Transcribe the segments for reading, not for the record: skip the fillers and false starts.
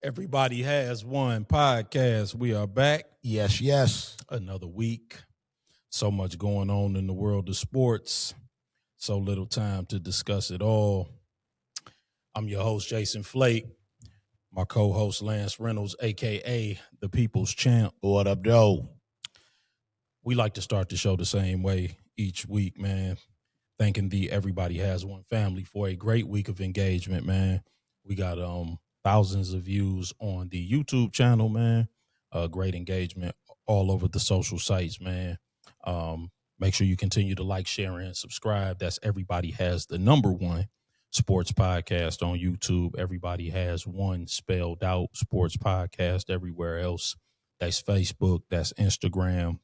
Everybody has one podcast. We are back. Yes, yes. Another week. So much going on in the world of sports. So little time to discuss it all. I'm your host, Jason Flake. My co-host, Lance Reynolds, a.k.a. the People's Champ. What up, though? We like to start the show the same way each week, man. Thanking the Everybody Has One family for a great week of engagement, man. We got thousands of views on the YouTube channel, man. Great engagement all over the social sites, man. Make sure you continue to like, share, and subscribe. That's Everybody Has the #1 sports podcast on YouTube. Everybody Has One spelled out sports podcast everywhere else. That's Facebook, that's Instagram,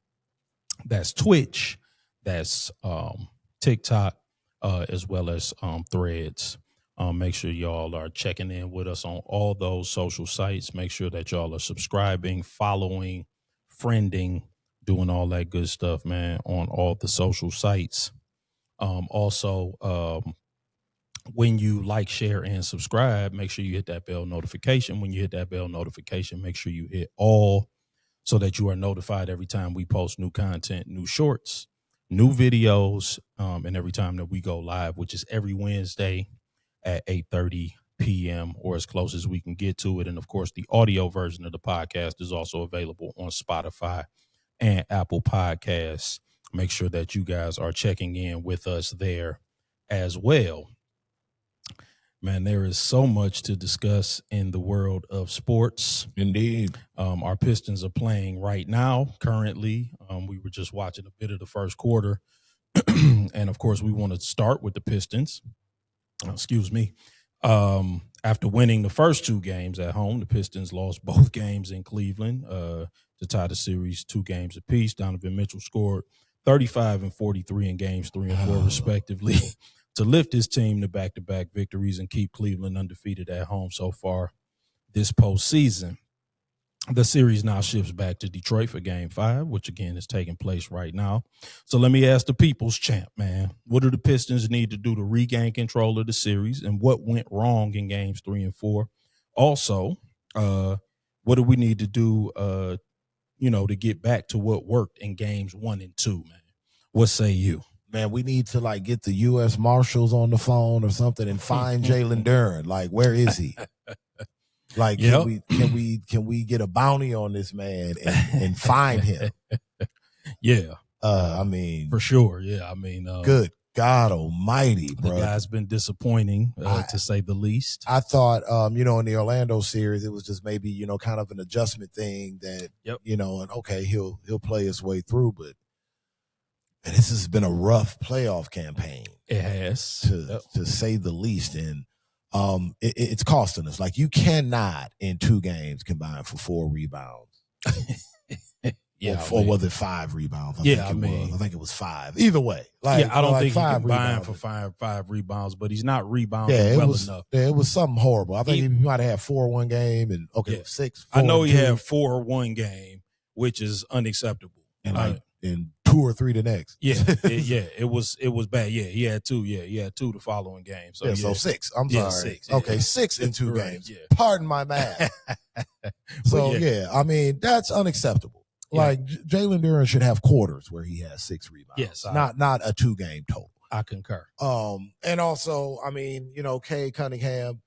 that's Twitch, that's TikTok, as well as Threads. Make sure y'all are checking in with us on all those social sites. Make sure that y'all are subscribing, following, friending, doing all that good stuff, man, on all the social sites. Also, when you like, share, and subscribe, make sure you hit that bell notification. When you hit that bell notification, make sure you hit all so that you are notified every time we post new content, new shorts, new videos, and every time that we go live, which is every Wednesday at 8:30 p.m. or as close as we can get to it. And, of course, the audio version of the podcast is also available on Spotify and Apple Podcasts. Make sure that you guys are checking in with us there as well. Man, there is so much to discuss in the world of sports. Indeed. Our Pistons are playing right now, currently. We were just watching a bit of the first quarter. And, of course, we want to start with the Pistons. Excuse me. After winning the first two games at home, the Pistons lost both games in Cleveland to tie the series 2 games apiece. Donovan Mitchell scored 35 and 43 in games 3 and 4, respectively, to lift his team to back-to-back victories and keep Cleveland undefeated at home so far this postseason. The series now shifts back to Detroit for Game 5, which, again, is taking place right now. So let me ask the People's Champ, man. What do the Pistons need to do to regain control of the series, and what went wrong in Games 3 and 4? Also, what do we need to do, to get back to what worked in Games 1 and 2, man? What say you? Man, we need to, get the U.S. Marshals on the phone or something and find Jalen Duren. Where is he? Can we get a bounty on this man and find him? Yeah. For sure. Yeah. Good God almighty, bro. The guy's been disappointing, to say the least. I thought, in the Orlando series, it was just maybe, kind of an adjustment thing that, and okay, he'll play his way through, but this has been a rough playoff campaign. It has. To say the least. And it's costing us. You cannot in 2 games combine for 4 rebounds. Or was it 5 rebounds? I think it was 5. Either way. I don't think he combined for five rebounds, but he's not rebounding enough. Yeah, it was something horrible. I think he might have had 4 one game and 6. I know he had 4 one game, which is unacceptable. And 2 or 3 the next. It was bad. Yeah, he had 2. Yeah, he had 2 the following game. So so 6. I'm sorry. 6. Okay, 6 in 2 games. Yeah. Pardon my math. That's unacceptable. Jalen Duren should have quarters where he has 6 rebounds. Yes, not a 2-game total. I concur. And also, Kay Cunningham,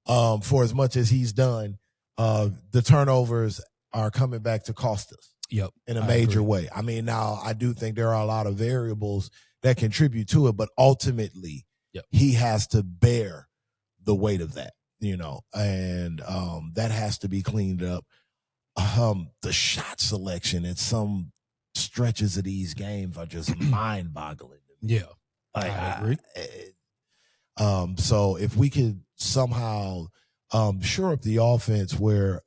for as much as he's done, the turnovers are coming back to cost us. Yep. In a major way. Now I do think there are a lot of variables that contribute to it, but ultimately he has to bear the weight of that, and that has to be cleaned up. The shot selection at some stretches of these games are just mind-boggling. Yeah. I agree. So if we could somehow shore up the offense where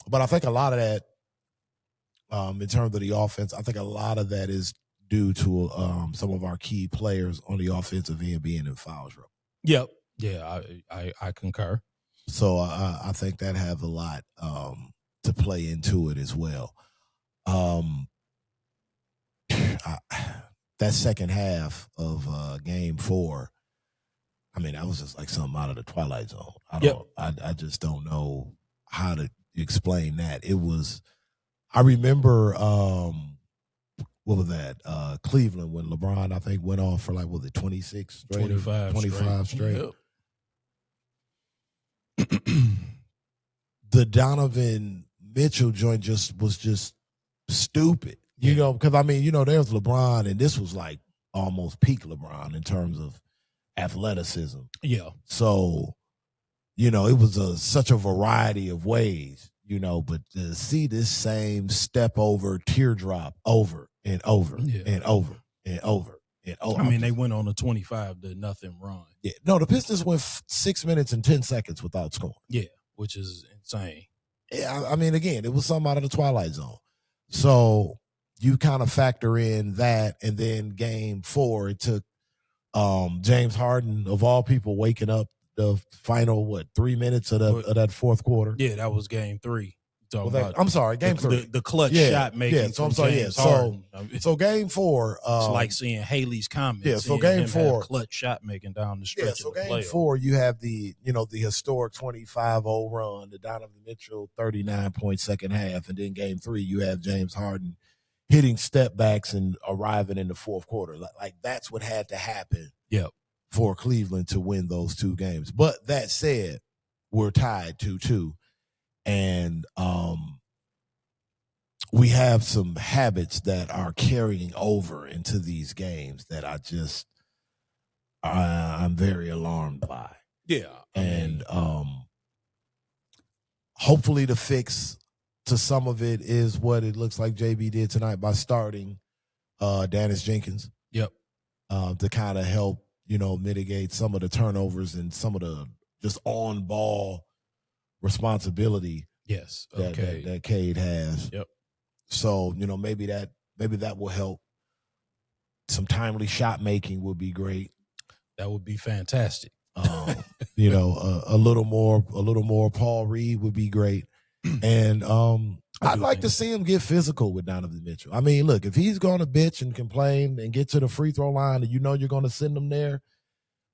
but I think a lot of that, in terms of the offense, I think a lot of that is due to some of our key players on the offensive end being in foul trouble. Yep. Yeah, I concur. So I think that have a lot to play into it as well. That second half of Game 4 I mean, that was just like something out of the Twilight Zone. Yep. I just don't know how to explain that. It was, I remember, what was that? Cleveland, when LeBron, I think, went off for like, was it 26 straight? 25 straight. Yep. The Donovan Mitchell joint was just stupid, you know, because I mean, you know, there's LeBron, and this was like almost peak LeBron in terms of athleticism. Yeah. So, you know, it was such a variety of ways, you know, but to see this same step over teardrop over and over and over and over and over. I mean, they went on a 25-0 run. Yeah. No, the Pistons went 6 minutes and 10 seconds without scoring. Yeah, which is insane. Yeah, I mean, again, it was something out of the Twilight Zone. So you kind of factor in that, and then game 4, it took James Harden, of all people, waking up the final 3 minutes of that fourth quarter. Yeah, that was game 3. I'm sorry, game 3. The clutch shot making. Yeah, so I'm sorry. James Harden. Harden. So game 4. It's like seeing Haley's comments. Yeah, so game 4, clutch shot making down the stretch. Yeah, so game 4, you have the historic 25-0 run, the Donovan Mitchell 39-point second half, and then game 3, you have James Harden hitting step backs and arriving in the fourth quarter. Like that's what had to happen. Yep. For Cleveland to win those 2 games. But that said, we're tied 2-2. And we have some habits that are carrying over into these games that I'm very alarmed by. Yeah. And hopefully the fix to some of it is what it looks like JB did tonight by starting Dennis Jenkins. Yep. To kind of help, mitigate some of the turnovers and some of the just on ball responsibility. Yes. That Cade has. Yep. So, maybe that will help. Some timely shot making would be great. That would be fantastic. A little more Paul Reed would be great. And I'd like to see him get physical with Donovan Mitchell. I mean, look, if he's going to bitch and complain and get to the free throw line and you're going to send him there,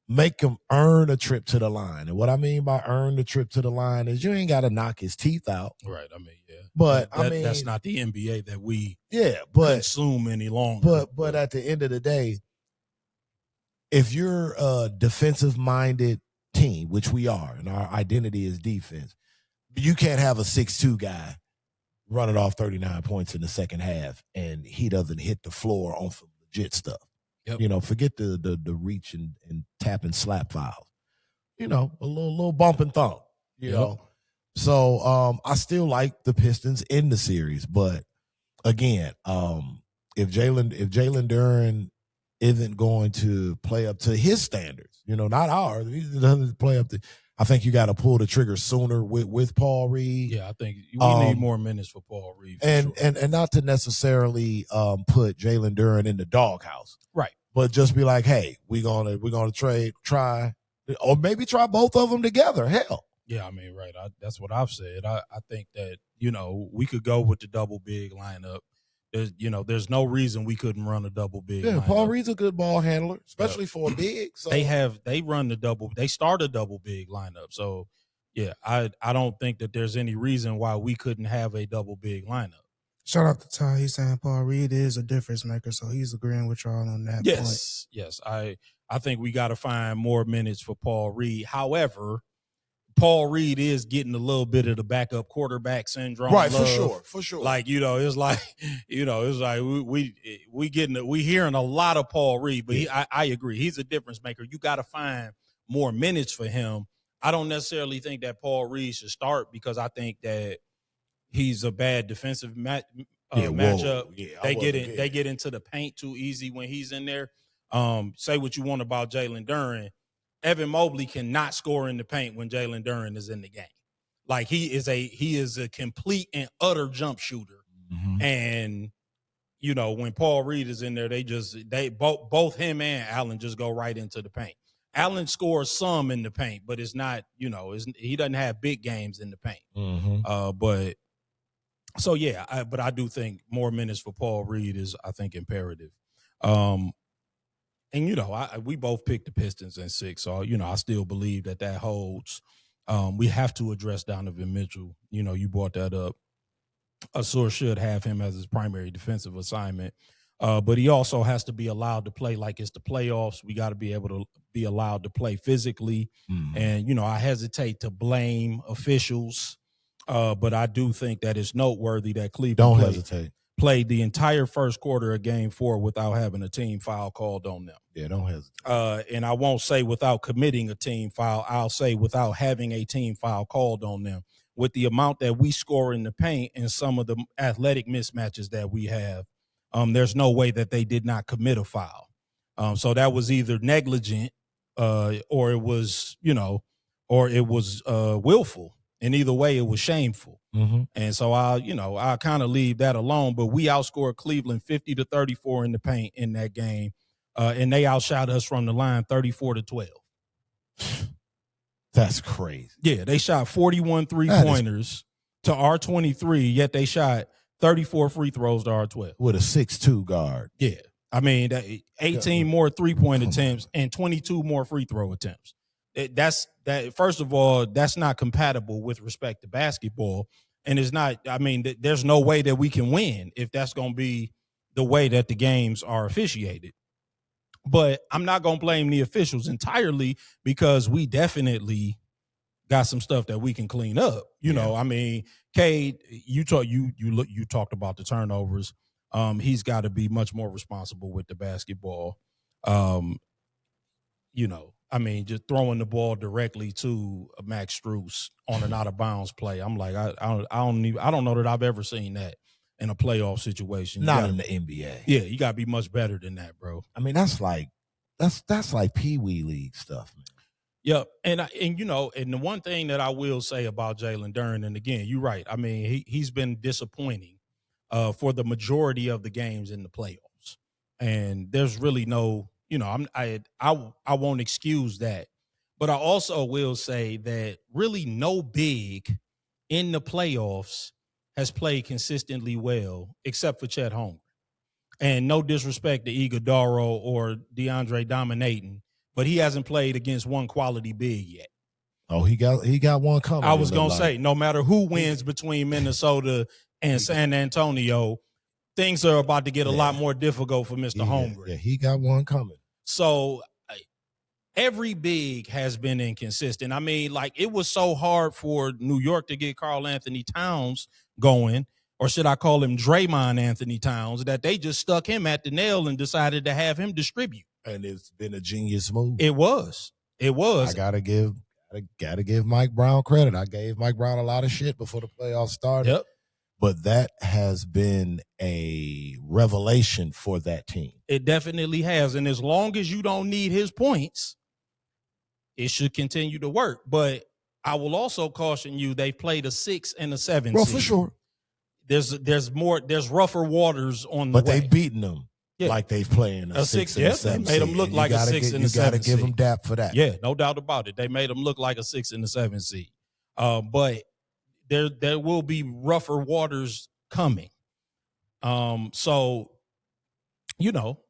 make him earn a trip to the line. And what I mean by earn the trip to the line is you ain't got to knock his teeth out. Right. I mean, yeah. But that's not the NBA that we consume any longer. But at the end of the day, if you're a defensive-minded team, which we are, and our identity is defense, you can't have a 6'2" guy running off 39 points in the second half and he doesn't hit the floor on some legit stuff. Yep. Forget the reach and tap and slap fouls. A little bump and thump. You know. So I still like the Pistons in the series, but again, if Jalen Duren isn't going to play up to his standards, not ours, he doesn't play up to. I think you got to pull the trigger sooner with Paul Reed. Yeah, I think we need more minutes for Paul Reed. And not to necessarily put Jalen Duren in the doghouse. Right. But just be like, hey, we're gonna try, or maybe try both of them together. Hell. Yeah, I mean, right. That's what I've said. I think that, we could go with the double big lineup. There's no reason we couldn't run a double big. Yeah, lineup. Paul Reed's a good ball handler, especially for a big. So. They start a double big lineup. So yeah, I don't think that there's any reason why we couldn't have a double big lineup. Shout out to Ty. He's saying Paul Reed is a difference maker, so he's agreeing with y'all on that point. Yes. I think we got to find more minutes for Paul Reed. However, Paul Reed is getting a little bit of the backup quarterback syndrome. Right, for sure. Like, it's like we hearing a lot of Paul Reed, but I agree. He's a difference maker. You got to find more minutes for him. I don't necessarily think that Paul Reed should start because I think that he's a bad defensive matchup. Yeah, they get into the paint too easy when he's in there. Say what you want about Jalen Duren. Evan Mobley cannot score in the paint when Jalen Duren is in the game. Like he is a complete and utter jump shooter. Mm-hmm. And when Paul Reed is in there, they both him and Allen just go right into the paint. Allen scores some in the paint, but it's not, he doesn't have big games in the paint. Mm-hmm. But I do think more minutes for Paul Reed is, I think, imperative. And, we both picked the Pistons in 6. So, I still believe that holds. We have to address Donovan Mitchell. You brought that up. Azur should have him as his primary defensive assignment. But he also has to be allowed to play like it's the playoffs. We got to be able to be allowed to play physically. And, I hesitate to blame officials, but I do think that it's noteworthy that Cleveland played the entire first quarter of Game 4 without having a team foul called on them. Yeah, don't hesitate. And I won't say without committing a team foul. I'll say without having a team foul called on them. With the amount that we score in the paint and some of the athletic mismatches that we have, there's no way that they did not commit a foul. So that was either negligent or it was, willful. And either way, it was shameful. And so I'll kind of leave that alone. But we outscored Cleveland 50-34 in the paint in that game. And they outshot us from the line 34-12. That's crazy. Yeah, they shot 41 3-pointers to our 23, yet they shot 34 free throws to our 12. With a 6'2" guard. Yeah. I mean, 18 more three-point attempts and 22 more free throw attempts. First of all, that's not compatible with respect to basketball. And it's not, there's no way that we can win if that's going to be the way that the games are officiated. But I'm not going to blame the officials entirely because we definitely got some stuff that we can clean up. Cade, you talked about the turnovers. He's got to be much more responsible with the basketball. Just throwing the ball directly to Max Strus on an out of bounds play. I'm like, I don't know that I've ever seen that in a playoff situation. Not in the NBA. Yeah, you got to be much better than that, bro. That's like Pee Wee League stuff, man. Yeah, and the one thing that I will say about Jalen Duren, and again, you're right. He's been disappointing for the majority of the games in the playoffs, and there's really no, I won't excuse that, but I also will say that really no big in the playoffs has played consistently well, except for Chet Holmgren. And no disrespect to Iguodala or DeAndre dominating, but he hasn't played against one quality big yet. Oh, he got one coming. I was going to say, no matter who wins between Minnesota and San Antonio, things are about to get a lot more difficult for Mr. Holmgren. Yeah, he got one coming. So every big has been inconsistent. It was so hard for New York to get Karl Anthony Towns going, or should I call him Draymond Anthony Towns, that they just stuck him at the nail and decided to have him distribute. And it's been a genius move. It was. I gotta give Mike Brown credit. I gave Mike Brown a lot of shit before the playoffs started. Yep. But that has been a revelation for that team. It definitely has. And as long as you don't need his points, it should continue to work. But I will also caution you, they've played a 6 and a 7 Well, seed. for sure. There's rougher waters on the way. But they've beaten them like they've played a 6 and a 7 they made them look like a 6 and a 7 seed. You got to give them dap for that. Yeah, no doubt about it. They made them look like a 6 and a 7 seed. But there will be rougher waters coming. So,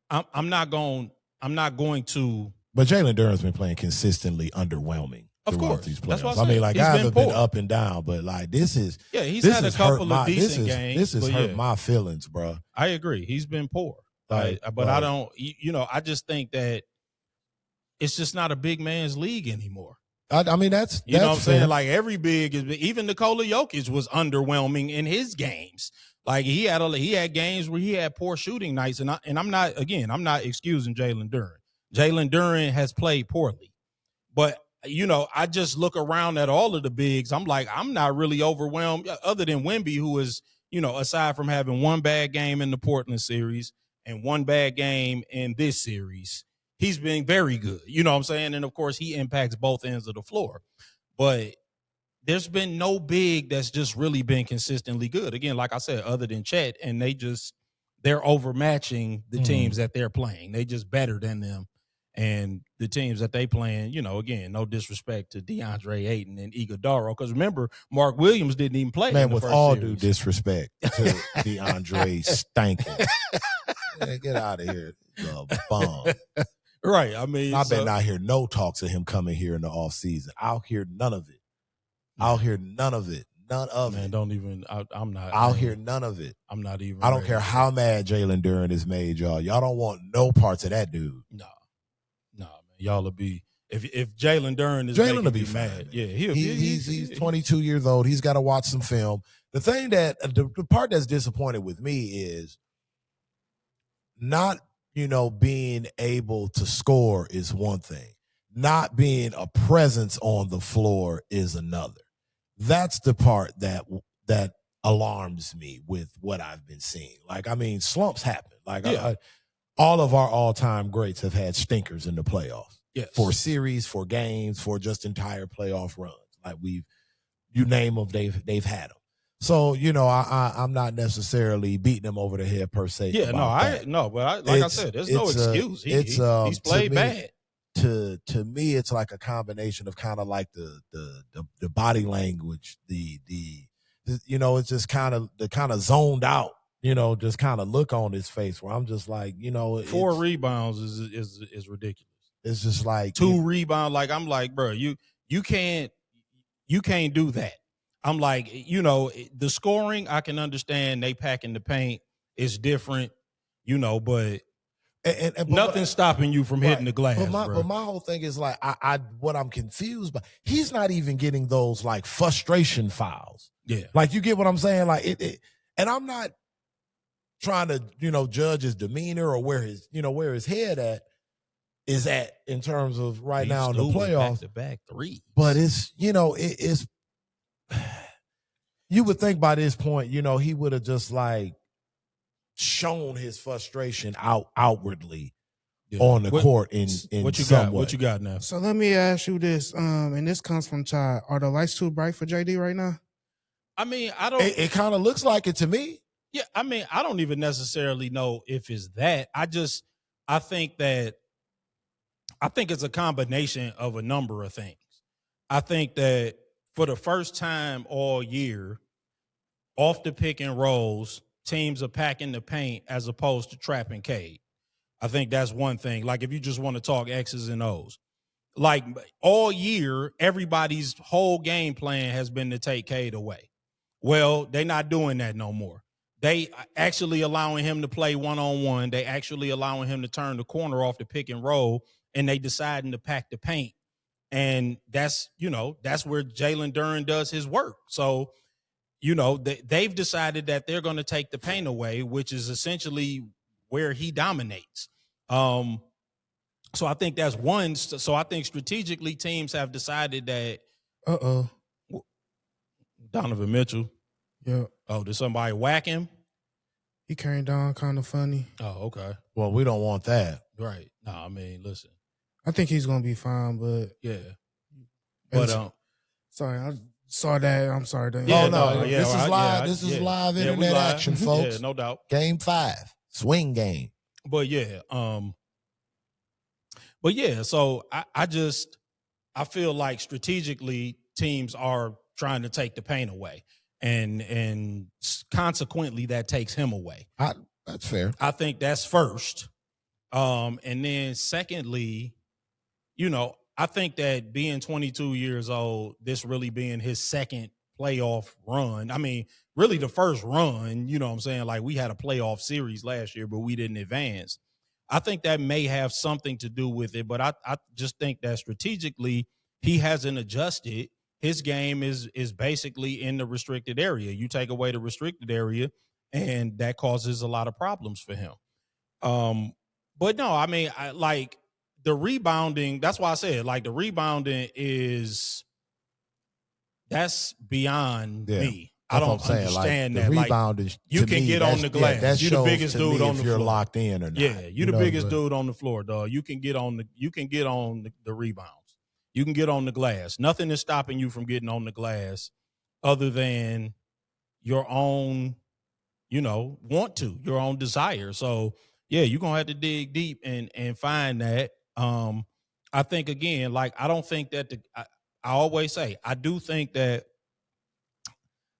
I'm not going to. But Jalen Duren's been playing consistently underwhelming. Of course, these that's playoffs. what I guys have been up and down, but this is he's had a couple of decent games. This has hurt my feelings, bro. I agree. He's been poor, but I don't. I just think that it's just not a big man's league anymore. That's know what I'm fair. saying. Like every big is, even Nikola Jokic was underwhelming in his games. Like he had games where he had poor shooting nights, and I'm not excusing Jalen Duren. Jalen Duren has played poorly, but. I just look around at all of the bigs. I'm like, I'm not really overwhelmed other than Wemby, who is, aside from having one bad game in the Portland series and one bad game in this series, he's been very good. You know what I'm saying? And, of course, he impacts both ends of the floor. But there's been no big that's just really been consistently good. Again, like I said, other than Chet, and they're overmatching the teams that they're playing. They just better than them. And the teams that they playing, again, no disrespect to DeAndre Ayton and Iguodala, because remember, Mark Williams didn't even play. Man, with all due disrespect to DeAndre Stankin. Man, get out of here, the bum. Right. I mean, I bet not hear no talks of him coming here in the off season. I'll hear none of it. I'll hear none of it. None of it. Don't even. I'm not. I'll hear none of it. I'm not even. I don't care how mad Jalen Duren is made, y'all. Y'all don't want no parts of that dude. No, man. Y'all will be. If Jalen Duren is Jalen will be mad, fine. Yeah, he's 22 years old. He's got to watch some film. The thing that the part that's disappointed with me is not, being able to score is one thing. Not being a presence on the floor is another. That's the part that alarms me with what I've been seeing. Slumps happen. All of our all-time greats have had stinkers in the playoffs. Yes. For series, for games, for just entire playoff runs. You name them, they've had them. So, I'm not necessarily beating them over the head per se. Yeah, but I said, there's no excuse. He's played bad. To me, it's like a combination of kind of like the body language, it's just kind of the kind of zoned out, just kind of look on his face where I'm just like, 4 rebounds is ridiculous. It's just like 2 rebounds. I'm like, bro, you can't do that. I'm like, the scoring, I can understand they packing the paint is different, but nothing's stopping you from hitting the glass. But my whole thing is like, what I'm confused by, he's not even getting those like frustration fouls. Yeah. Like, you get what I'm saying? Like and I'm not trying to, judge his demeanor or where his head is at in terms of right now in the playoffs. Back-to-back 3. But it's, it's you would think by this point, he would have just like shown his frustration outwardly on the court in what you some got? way. What you got now? So let me ask you this, and this comes from Ty. Are the lights too bright for JD right now? I mean, I don't. It kind of looks like it to me. Yeah, I mean, I don't even necessarily know if it's that. I think it's a combination of a number of things. I think that for the first time all year, off the pick and rolls, teams are packing the paint as opposed to trapping Cade. I think that's one thing. Like, if you just want to talk X's and O's. Like, all year, everybody's whole game plan has been to take Cade away. Well, they're not doing that no more. They actually allowing him to play one-on-one. They actually allowing him to turn the corner off the pick and roll, and they deciding to pack the paint. And that's where Jalen Duren does his work. So, they've decided that they're going to take the paint away, which is essentially where he dominates. So I think that's one. So I think strategically teams have decided that. Donovan Mitchell. Yeah. Oh, did somebody whack him? He came down kind of funny. Oh, okay. Well, we don't want that. Right. No, I mean, listen. I think he's going to be fine, but. Yeah. But, sorry, I saw that. I'm sorry. This is live. This is live internet action, folks. Yeah, no doubt. Game 5. Swing game. But yeah. So I feel like strategically teams are trying to take the paint away. And consequently that takes him away. That's fair. I think that's first. And then secondly, I think that being 22 years old, this really being his second playoff run. I mean, really the first run, you know what I'm saying? Like, we had a playoff series last year, but we didn't advance. I think that may have something to do with it, but I just think that strategically he hasn't adjusted. His game is basically in the restricted area. You take away the restricted area, and that causes a lot of problems for him. But no, I mean, the rebounding, that's why I said, like, the rebounding that's beyond me. I don't understand that. Rebounding, you can get on the glass. That you're the biggest dude on the floor. You're locked in or not. Yeah, you're the biggest dude on the floor, dog. You can get on the rebounds. You can get on the glass. Nothing is stopping you from getting on the glass other than your own, your own desire. So, yeah, you're going to have to dig deep and find that. I think, again, like, I don't think that I always say, I do think that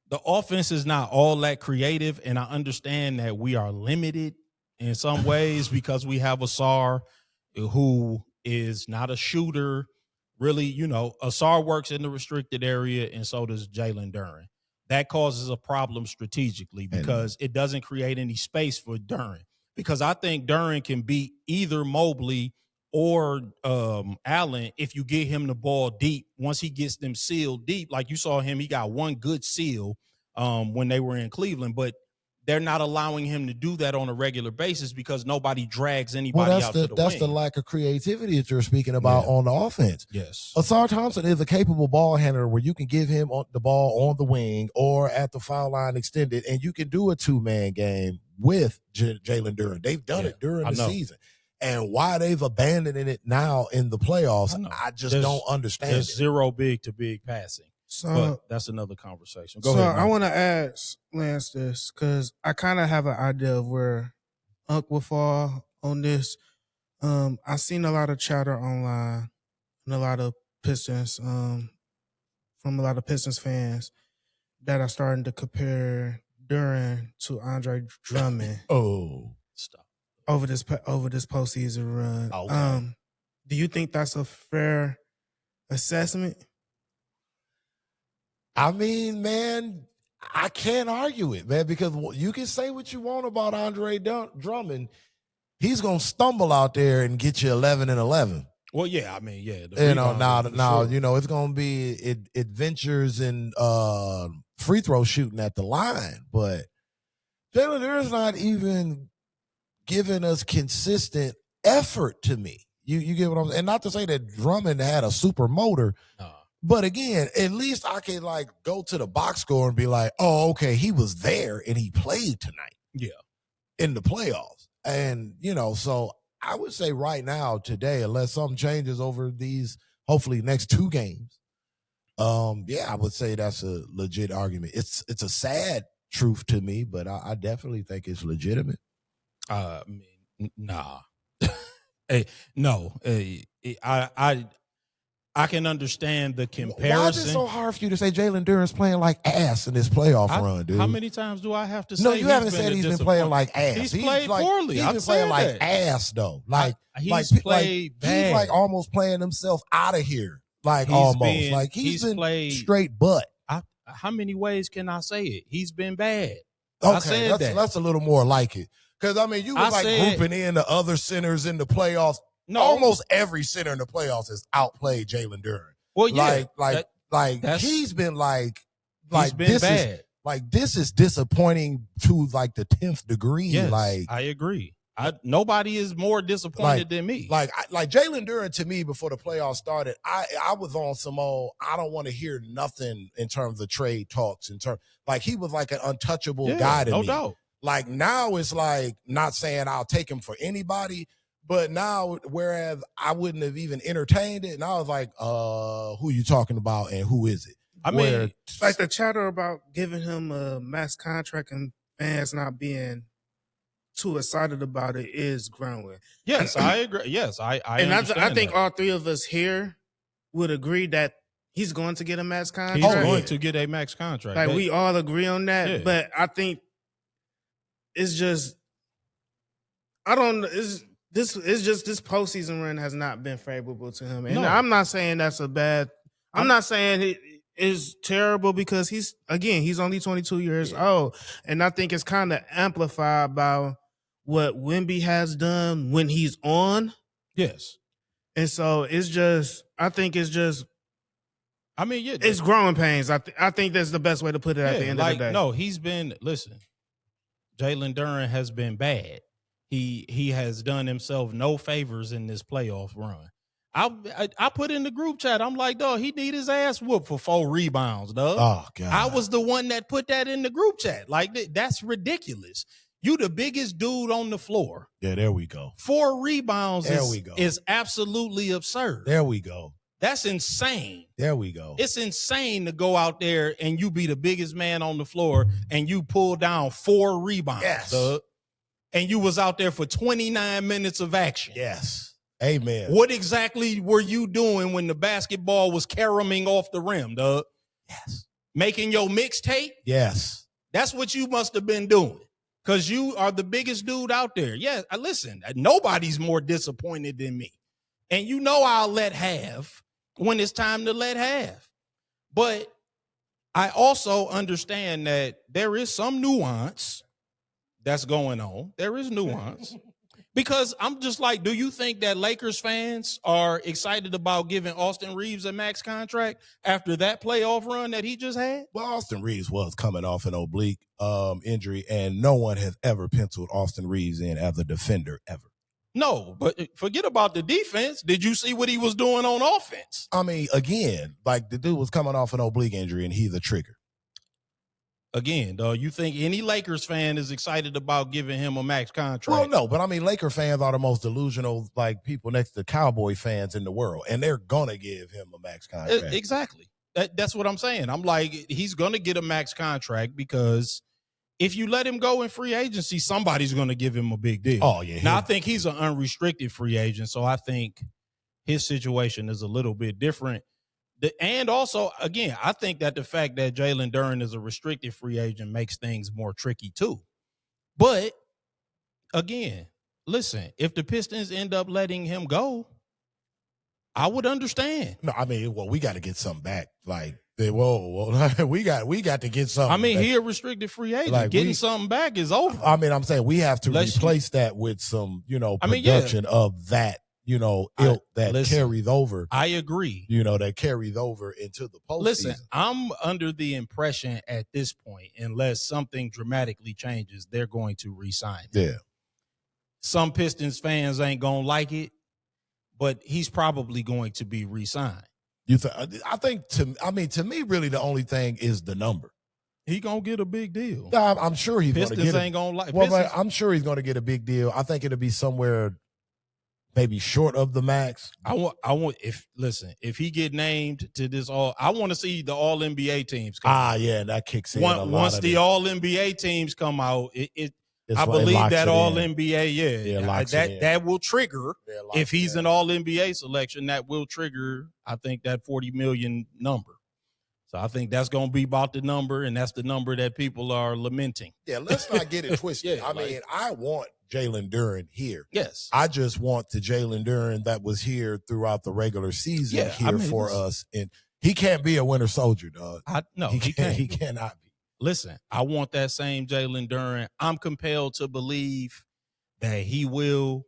the offense is not all that creative, and I understand that we are limited in some ways because we have a SAR. who is not a shooter. Really, Asar works in the restricted area, and so does Jalen Duren. That causes a problem strategically because it doesn't create any space for Duren. Because I think Duren can beat either Mobley or Allen if you get him the ball deep. Once he gets them sealed deep, like you saw him, he got one good seal when they were in Cleveland, but they're not allowing him to do that on a regular basis because nobody drags anybody out to the That's wing. the lack of creativity that you're speaking about on the offense. Yes. Asar Thompson is a capable ball handler where you can give him the ball on the wing or at the foul line extended, and you can do a two-man game with Jalen Duren. They've done it during the season. And why they've abandoned it now in the playoffs, I just don't understand. There's zero big to big passing. So but that's another conversation. Go ahead. I want to ask Lance this because I kind of have an idea of where Unc will fall on this. I've seen a lot of chatter online and a lot of Pistons, from a lot of Pistons fans that are starting to compare Duren to Andre Drummond. Stop. Over this postseason run. Okay. Do you think that's a fair assessment? I mean, man, I can't argue it, man, because you can say what you want about Andre Drummond. He's going to stumble out there and get you 11 and 11. Well, yeah, I mean, yeah. Now, it's going to be adventures in free throw shooting at the line, but Jalen Duren's not even giving us consistent effort to me. You get what I'm saying? And not to say that Drummond had a super motor, but again, at least I can go to the box score and be like, oh, okay, he was there and he played tonight. Yeah. In the playoffs. And, so I would say right now, today, unless something changes over these, hopefully, next 2 games, I would say that's a legit argument. It's a sad truth to me, but I definitely think it's legitimate. Nah. Hey, no. I can understand the comparison. Why is it so hard for you to say Jalen Duren's playing like ass in this playoff run, dude? How many times do I have to say? No, you haven't said he's been playing like ass. He's played poorly. He's been playing like ass, though. He's played bad. He's almost playing himself out of here. He's been played straight butt. How many ways can I say it? He's been bad. Okay, that's a little more like it. Because, you were grouping in the other centers in the playoffs. No. Almost every center in the playoffs has outplayed Jalen Duren. Well, yeah. He's been he's been bad. This is disappointing to the 10th degree. Yes, I agree. Nobody is more disappointed than me. Jalen Duren, to me, before the playoffs started, I was on some old, I don't want to hear nothing in terms of trade talks. He was an untouchable guy to me. No doubt. Now it's not saying I'll take him for anybody, but now, whereas I wouldn't have even entertained it, and I was like, who you talking about and who is it? The chatter about giving him a max contract and fans not being too excited about it is growing. Yes, I agree. Yes, I understand I think all 3 of us here would agree that he's going to get a max contract. He's going to get a max contract. We all agree on that. Yeah. But I think it's just, this postseason run has not been favorable to him. And I'm not saying that's a bad, I'm not saying it is terrible because he's only 22 years old. And I think it's kind of amplified by what Wemby has done when he's on. Yes. And so it's growing pains. I think that's the best way to put it at the end of the day. No, Jalen Duren has been bad. He has done himself no favors in this playoff run. I put in the group chat, I'm like, dog, he need his ass whooped for 4 rebounds, dog. Oh, God. I was the one that put that in the group chat. That's ridiculous. You the biggest dude on the floor. Yeah, there we go. 4 rebounds is absolutely absurd. There we go. That's insane. There we go. It's insane to go out there and you be the biggest man on the floor and you pull down 4 rebounds, dog. And you was out there for 29 minutes of action. Yes. Amen. What exactly were you doing when the basketball was caroming off the rim, dog? Yes. Making your mixtape? Yes. That's what you must have been doing. because you are the biggest dude out there. Yeah, listen, nobody's more disappointed than me. And you know I'll let have when it's time to let have. But I also understand that there is some nuance that's going on. There is nuance. Because I'm just like, do you think that Lakers fans are excited about giving Austin Reeves a max contract after that playoff run that he just had? Well, Austin Reeves was coming off an oblique injury, and no one has ever penciled Austin Reeves in as a defender ever. No, but forget about the defense. Did you see what he was doing on offense? I mean, again, like the dude was coming off an oblique injury, and he's a trigger. Again, though, you think any Lakers fan is excited about giving him a max contract? Well, no, but I mean, Laker fans are the most delusional, like, people next to Cowboy fans in the world, and they're gonna give him a max contract. Exactly. That's what I'm saying. I'm like, he's gonna get a max contract because if you let him go in free agency, somebody's gonna give him a big deal. Oh yeah. Now I think he's an unrestricted free agent, so I think his situation is a little bit different. And also, again, I think that the fact that Jalen Duren is a restricted free agent makes things more tricky too. But again, listen, if the Pistons end up letting him go, I would understand. No, I mean, well, we got to get something back. Like, whoa, we got to get something. I mean, back. he a restricted free agent. Like, Getting something back is over. I mean, I'm saying we have to replace that with some, production of that. Ilk that carries over. I agree. That carries over into the postseason. Listen, I'm under the impression at this point, unless something dramatically changes, they're going to re-sign him. Yeah. Some Pistons fans ain't going to like it, but he's probably going to be re-signed. I think to me, really the only thing is the number. He gonna get a big deal. I'm sure he's going to get. Pistons ain't gonna like. Well, I'm sure he's going to get a big deal. I think it'll be somewhere maybe short of the max. If he get named to this I want to see the all NBA teams come out. Yeah, that kicks in. Once the all NBA teams come out, I believe that all NBA, that will trigger. If he's an all NBA selection, that will trigger, I think, that 40 million number. So I think that's going to be about the number, and that's the number that people are lamenting. Yeah, let's not get it twisted. I mean, I want Jalen Duren here. Yes. I just want the Jalen Duren that was here throughout the regular season for us. And he can't be a winter soldier, dog. He can't. He cannot be. Listen, I want that same Jalen Duren. I'm compelled to believe that he will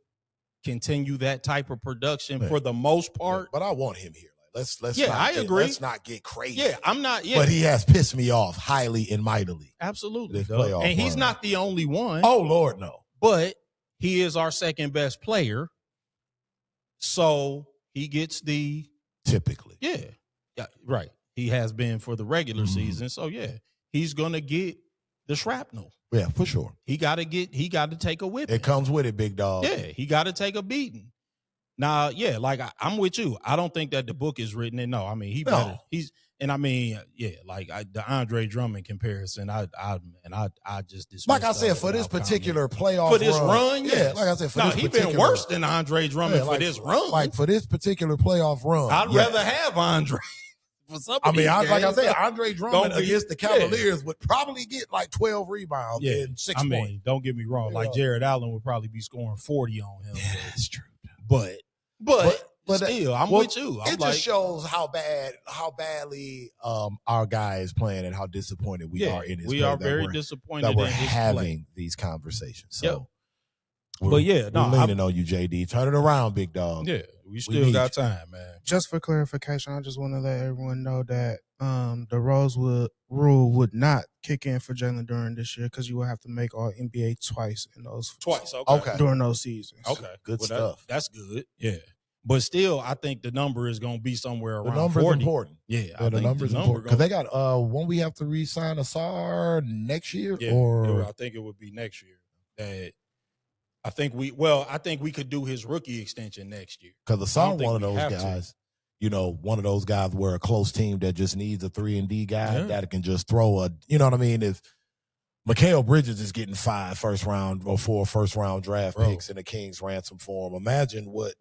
continue that type of production for the most part. But I want him here. Let's I agree. Let's not get crazy. Yeah, I'm not. Yeah, but he has pissed me off highly and mightily. Absolutely, and he's not the only one. Oh Lord, no. But he is our second best player, so he gets the typically. Yeah, right. He has been for the regular season, so yeah, he's gonna get the shrapnel. Yeah, for sure. He got to take a whipping. It comes with it, big dog. Yeah, he got to take a beating. Now, yeah, like I'm with you. I don't think that the book is written. And no, I mean better. The Andre Drummond comparison. I just dismissed. Like I said, for this particular playoff, for this run, yeah. Like I said, he's been worse than Andre Drummond for this run. Like for this particular playoff run, I'd rather have Andre. Like I said, Andre Drummond against the Cavaliers would probably get like 12 rebounds in 6 points. I mean, don't get me wrong. Like Jared Allen would probably be scoring 40 on him. Yeah, that's true. But still, I'm with you. It just shows how badly our guy is playing and how disappointed we are in his play. We are very disappointed that we're in his having play. These conversations. So, we're leaning on you, JD. Turn it around, big dog. Yeah, we still got time, man. Just for clarification, I just want to let everyone know that the Rosewood rule would not kick in for Jalen Duren this year because you will have to make all NBA twice during those seasons. Okay, good stuff. That's good. Yeah, but still, I think the number is going to be somewhere around. The number's 40. important. Yeah, the number's important because they got won't we have to re-sign Asar next year? Yeah, or I think it would be next year. I think we could do his rookie extension next year because Asar one of those guys. One of those guys where a close team that just needs a 3-and-D guy that can just throw if Mikal Bridges is getting 5 first-round or 4 first-round draft picks and the Kings ransom for him, imagine what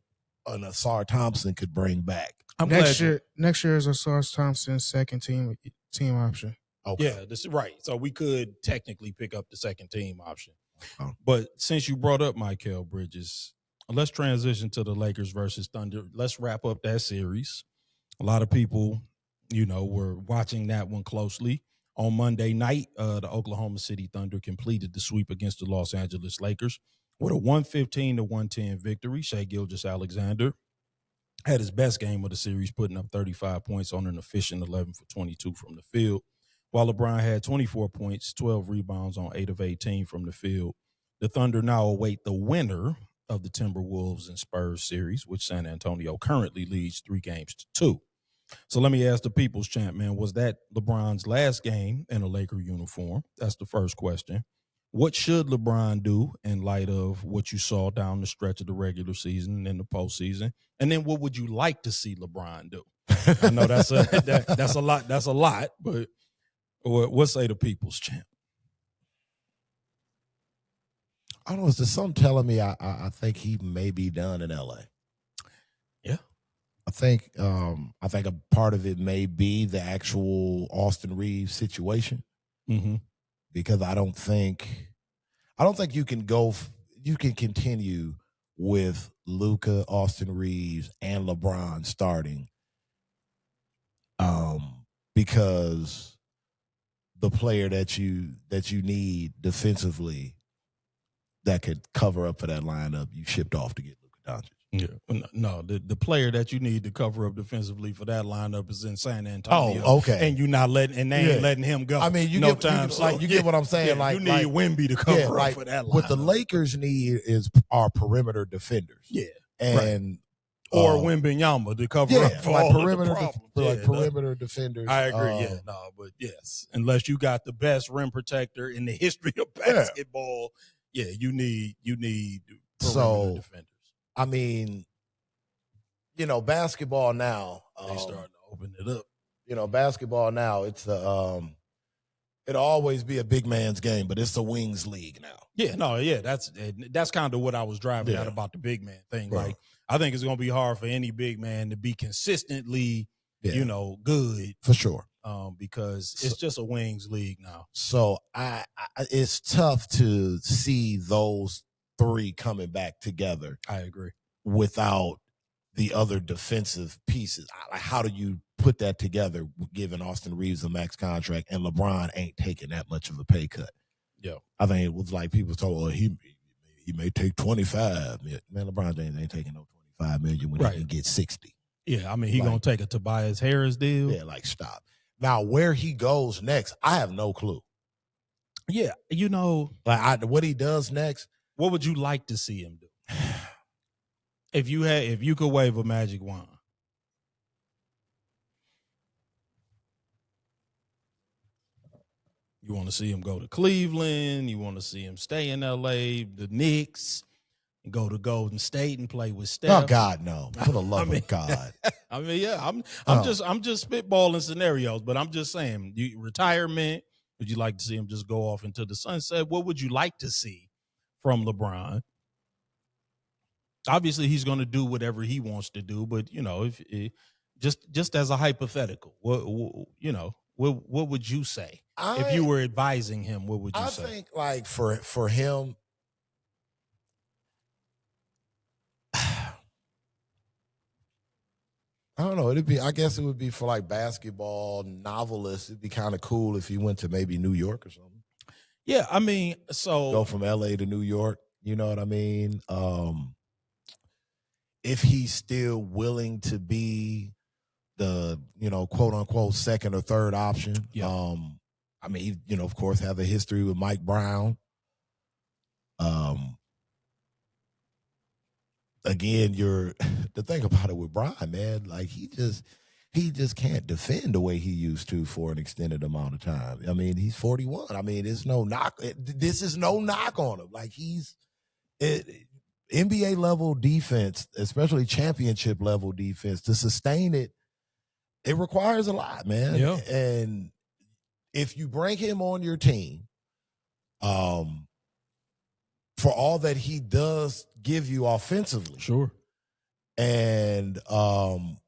an Asar Thompson could bring back. Next year is Asar Thompson's second team option. Okay. Yeah, this is right. So we could technically pick up the second team option. But since you brought up Mikal Bridges, let's transition to the Lakers versus Thunder. Let's wrap up that series. A lot of people, were watching that one closely. On Monday night, the Oklahoma City Thunder completed the sweep against the Los Angeles Lakers with a 115-110 victory. Shai Gilgeous-Alexander had his best game of the series, putting up 35 points on an efficient 11 for 22 from the field, while LeBron had 24 points, 12 rebounds on 8 of 18 from the field. The Thunder now await the winner of the Timberwolves and Spurs series, which San Antonio currently leads 3-2. So let me ask the People's Champ, man, was that LeBron's last game in a Laker uniform? That's the first question. What should LeBron do in light of what you saw down the stretch of the regular season and in the postseason? And then what would you like to see LeBron do? I know that's a lot. That's a lot, but what say the People's Champ? I don't know. There's something telling me I think he may be done in LA. Yeah. I think a part of it may be the actual Austin Reeves situation. Mm-hmm. Because I don't think you can continue with Luka, Austin Reeves, and LeBron starting. Because the player that you need defensively that could cover up for that lineup, you shipped off to get Luka Doncic. Yeah, no, the player that you need to cover up defensively for that lineup is in San Antonio. Oh, okay. And you're not letting him go. I mean, you get what I'm saying. Yeah, you need Wemby to cover up for that lineup. What the Lakers need are perimeter defenders. Yeah, and or Wembanyama to cover up for all perimeter, of the problems. perimeter defenders. I agree. But yes, unless you got the best rim protector in the history of basketball, you need perimeter defenders. I mean, basketball now. They starting to open it up. Basketball now. It'll always be a big man's game, but it's a wings league now. Yeah, that's kind of what I was driving at about the big man thing. Right. Like, I think it's going to be hard for any big man to be consistently, good for sure. Because it's just a wings league now. So it's tough to see those three coming back together. I agree. Without the other defensive pieces. How do you put that together, giving Austin Reeves a max contract and LeBron ain't taking that much of a pay cut? Yeah. I think it was like people told, he may take 25 million. Man, LeBron James ain't taking no 25 million when he can get 60. Yeah, I mean, he going to take a Tobias Harris deal. Yeah, stop. Now, where he goes next, I have no clue. Yeah, what he does next. What would you like to see him do? If you could wave a magic wand. You want to see him go to Cleveland, you want to see him stay in LA, the Knicks, and go to Golden State and play with Steph. Oh God, no. For the love of God. I mean, yeah, I'm just spitballing scenarios, but I'm just saying, retirement, would you like to see him just go off into the sunset? What would you like to see from LeBron? Obviously, he's going to do whatever he wants to do, but if just as a hypothetical, what would you say if you were advising him? What would you say? I think for him, I don't know. I guess it would be for basketball novelists. It'd be kind of cool if he went to maybe New York or something. Yeah, I mean, so go from LA to New York. You know what I mean? If he's still willing to be the, quote unquote second or third option. Yeah. I mean, of course, have a history with Mike Brown. Again, the thing about it with Brian, man, he just can't defend the way he used to for an extended amount of time. I mean, he's 41. I mean, it's no knock. This is no knock on him. NBA level defense, especially championship level defense, to sustain it, it requires a lot, man. Yeah. And if you bring him on your team, for all that he does give you offensively, sure, and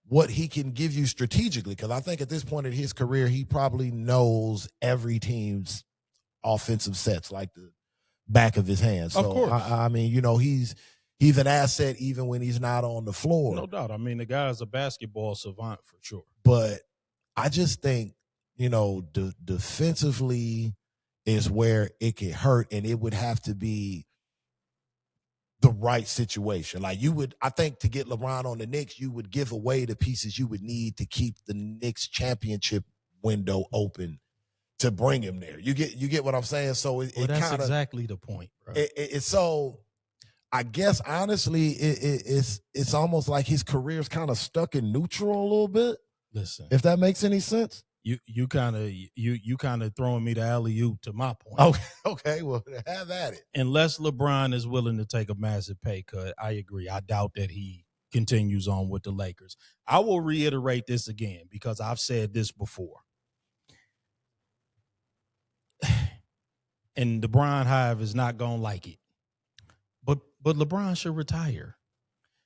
what he can give you strategically, because I think at this point in his career, he probably knows every team's offensive sets, like the back of his hand. So, Of course. I mean, you know, he's an asset even when he's not on the floor. No doubt. I mean, the guy's a basketball savant for sure. But I just think, you know, defensively is where it could hurt, and it would have to be the right situation. Like I think to get LeBron on the Knicks, you would give away the pieces you would need to keep the Knicks championship window open to bring him there. You get what I'm saying? So that's exactly the point, bro. It's so, I guess honestly, it's almost like his career's kind of stuck in neutral a little bit. Listen, if that makes any sense. You kind of throwing me the alley-oop to my point. Okay, well, have at it. Unless LeBron is willing to take a massive pay cut, I agree. I doubt that he continues on with the Lakers. I will reiterate this again because I've said this before. And the Bron Hive is not gonna like it. But LeBron should retire.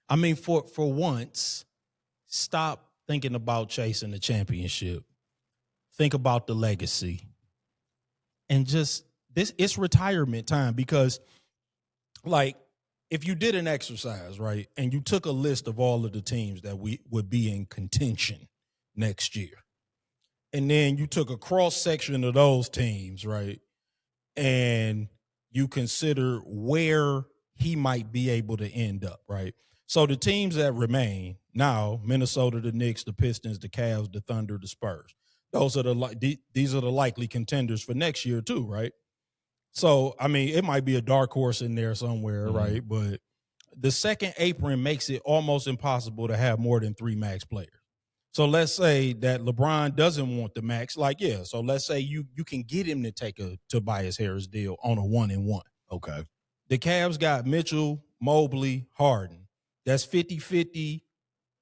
I mean, for once, stop thinking about chasing the championship. Think about the legacy. And just it's retirement time because, like, if you did an exercise, right, and you took a list of all of the teams that we would be in contention next year, and then you took a cross section of those teams, right, and you consider where he might be able to end up, right? So the teams that remain now, Minnesota, the Knicks, the Pistons, the Cavs, the Thunder, the Spurs. These are the likely contenders for next year too, right? So, I mean, it might be a dark horse in there somewhere, right? But the second apron makes it almost impossible to have more than 3 max players. So let's say that LeBron doesn't want the max. Like, yeah, so let's say you can get him to take a Tobias Harris deal on a 1-and-1. Okay. The Cavs got Mitchell, Mobley, Harden. That's 50-50,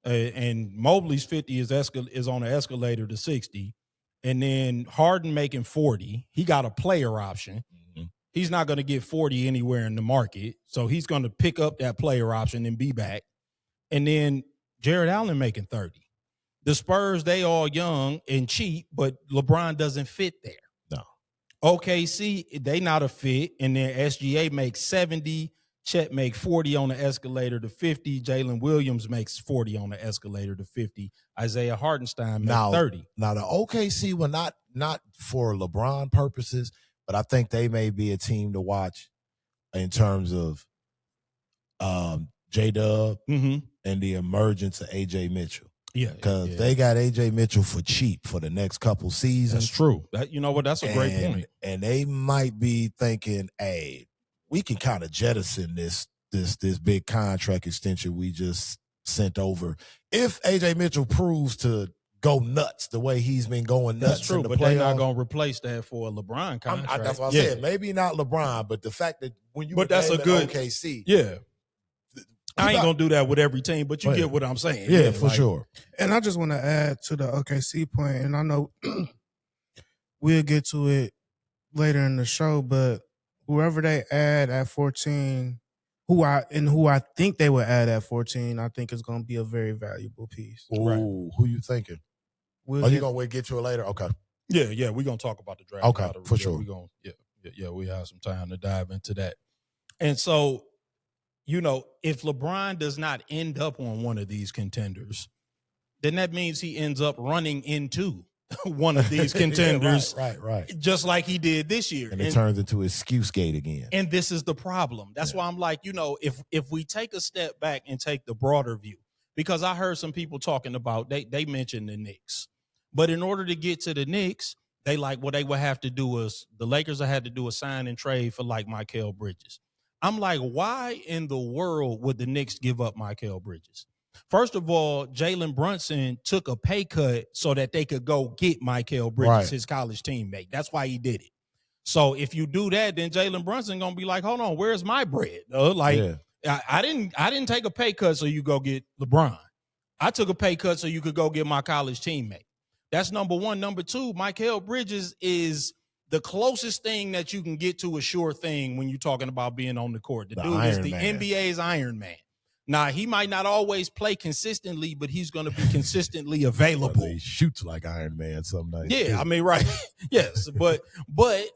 and Mobley's 50 is on the escalator to 60. And then Harden making 40. He got a player option. Mm-hmm. He's not going to get 40 anywhere in the market. So he's going to pick up that player option and be back. And then Jared Allen making 30. The Spurs, they all young and cheap, but LeBron doesn't fit there. No. OKC, they not a fit. And then SGA makes 70. Chet makes 40 on the escalator to 50. Jalen Williams makes 40 on the escalator to 50. Isaiah Hartenstein makes 30. Now the OKC will not for LeBron purposes, but I think they may be a team to watch in terms of J-Dub and the emergence of A.J. Mitchell. Yeah, because they got A.J. Mitchell for cheap for the next couple seasons. That's true. You know what? That's a great point. And they might be thinking, hey, we can kind of jettison this big contract extension we just sent over. If A.J. Mitchell proves to go nuts the way he's been going nuts. That's true, but they're not going to replace that for a LeBron contract. That's what I said. Maybe not LeBron, but the fact that when you that's a good OKC. Yeah. I ain't going to do that with every team, but you get what I'm saying. Yeah, for sure. And I just want to add to the OKC point, and I know we'll get to it later in the show, but whoever they add at 14, who I think they will add at 14, I think is going to be a very valuable piece. Ooh, right. Who you thinking? You going to get to it later? Okay. Yeah, we're going to talk about the draft. Okay, for sure. We're going we have some time to dive into that. And so, you know, if LeBron does not end up on one of these contenders, then that means he ends up running into one of these contenders. Right. Just like he did this year. And it turns into excuse gate again. And this is the problem. That's why I'm like, you know, if we take a step back and take the broader view, because I heard some people talking about, they mentioned the Knicks. But in order to get to the Knicks, what they would have to do is the Lakers had to do a sign and trade for like Mikal Bridges. I'm like, why in the world would the Knicks give up Mikal Bridges? First of all, Jalen Brunson took a pay cut so that they could go get Mikal Bridges, his college teammate. That's why he did it. So if you do that, then Jalen Brunson gonna be like, hold on, where's my bread? I didn't take a pay cut so you go get LeBron. I took a pay cut so you could go get my college teammate. That's number one. Number two, Mikal Bridges is the closest thing that you can get to a sure thing when you're talking about being on the court. The dude is the NBA's Iron Man. Now, he might not always play consistently, but he's going to be consistently available. Well, he shoots like Iron Man some nights. Yeah, too. I mean, right. Yes, but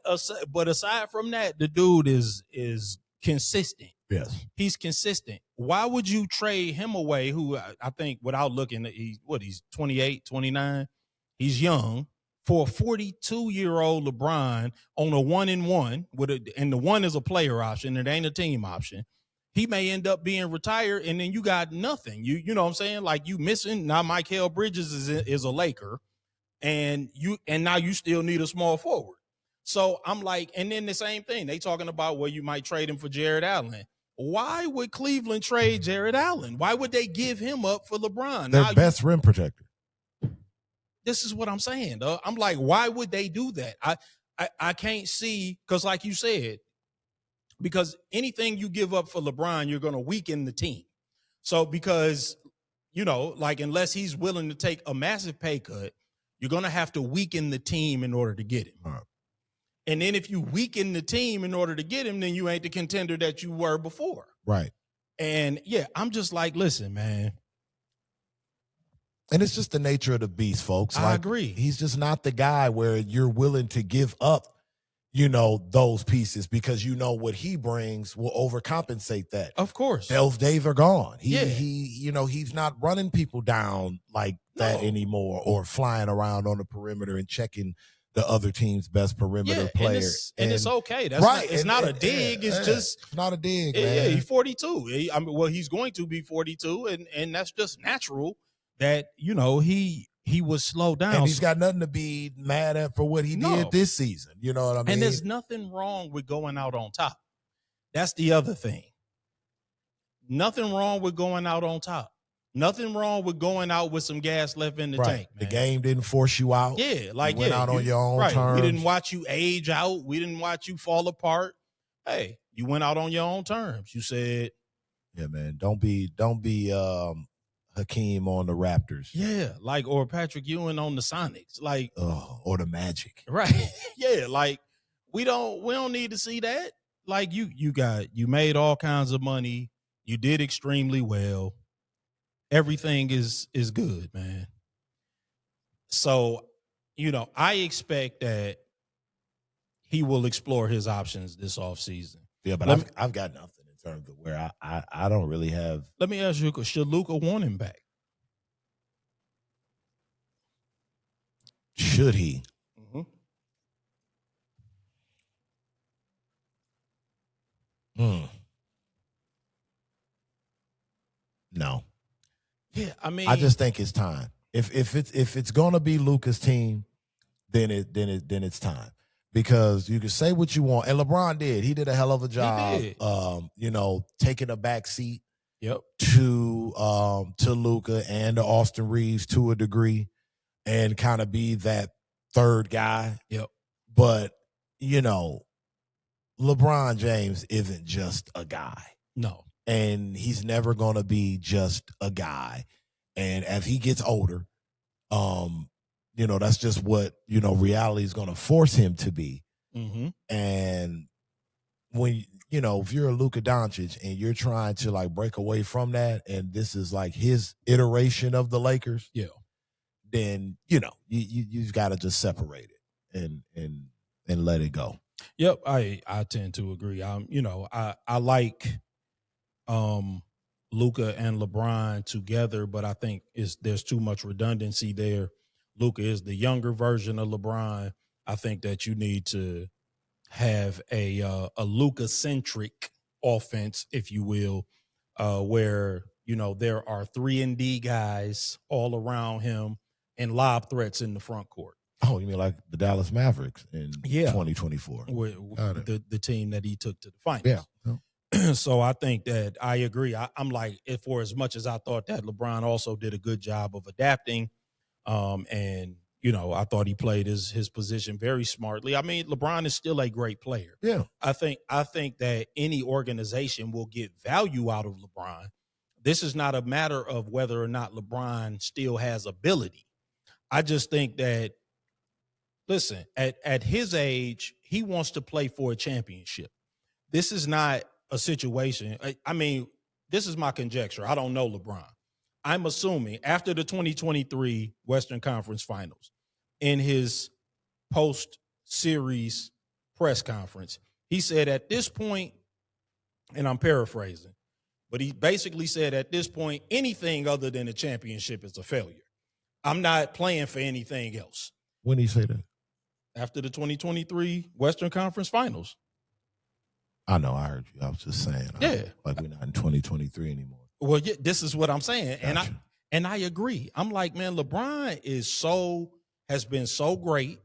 aside from that, the dude is consistent. Yes. He's consistent. Why would you trade him away, who I think without looking, he's 28, 29. He's young, for a 42-year-old LeBron on a 1-and-1 and the one is a player option. It ain't a team option. He may end up being retired, and then you got nothing. You know what I'm saying? Like, you missing now. Mikal Bridges is a Laker, and now you still need a small forward. So I'm like, and then the same thing they talking about where you might trade him for Jared Allen. Why would Cleveland trade Jared Allen? Why would they give him up for LeBron? Their best rim protector. This is what I'm saying. I'm like, why would they do that? I can't see, because like you said, because anything you give up for LeBron, you're going to weaken the team. So because, like, unless he's willing to take a massive pay cut, you're going to have to weaken the team in order to get him. Right. And then if you weaken the team in order to get him, then you ain't the contender that you were before. Right. And yeah, I'm just like, listen, man. And it's just the nature of the beast, folks. I agree. He's just not the guy where you're willing to give up, those pieces, because what he brings will overcompensate that. Of course. Those days are gone. He's not running people down like that anymore, or flying around on the perimeter and checking the other team's best perimeter player. And it's okay. That's right. It's not a dig. It's just not a dig, man. Yeah, he's 42. He's going to be 42, and that's just natural that, he was slowed down. And he's got nothing to be mad at for what he did this season. You know what I mean? And there's nothing wrong with going out on top. That's the other thing. Nothing wrong with going out on top. Nothing wrong with going out with some gas left in the tank, man. The game didn't force you out. Yeah, like you went out on your own terms. We didn't watch you age out. We didn't watch you fall apart. Hey, you went out on your own terms. You said, "Yeah, man, don't be Hakeem on the Raptors." Yeah, like, or Patrick Ewing on the Sonics, like, or the Magic. Right? Yeah, like we don't need to see that. Like, you made all kinds of money. You did extremely well. Everything is good, man. So, I expect that he will explore his options this offseason. Yeah, but I've got nothing in terms of where I don't really have. Let me ask you, should Luka want him back? Should he? No. Yeah, I mean, I just think it's time. If it's gonna be Luka's team, then it's time. Because you can say what you want, and LeBron did. He did a hell of a job. Taking a back seat. Yep. To Luka and to Austin Reeves to a degree, and kind of be that third guy. Yep. But LeBron James isn't just a guy. No. And he's never gonna be just a guy. And as he gets older, that's just what, reality is going to force him to be. Mm-hmm. And when, if you're a Luka Doncic and you're trying to like break away from that, and this is like his iteration of the Lakers, then, you've got to just separate it and let it go. Yep. I tend to agree. I like Luka and LeBron together, but I think there's too much redundancy there. Luka is the younger version of LeBron. I think that you need to have a Luka-centric offense, if you will, where, there are 3-and-D guys all around him and lob threats in the front court. Oh, you mean like the Dallas Mavericks in 2024? The team that he took to the finals. Yeah. So I think that I agree. I'm like, for as much as I thought that LeBron also did a good job of adapting, and I thought he played his position very smartly. I mean, LeBron is still a great player. Yeah. I think that any organization will get value out of LeBron. This is not a matter of whether or not LeBron still has ability. I just think that, listen, at his age, he wants to play for a championship. This is not a situation. I mean, this is my conjecture. I don't know LeBron. I'm assuming after the 2023 Western Conference Finals, in his post-series press conference, he said at this point, and I'm paraphrasing, but he basically said at this point, anything other than a championship is a failure. I'm not playing for anything else. When did he say that? After the 2023 Western Conference Finals. I know, I heard you. I was just saying. Yeah. Like we're not in 2023 anymore. Well, yeah, this is what I'm saying. Gotcha. And I agree. I'm like, man, LeBron has been so great.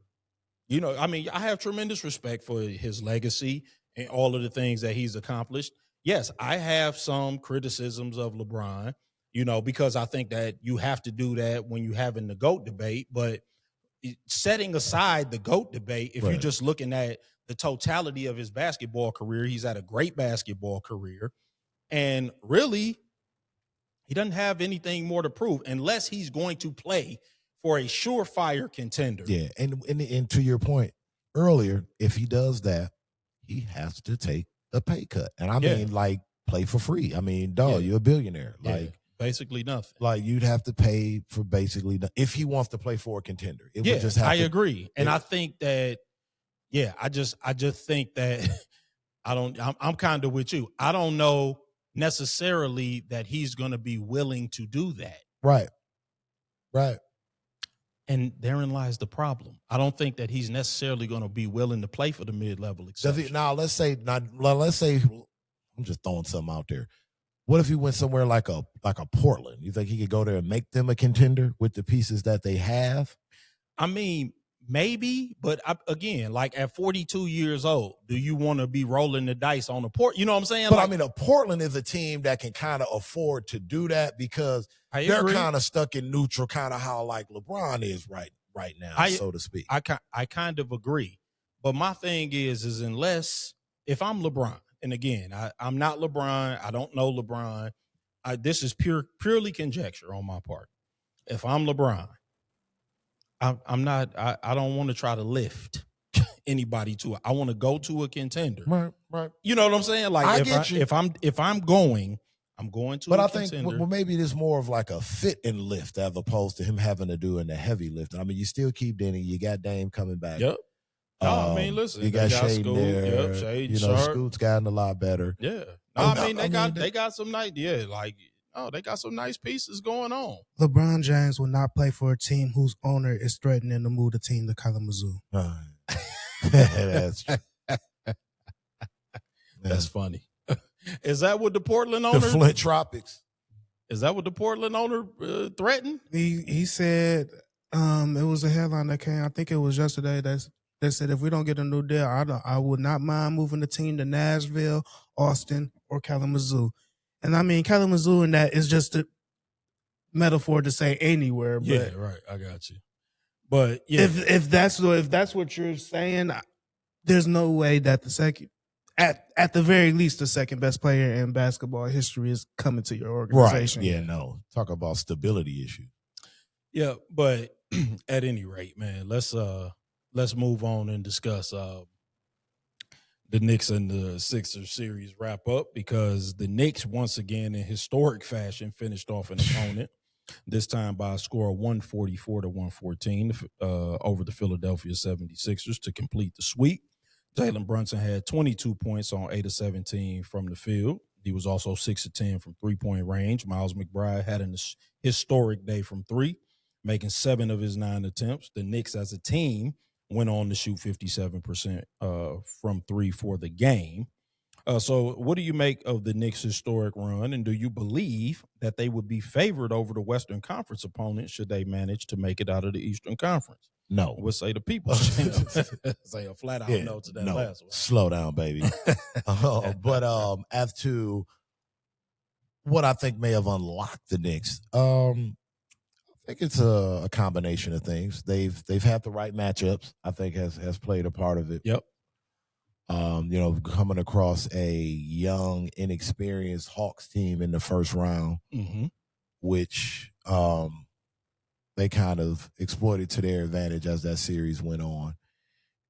You know, I mean, I have tremendous respect for his legacy and all of the things that he's accomplished. Yes, I have some criticisms of LeBron, you know, because I think that you have to do that when you're having the GOAT debate. But setting aside the GOAT debate, if you're just looking at the totality of his basketball career, he's had a great basketball career. And really, he doesn't have anything more to prove unless he's going to play for a surefire contender. Yeah, and to your point earlier, if he does that, he has to take a pay cut. And I mean, like, play for free. I mean, dog, you're a billionaire. Like, basically nothing. Like, you'd have to pay for basically if he wants to play for a contender. It would just have I agree. And I think that, I just think that I'm kind of with you. I don't know necessarily that he's going to be willing to do that. Right. And therein lies the problem. I don't think that he's necessarily going to be willing to play for the mid-level exception. Now, let's say, I'm just throwing something out there. What if he went somewhere like a Portland? You think he could go there and make them a contender with the pieces that they have? I mean, maybe, but again, like at 42 years old, do you want to be rolling the dice on a Port? You know what I'm saying? But I mean, a Portland is a team that can kind of afford to do that because they're kind of stuck in neutral, kind of how like LeBron is right now, so to speak. I kind of agree, but my thing is unless if I'm LeBron, and again, I'm not LeBron, I don't know LeBron. This is purely conjecture on my part. If I'm LeBron, I'm not. I don't want to try to lift anybody to it. I want to go to a contender. Right. You know what I'm saying? Like if I'm going to. But I think maybe it is more of like a fit and lift as opposed to him having to do in the heavy lift. I mean, you still keep Denny. You got Dame coming back. Yep. I mean, listen, you got Shaden there. Yep, Shaden, you know, Scoot's gotten a lot better. Yeah. They got some nice. Yeah, like. Oh, they got some nice pieces going on. LeBron James will not play for a team whose owner is threatening to move the team to Kalamazoo. That's true. That's funny. Is that what the Portland owner? The Flint Tropics. Is that what the Portland owner threatened? He said it was a headline that came. I think it was yesterday. That said if we don't get a new deal, I would not mind moving the team to Nashville, Austin, or Kalamazoo. And I mean, Kalamazoo and that is just a metaphor to say anywhere. But yeah, right. I got you. But yeah, if that's what you're saying, there's no way that at the very least, the second best player in basketball history is coming to your organization. Right. Yeah, no. Talk about stability issue. Yeah, but at any rate, man, let's move on and discuss the Knicks and the Sixers series wrap up because the Knicks, once again, in historic fashion, finished off an opponent, this time by a score of 144-114 over the Philadelphia 76ers to complete the sweep. Jalen Brunson had 22 points on 8 of 17 from the field. He was also 6 of 10 from three-point range. Miles McBride had an historic day from three, making 7 of his 9 attempts. The Knicks as a team went on to shoot 57% from three for the game. So what do you make of the Knicks' historic run, and do you believe that they would be favored over the Western Conference opponents should they manage to make it out of the Eastern Conference? No. We'll say the people. Say a flat-out no to that last one. Slow down, baby. But as to what I think may have unlocked the Knicks, I think it's a combination of things. They've had the right matchups. I think has played a part of it. Yep. Coming across a young, inexperienced Hawks team in the first round, which they kind of exploited to their advantage as that series went on.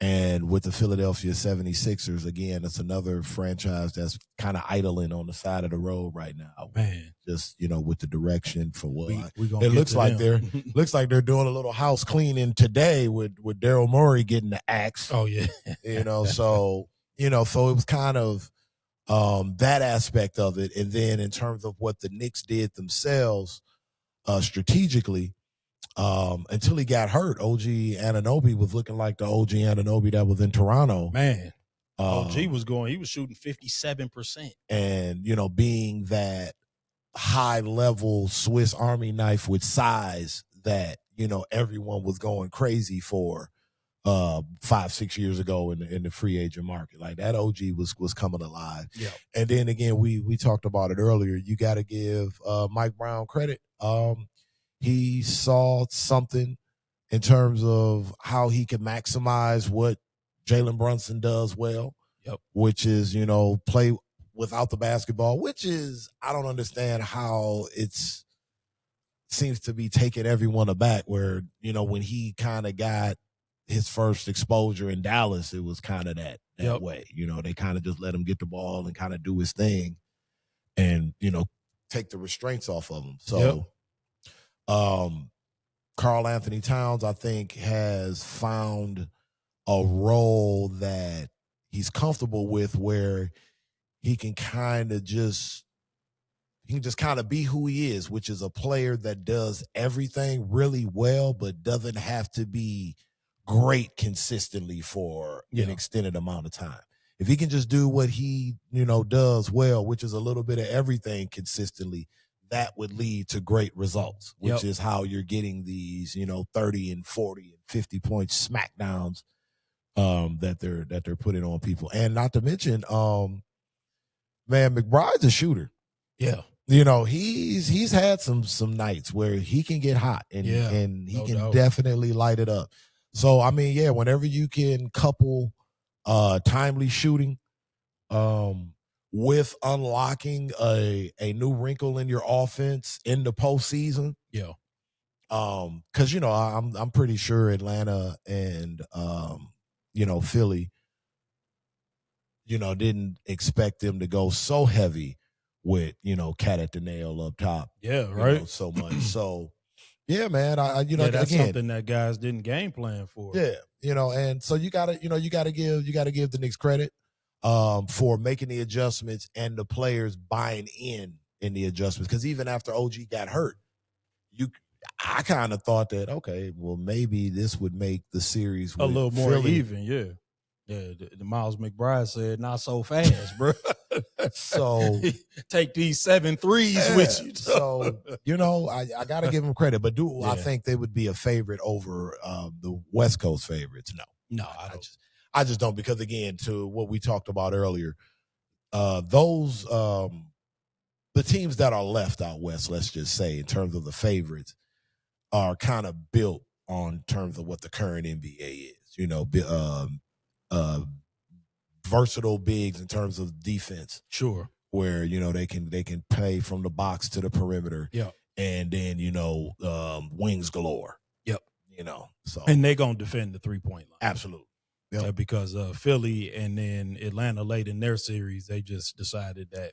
And with the Philadelphia 76ers, again, it's another franchise that's kind of idling on the side of the road right now. Man, just with the direction for what it looks like they're doing a little house cleaning today with Daryl Morey getting the axe. Oh yeah, so so it was kind of that aspect of it, and then in terms of what the Knicks did themselves strategically. Until he got hurt, OG Anunoby was looking like the OG Anunoby that was in Toronto. Man, OG he was shooting 57%. And, being that high level Swiss Army knife with size that, everyone was going crazy for 5-6 years ago in the free agent market. Like that OG was coming alive. Yeah. And then again, we talked about it earlier. You got to give Mike Brown credit. He saw something in terms of how he can maximize what Jalen Brunson does well, which is, play without the basketball, which is, I don't understand how seems to be taking everyone aback where, when he kind of got his first exposure in Dallas, it was kind of that way. They kind of just let him get the ball and kind of do his thing and, take the restraints off of him. So, Karl Anthony Towns, I think, has found a role that he's comfortable with where he can just kind of be who he is, which is a player that does everything really well, but doesn't have to be great consistently for an extended amount of time. If he can just do what he, does well, which is a little bit of everything consistently, that would lead to great results, which is how you're getting these, 30 and 40 and 50 point smackdowns that they're putting on people. And not to mention, man, McBride's a shooter. Yeah. He's had some nights where he can get hot and he can definitely light it up. So, I mean, whenever you can couple timely shooting with unlocking a new wrinkle in your offense in the postseason. Yeah. Because, I'm pretty sure Atlanta and, Philly, didn't expect them to go so heavy with, Cat at the nail up top. Yeah, right. So much. So, yeah, man. That's again, something that guys didn't game plan for. Yeah, and so you gotta give the Knicks credit for making the adjustments and the players buying in the adjustments. Because even after OG got hurt, I kind of thought that, okay, well, maybe this would make the series a little more Philly even. Yeah. The Miles McBride said, not so fast, bro. So take these 7 threes with you. So, I got to give them credit. But I think they would be a favorite over the West Coast favorites? No, I just don't, because again, to what we talked about earlier, those the teams that are left out west, let's just say, in terms of the favorites, are kind of built on terms of what the current NBA is. Versatile bigs in terms of defense. Sure. Where, they can play from the box to the perimeter. Yeah. And then, wings galore. Yep. So. And they're going to defend the 3-point line. Absolutely. Yep. Because Philly and then Atlanta late in their series, they just decided that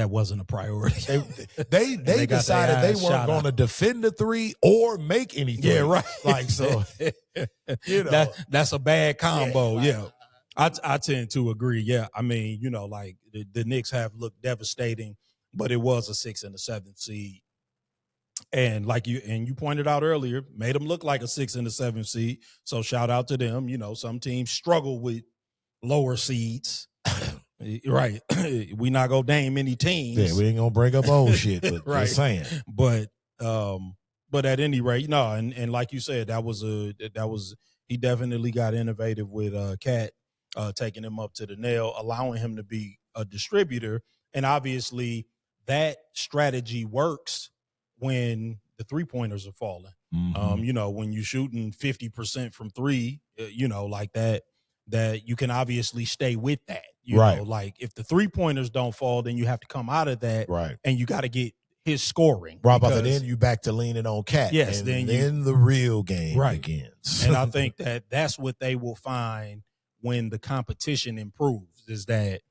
wasn't a priority. They decided they weren't going to defend the 3 or make anything. Yeah, right. Like, so, that's a bad combo. Yeah. I tend to agree. Yeah. I mean, like the Knicks have looked devastating, but it was a 6 and a 7 seed. And like you pointed out earlier, made them look like a 6 and a 7 seed. So shout out to them. Some teams struggle with lower seeds. Right. We not gonna name any teams. Yeah, we ain't gonna bring up old shit, but right. Just saying. But at any rate, no, and like you said, that was he definitely got innovative with Cat, taking him up to the nail, allowing him to be a distributor. And obviously that strategy works when the 3-pointers are falling. Mm-hmm. When you're shooting 50% from 3, like that you can obviously stay with that. You know, like if the 3-pointers don't fall, then you have to come out of that. Right. And you got to get his scoring. Right, but then you back to leaning on Cat. Yes. And then the real game begins. And I think that's what they will find when the competition improves is that,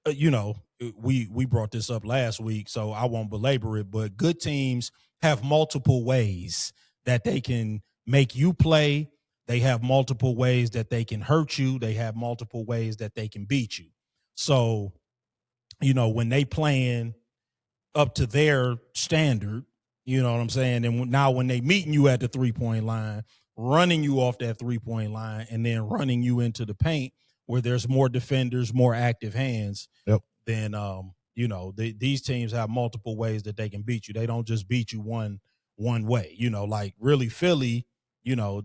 you know, we brought this up last week, so I won't belabor it, but good teams have multiple ways that they can make you play. They have multiple ways that they can hurt you. They have multiple ways that they can beat you. So, you know, when they playing up to their standard, you know what I'm saying? And now when they meeting you at the 3-point line, running you off that 3-point line, and then running you into the paint where there's more defenders, more active hands, then, you know, these teams have multiple ways that they can beat you. They don't just beat you one way. You know, like really Philly, you know,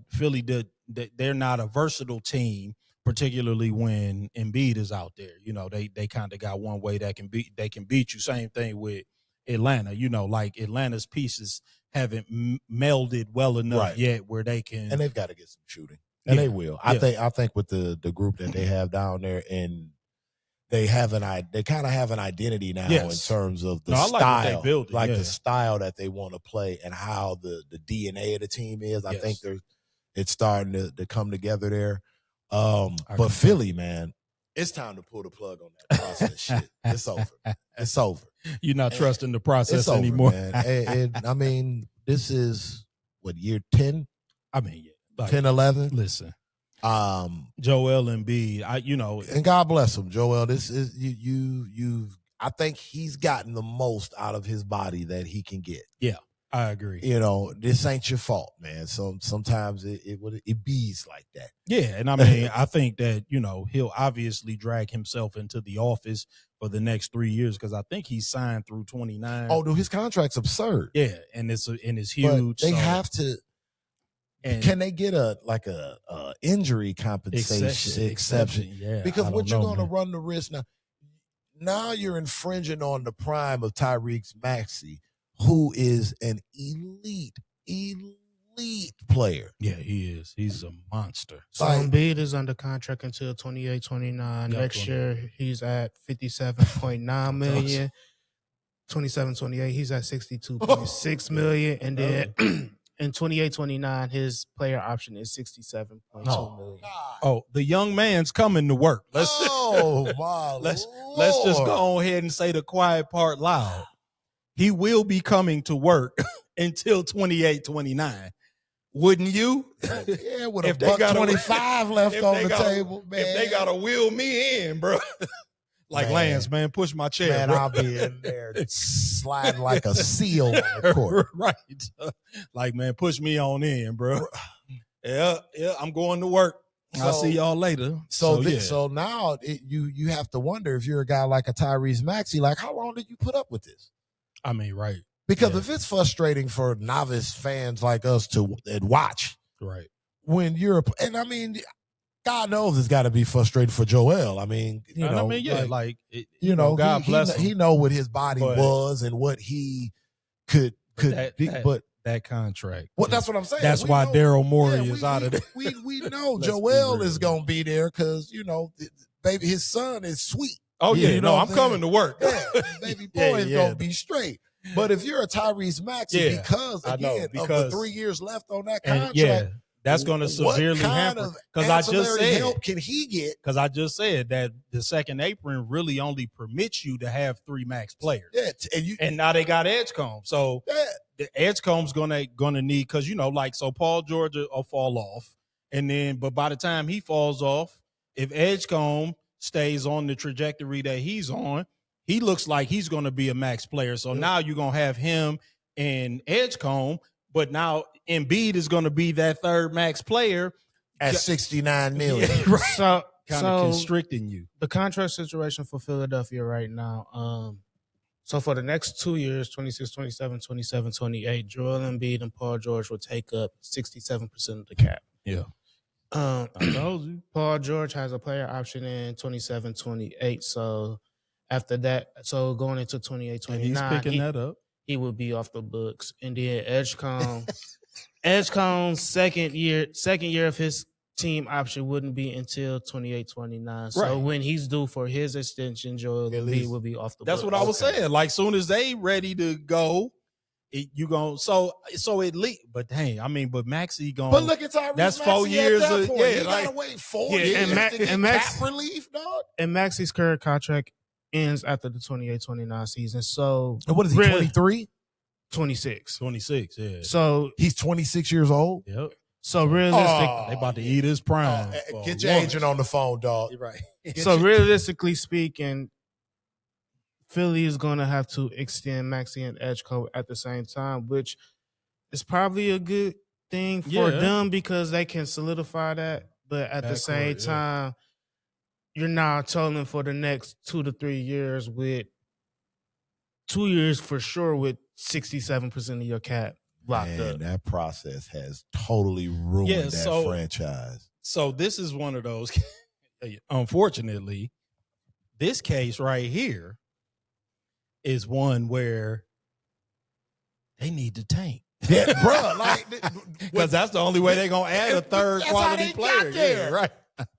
they're not a versatile team, particularly when Embiid is out there. You know, they kind of got one way that they can beat you. Same thing with Atlanta. You know, like Atlanta's pieces haven't melded well enough yet where they can, and they've got to get some shooting, and they will. I think with the group that they have down there, and they kind of have an identity now in terms of the style, the style that they want to play and how the DNA of the team is. I think it's starting to come together there. But Philly, man, it's time to pull the plug on that process shit. It's over. It's over. You're not trusting the process over, anymore. Man. and I mean, this is what, year 10? I mean, like, 10, 11? Listen. Joel Embiid, you know, and God bless him, Joel. This is I think he's gotten the most out of his body that he can get. Yeah, I agree. You know, this ain't your fault, man. So sometimes it bees like that. Yeah, and I mean, I think that, you know, he'll obviously drag himself into the office for the next 3 years because I think he's signed through 29. Oh, dude, his contract's absurd. Yeah, and it's huge. But they have to. And can they get a injury compensation exception? Yeah, because what you're going to run the risk now. Now you're infringing on the prime of Tyrese Maxey, who is an elite player. Yeah, he is. He's a monster. So Embiid is under contract until 28-29. Next year he's at $57.9 million. 27-28, he's at $62.6 million, and then. In 28-29, his player option is $67.2 million. Oh, the young man's coming to work. Let's just go ahead and say the quiet part loud. He will be coming to work until 28-29. Wouldn't you? Yeah, with a buck 25 left on the table, man. If they gotta wheel me in, bro. Like, man, Lance, man, push my chair. Man, bro. I'll be in there sliding like a seal on the court. Right. Like, man, push me on in, bro. Yeah, I'm going to work. I'll see y'all later. So now you have to wonder, if you're a guy like a Tyrese Maxey, like, how long did you put up with this? I mean, right. Because if it's frustrating for novice fans like us to watch, right, when you're and I mean, God knows it's got to be frustrating for Joel. I mean, you know, God bless him. He know what his body was and what he could be, but that contract. Well, that's what I'm saying. That's why Daryl Morey is out of there. We know Joel is going to be there because, you know, baby, his son is sweet. Oh, yeah, I'm coming to work. Yeah, baby boy is going to be straight. But if you're a Tyrese Maxey, because of the 3 years left on that contract, that's going to severely hamper. Because I just said, help can he get? Because I just said that the second apron really only permits you to have 3 max players. Yeah, and now they got Edgecombe, so the Edgecombe's gonna need, because, you know, like, so Paul George will fall off, and then but by the time he falls off, if Edgecombe stays on the trajectory that he's on, he looks like he's going to be a max player. So now you're going to have him and Edgecombe, but now Embiid is going to be that third max player at $69 million. Yeah, right. So kind of constricting you. The contract situation for Philadelphia right now. So for the next 2 years, 26, 27, 27, 28, Joel Embiid and Paul George will take up 67% of the cap. Yeah. I told you. Paul George has a player option in 27, 28. So after that, so going into 28, 29, he's picking that up. He would be off the books. And then Edgecombe's second year of his team option wouldn't be until 28, 29. So when he's due for his extension, Joel Embiid will be off the books. That's what I was saying. Like, soon as they ready to go, you going so it leak. But dang, I mean, but Maxey going. But look at Tyrese. That's Maxey 4 years. at that point. Yeah, he like, gotta wait 4 years to get cap relief, dog. And Maxey's current contract ends after the 28-29 season. So and what is he? 23, 26, 26. Yeah. So he's 26 years old. Yep. So realistic, they about to eat his prime. Get your agent on the phone, dog. You're right. So realistically speaking, Philly is going to have to extend Maxey and Edgecoat at the same time, which is probably a good thing for them because they can solidify that. But at the same time, you're now tolling for the next 2 to 3 years with 2 years for sure with 67% of your cap locked up. That process has totally ruined that franchise. So this is one of those, unfortunately, this case right here is one where they need to tank. Yeah, bro, like because that's the only way they're gonna add a third quality player. Yeah, right.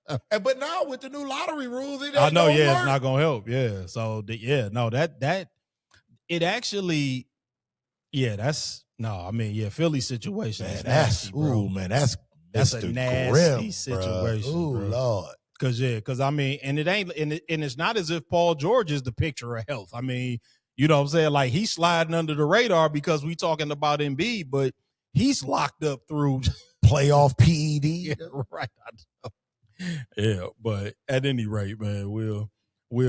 But now with the new lottery rules, it ain't I know, work. it's not gonna help. Yeah. So that it actually, Philly's situation. Man, is nasty, bro. That's a Mr. nasty Grim, situation. Ooh, bro. Lord. Because I mean, and it ain't, and it's not as if Paul George is the picture of health. I mean, you know what I'm saying? Like, he's sliding under the radar because we talking about Embiid, but he's locked up through playoff PED. Yeah, right. Yeah, but at any rate, man, we'll.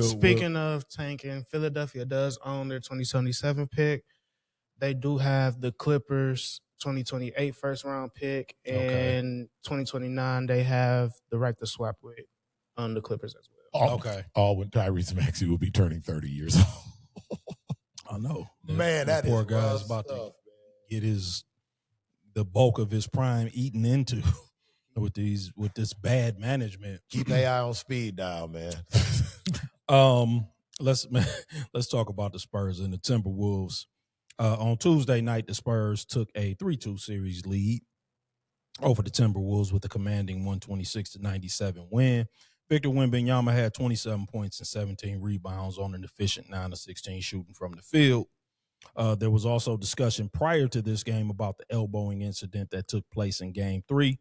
Speaking of tanking, Philadelphia does own their 2027 pick. They do have the Clippers 2028 first round pick, and 2029 they have the right to swap with the Clippers as well. All when Tyrese Maxey will be turning 30 years old. I know, man. That poor is guy's about to get the bulk of his prime eaten into with this bad management. Keep their eye on speed dial, man. Let's talk about the Spurs and the Timberwolves. On Tuesday night, the Spurs took a 3-2 series lead over the Timberwolves with a commanding 126-97 win. Victor Wembanyama had 27 points and 17 rebounds on an efficient 9-of-16 shooting from the field. There was also discussion prior to this game about the elbowing incident that took place in Game 3.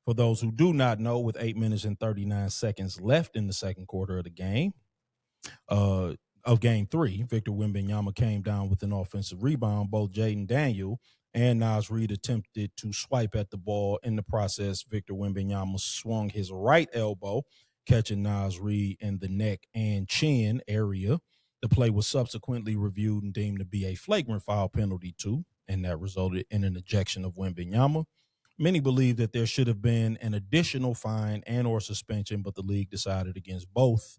For those who do not know, with 8 minutes and 39 seconds left in the second quarter of the game, of Game 3, Victor Wembanyama came down with an offensive rebound. Both Jaden Daniel and Naz Reid attempted to swipe at the ball. In the process, Victor Wembanyama swung his right elbow, catching Naz Reid in the neck and chin area. The play was subsequently reviewed and deemed to be a flagrant foul penalty too, and that resulted in an ejection of Wembanyama. Many believe that there should have been an additional fine and or suspension, but the league decided against both.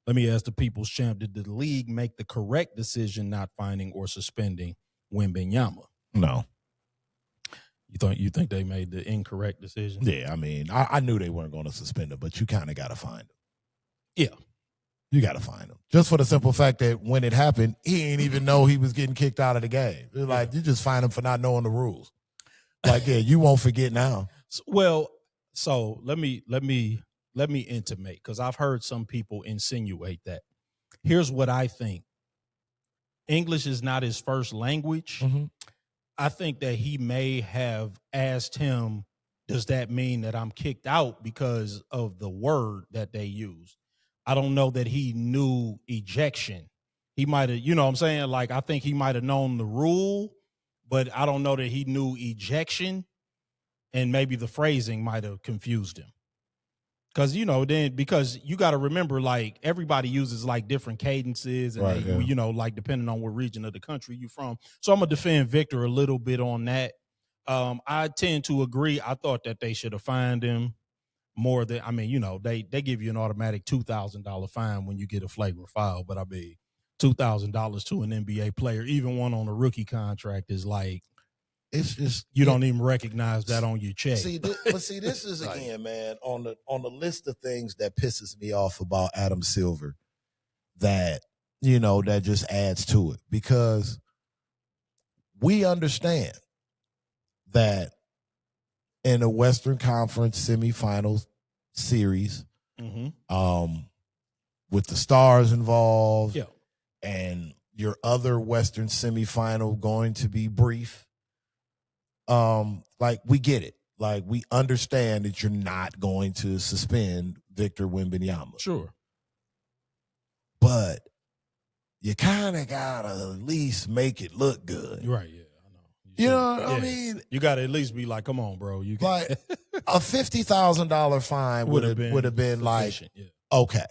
Let me ask the people's champ, did the league make the correct decision not fining or suspending Wembanyama? No. You think they made the incorrect decision? Yeah, I mean, I knew they weren't going to suspend him, but you kind of got to find him. Yeah. You got to find him. Just for the simple fact that when it happened, he didn't even know he was getting kicked out of the game. It's like, you just find him for not knowing the rules. Like, you won't forget now. So let me intimate, because I've heard some people insinuate that. Here's what I think. English is not his first language. Mm-hmm. I think that he may have asked him, does that mean that I'm kicked out because of the word that they used? I don't know that he knew ejection. He might have, you know what I'm saying? Like, I think he might have known the rule, but I don't know that he knew ejection, and maybe the phrasing might have confused him. Because you got to remember, like, everybody uses like different cadences and like depending on what region of the country you're from. So I'm going to defend Victor a little bit on that. I tend to agree. I thought that they should have fined him more than, they give you an automatic $2,000 fine when you get a flagrant foul. But I mean, $2,000 to an NBA player, even one on a rookie contract, is like, it's just you don't even recognize that on your check. This is again, man, on the list of things that pisses me off about Adam Silver, that that just adds to it, because we understand that in a Western Conference semifinals series, with the stars involved, and your other Western semifinal going to be brief. Like, we get it. Like, we understand that you're not going to suspend Victor Wembanyama. Sure. But you kind of got to at least make it look good. Right, yeah, I know. You know what I mean? You got to at least be like, come on, bro. You can. Like, a $50,000 fine would have been like, okay.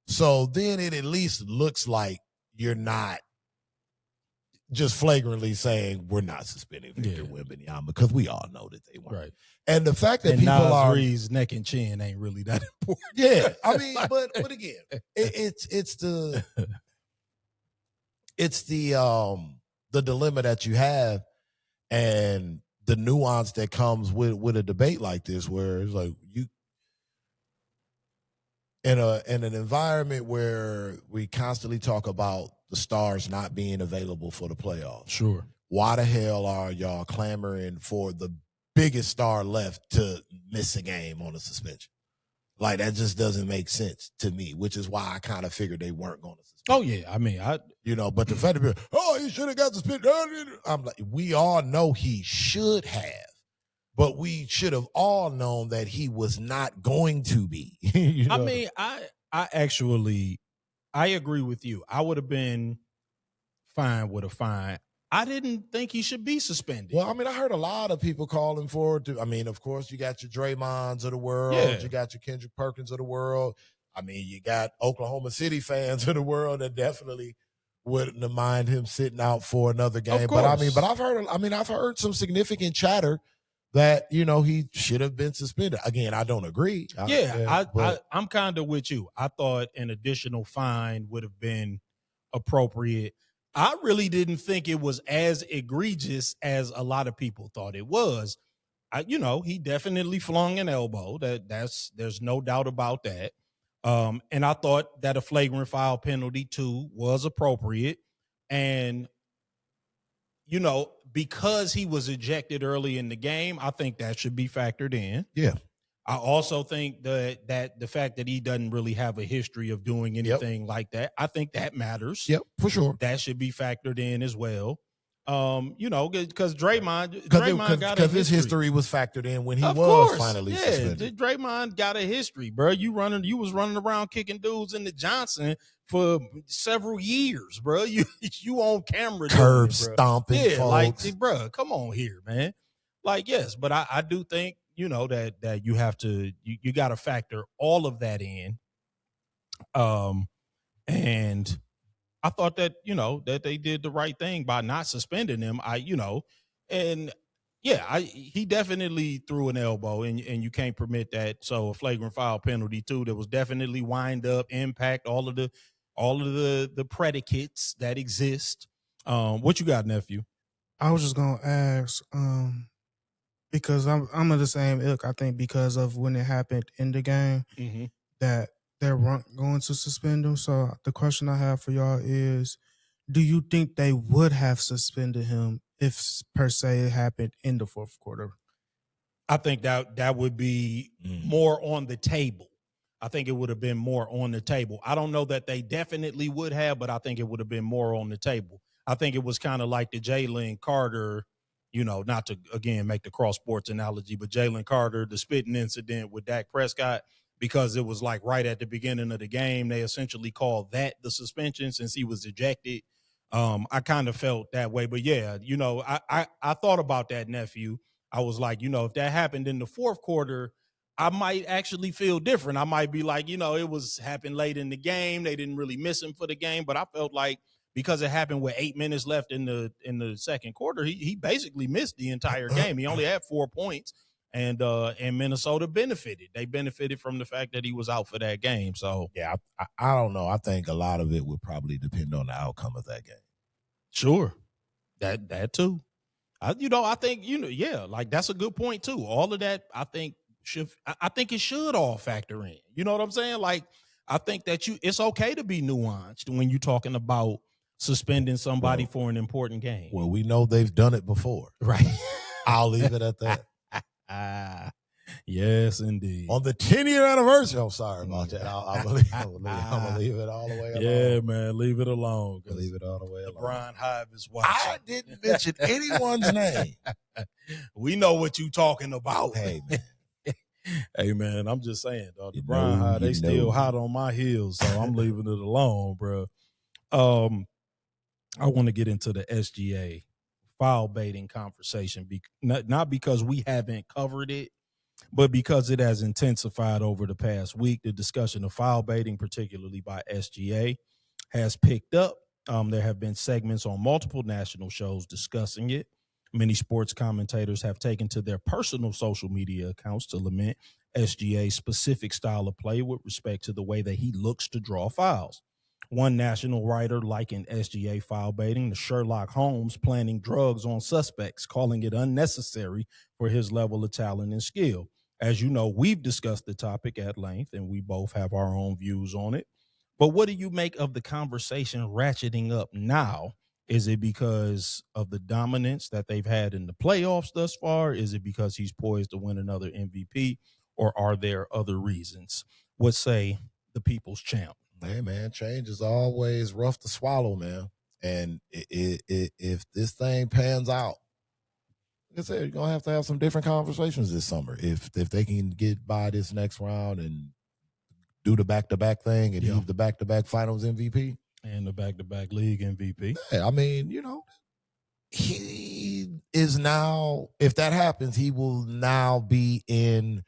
So then it at least looks like you're not just flagrantly saying we're not suspending Victor Wembanyama, because we all know that they weren't. Right. And the fact that and people Nas are Reed's neck and chin ain't really that important. Yeah, I mean, but again, it's the dilemma that you have, and the nuance that comes with a debate like this, where it's like, you in an environment where we constantly talk about the stars not being available for the playoffs. Sure. Why the hell are y'all clamoring for the biggest star left to miss a game on a suspension? Like, that just doesn't make sense to me, which is why I kind of figured they weren't going to suspend. Oh, yeah. I mean, but the fact that, he should have got suspended. I'm like, we all know he should have, but we should have all known that he was not going to be. You know? I mean, I agree with you. I would have been fine with a fine. I didn't think he should be suspended. Well, I mean, I heard a lot of people calling for it. I mean, of course, you got your Draymonds of the world. Yeah. You got your Kendrick Perkins of the world. I mean, you got Oklahoma City fans of the world that definitely wouldn't have mind him sitting out for another game. But I've heard some significant chatter that, he should have been suspended. Again, I don't agree. I'm kind of with you. I thought an additional fine would have been appropriate. I really didn't think it was as egregious as a lot of people thought it was. He definitely flung an elbow. There's no doubt about that. And I thought that a flagrant foul penalty too was appropriate. And, because he was ejected early in the game, I think that should be factored in. Yeah. I also think that the fact that he doesn't really have a history of doing anything like that, I think that matters. Yep, for sure. That should be factored in as well. Because Draymond got a history. Because his history was factored in when he was finally suspended. Draymond got a history, bro. You was running around kicking dudes in the Johnson for several years, bro. You on camera, curb stomping, folks. Like, bro, come on here, man. Like, yes, but I do think that you have to you got to factor all of that in. And I thought that, that they did the right thing by not suspending him. He definitely threw an elbow, and you can't permit that. So a flagrant foul penalty too. There was definitely wind up, impact, all of the predicates that exist. What you got, nephew? I was just gonna ask, because I'm of the same ilk. I think because of when it happened in the game, that they weren't going to suspend him. So the question I have for y'all is, do you think they would have suspended him if, per se, it happened in the fourth quarter? I think that would be more on the table. I think it would have been more on the table. I don't know that they definitely would have, but I think it would have been more on the table. I think it was kind of like the Jalen Carter, not to, again, make the cross sports analogy, but Jalen Carter, the spitting incident with Dak Prescott, because it was like right at the beginning of the game. They essentially called that the suspension since he was ejected. I kind of felt that way. But, yeah, I thought about that, nephew. I was like, if that happened in the fourth quarter, I might actually feel different. I might be like, it happened late in the game. They didn't really miss him for the game. But I felt like because it happened with 8 minutes left in the second quarter, he basically missed the entire game. He only had 4 points. And Minnesota benefited. They benefited from the fact that he was out for that game. So yeah, I don't know. I think a lot of it would probably depend on the outcome of that game. Sure, that too. I think like that's a good point too. All of that, I think it should all factor in. You know what I'm saying? Like, I think that it's okay to be nuanced when you're talking about suspending somebody for an important game. Well, we know they've done it before, right? I'll leave it at that. Yes, indeed. On the 10-year anniversary. I'm sorry about that. I'm gonna leave it all the way alone. Yeah, man, leave it alone. Leave it all the way alone. LeBron Hive is watching. I didn't mention anyone's name. We know what you talking about. Hey, man. Hey, man, I'm just saying, dog. The LeBron Hive, they still hot on my heels, so I'm leaving it alone, bro. I want to get into the SGA foul baiting conversation, not because we haven't covered it, but because it has intensified over the past week. The discussion of foul baiting, particularly by SGA, has picked up. There have been segments on multiple national shows discussing it. Many sports commentators have taken to their personal social media accounts to lament SGA's specific style of play with respect to the way that he looks to draw fouls. One national writer likened SGA foul baiting to Sherlock Holmes planting drugs on suspects, calling it unnecessary for his level of talent and skill. As you know, we've discussed the topic at length, and we both have our own views on it. But what do you make of the conversation ratcheting up now? Is it because of the dominance that they've had in the playoffs thus far? Is it because he's poised to win another MVP? Or are there other reasons? What say the people's champ? Hey, man, change is always rough to swallow, man. And if this thing pans out, like I said, you're going to have some different conversations this summer. If they can get by this next round and do the back-to-back thing and heave the back-to-back finals MVP. And the back-to-back league MVP. Yeah, I mean, he is now, if that happens, he will now be in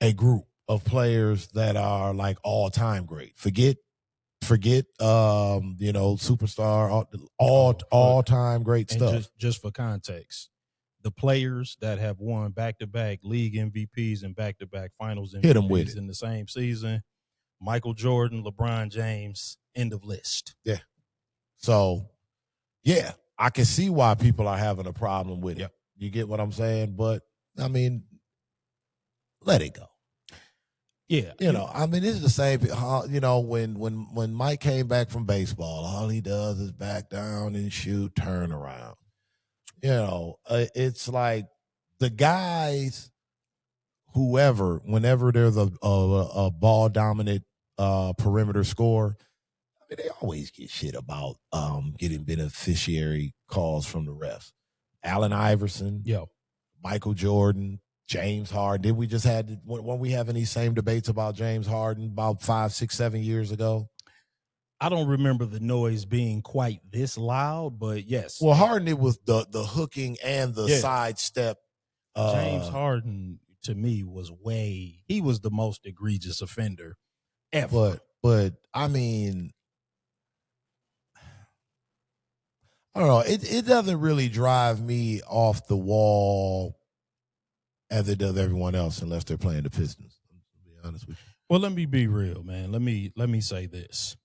a group of players that are like all-time great. Forget superstar, all-time great and stuff. Just for context, the players that have won back-to-back league MVPs and back-to-back finals MVPs hit them with it in the same season: Michael Jordan, LeBron James, end of list. Yeah. So, yeah, I can see why people are having a problem with it. You get what I'm saying? But, I mean, let it go. Yeah. I mean, it's the same, when Mike came back from baseball, all he does is back down and shoot, turn around. It's like the guys, whenever there's a ball dominant perimeter scorer, I mean, they always get shit about getting beneficiary calls from the refs. Allen Iverson, Michael Jordan, James Harden. Did we just had when we having these same debates about James Harden about 5, 6, 7 years ago? I don't remember the noise being quite this loud, but yes. Well, Harden, it was the hooking and the sidestep. James Harden, to me, he was the most egregious offender ever. But I mean, I don't know. It doesn't really drive me off the wall as it does everyone else, unless they're playing the Pistons. To be honest with you. Well, let me be real, man. Let me say this.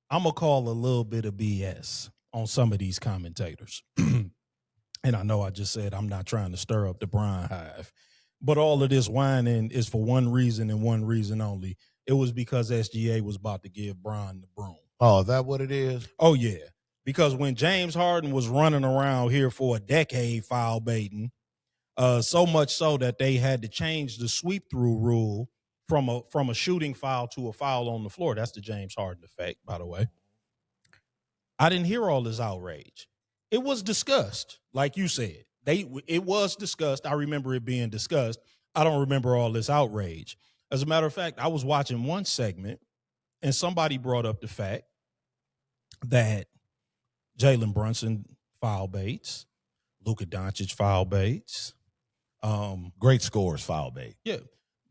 I'm gonna call a little bit of BS on some of these commentators. And I know I just said I'm not trying to stir up the Bron Hive, but all of this whining is for one reason and one reason only. It was because SGA was about to give Bron the broom. Oh, is that what it is? Oh, yeah. Because when James Harden was running around here for a decade foul baiting, so much so that they had to change the sweep through rule from a shooting foul to a foul on the floor. That's the James Harden effect, by the way. I didn't hear all this outrage. It was discussed, like you said. It was discussed. I remember it being discussed. I don't remember all this outrage. As a matter of fact, I was watching one segment, and somebody brought up the fact that Jalen Brunson foul baits, Luka Doncic foul baits. Great scores foul bait. Yeah.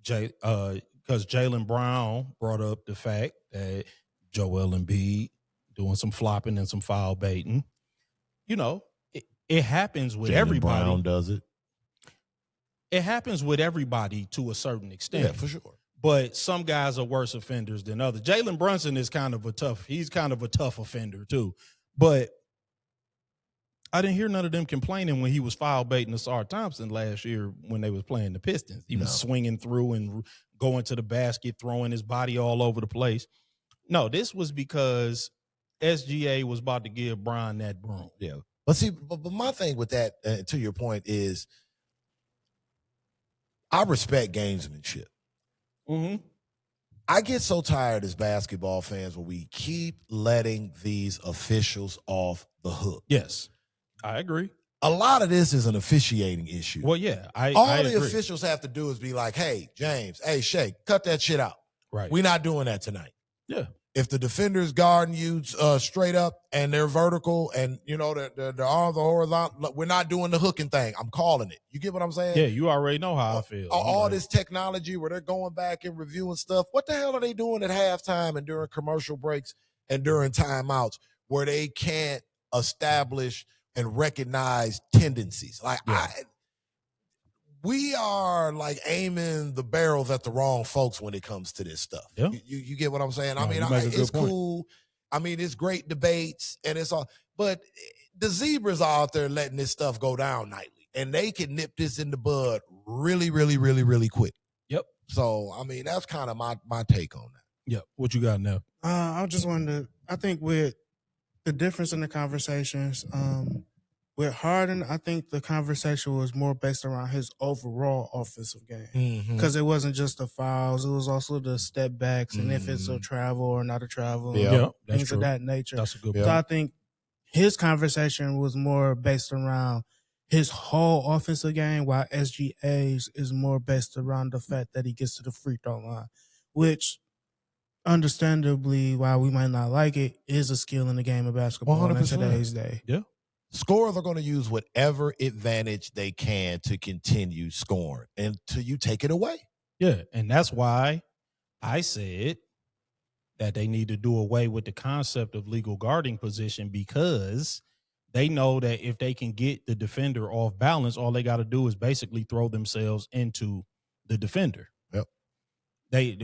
Because Jaylen Brown brought up the fact that Joel Embiid doing some flopping and some foul baiting. It happens with everybody. Brown does it. It happens with everybody to a certain extent. Yeah, for sure. But some guys are worse offenders than others. Jalen Brunson is kind of a tough offender too. But I didn't hear none of them complaining when he was foul baiting Asar Thompson last year when they was playing the Pistons. He was swinging through and going to the basket, throwing his body all over the place. No, this was because SGA was about to give Bron that broom. Yeah. But see, but my thing with that, to your point, is I respect gamesmanship. Mm-hmm. I get so tired as basketball fans when we keep letting these officials off the hook. Yes, I agree. A lot of this is an officiating issue. Well, yeah, all I the agree. officials have to do is be like, hey, James, hey, Shea, cut that shit out. Right. We're not doing that tonight. Yeah. If the defender's guarding you straight up and they're vertical and, you know, the arms are horizontal, we're not doing the hooking thing. I'm calling it. You get what I'm saying? Yeah, you already know how I feel. All this technology where they're going back and reviewing stuff. What the hell are they doing at halftime and during commercial breaks and during timeouts where they can't establish and recognize tendencies? Like, yeah. We are like aiming the barrels at the wrong folks when it comes to this stuff. Yeah. You get what I'm saying? No, I mean, it's cool. I mean, it's great debates and it's all, but the zebras are out there letting this stuff go down nightly, and they can nip this in the bud really, really, really, really quick. Yep. So, I mean, that's kind of my take on that. Yep. What you got now? I just wanted to, I think with the difference in the conversations, with Harden, I think the conversation was more based around his overall offensive game. Because it wasn't just the fouls, it was also the step backs and if it's a travel or not a travel, things of that nature. That's a good point. So I think his conversation was more based around his whole offensive game, while SGA's is more based around the fact that he gets to the free throw line, which understandably, while we might not like it, is a skill in the game of basketball 100%. In today's day. Yeah. Scorers are going to use whatever advantage they can to continue scoring until you take it away. Yeah, and that's why I said that they need to do away with the concept of legal guarding position, because they know that if they can get the defender off balance, all they got to do is basically throw themselves into the defender. Yep.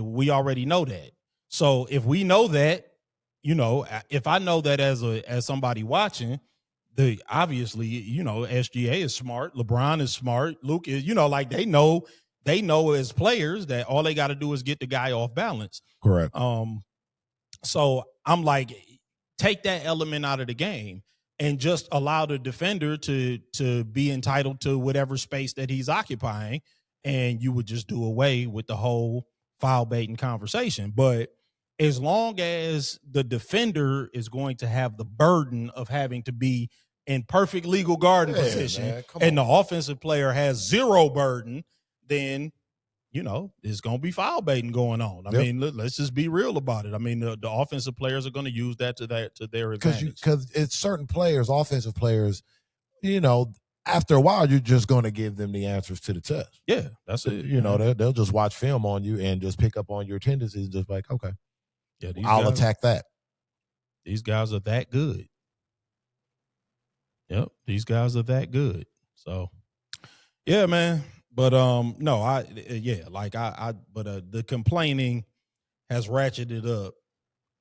We already know that. So if we know that, you know, if I know that as somebody watching, obviously, you know, SGA is smart, LeBron is smart, Luke is, you know, like they know as players that all they got to do is get the guy off balance. Correct. So I'm like, take that element out of the game and just allow the defender to be entitled to whatever space that he's occupying, and you would just do away with the whole foul baiting conversation. But as long as the defender is going to have the burden of having to be in perfect legal guarding position, and the offensive player has zero burden, then, you know, there's going to be foul baiting going on. I mean, let's just be real about it. I mean, the offensive players are going to use that to their advantage. Because it's certain players, offensive players, you know, after a while, you're just going to give them the answers to the test. Yeah, that's it. You know, they'll just watch film on you and just pick up on your tendencies, just like, okay. Yeah, I'll attack that. These guys are that good. Yep, these guys are that good. So, yeah, man. But no, the complaining has ratcheted up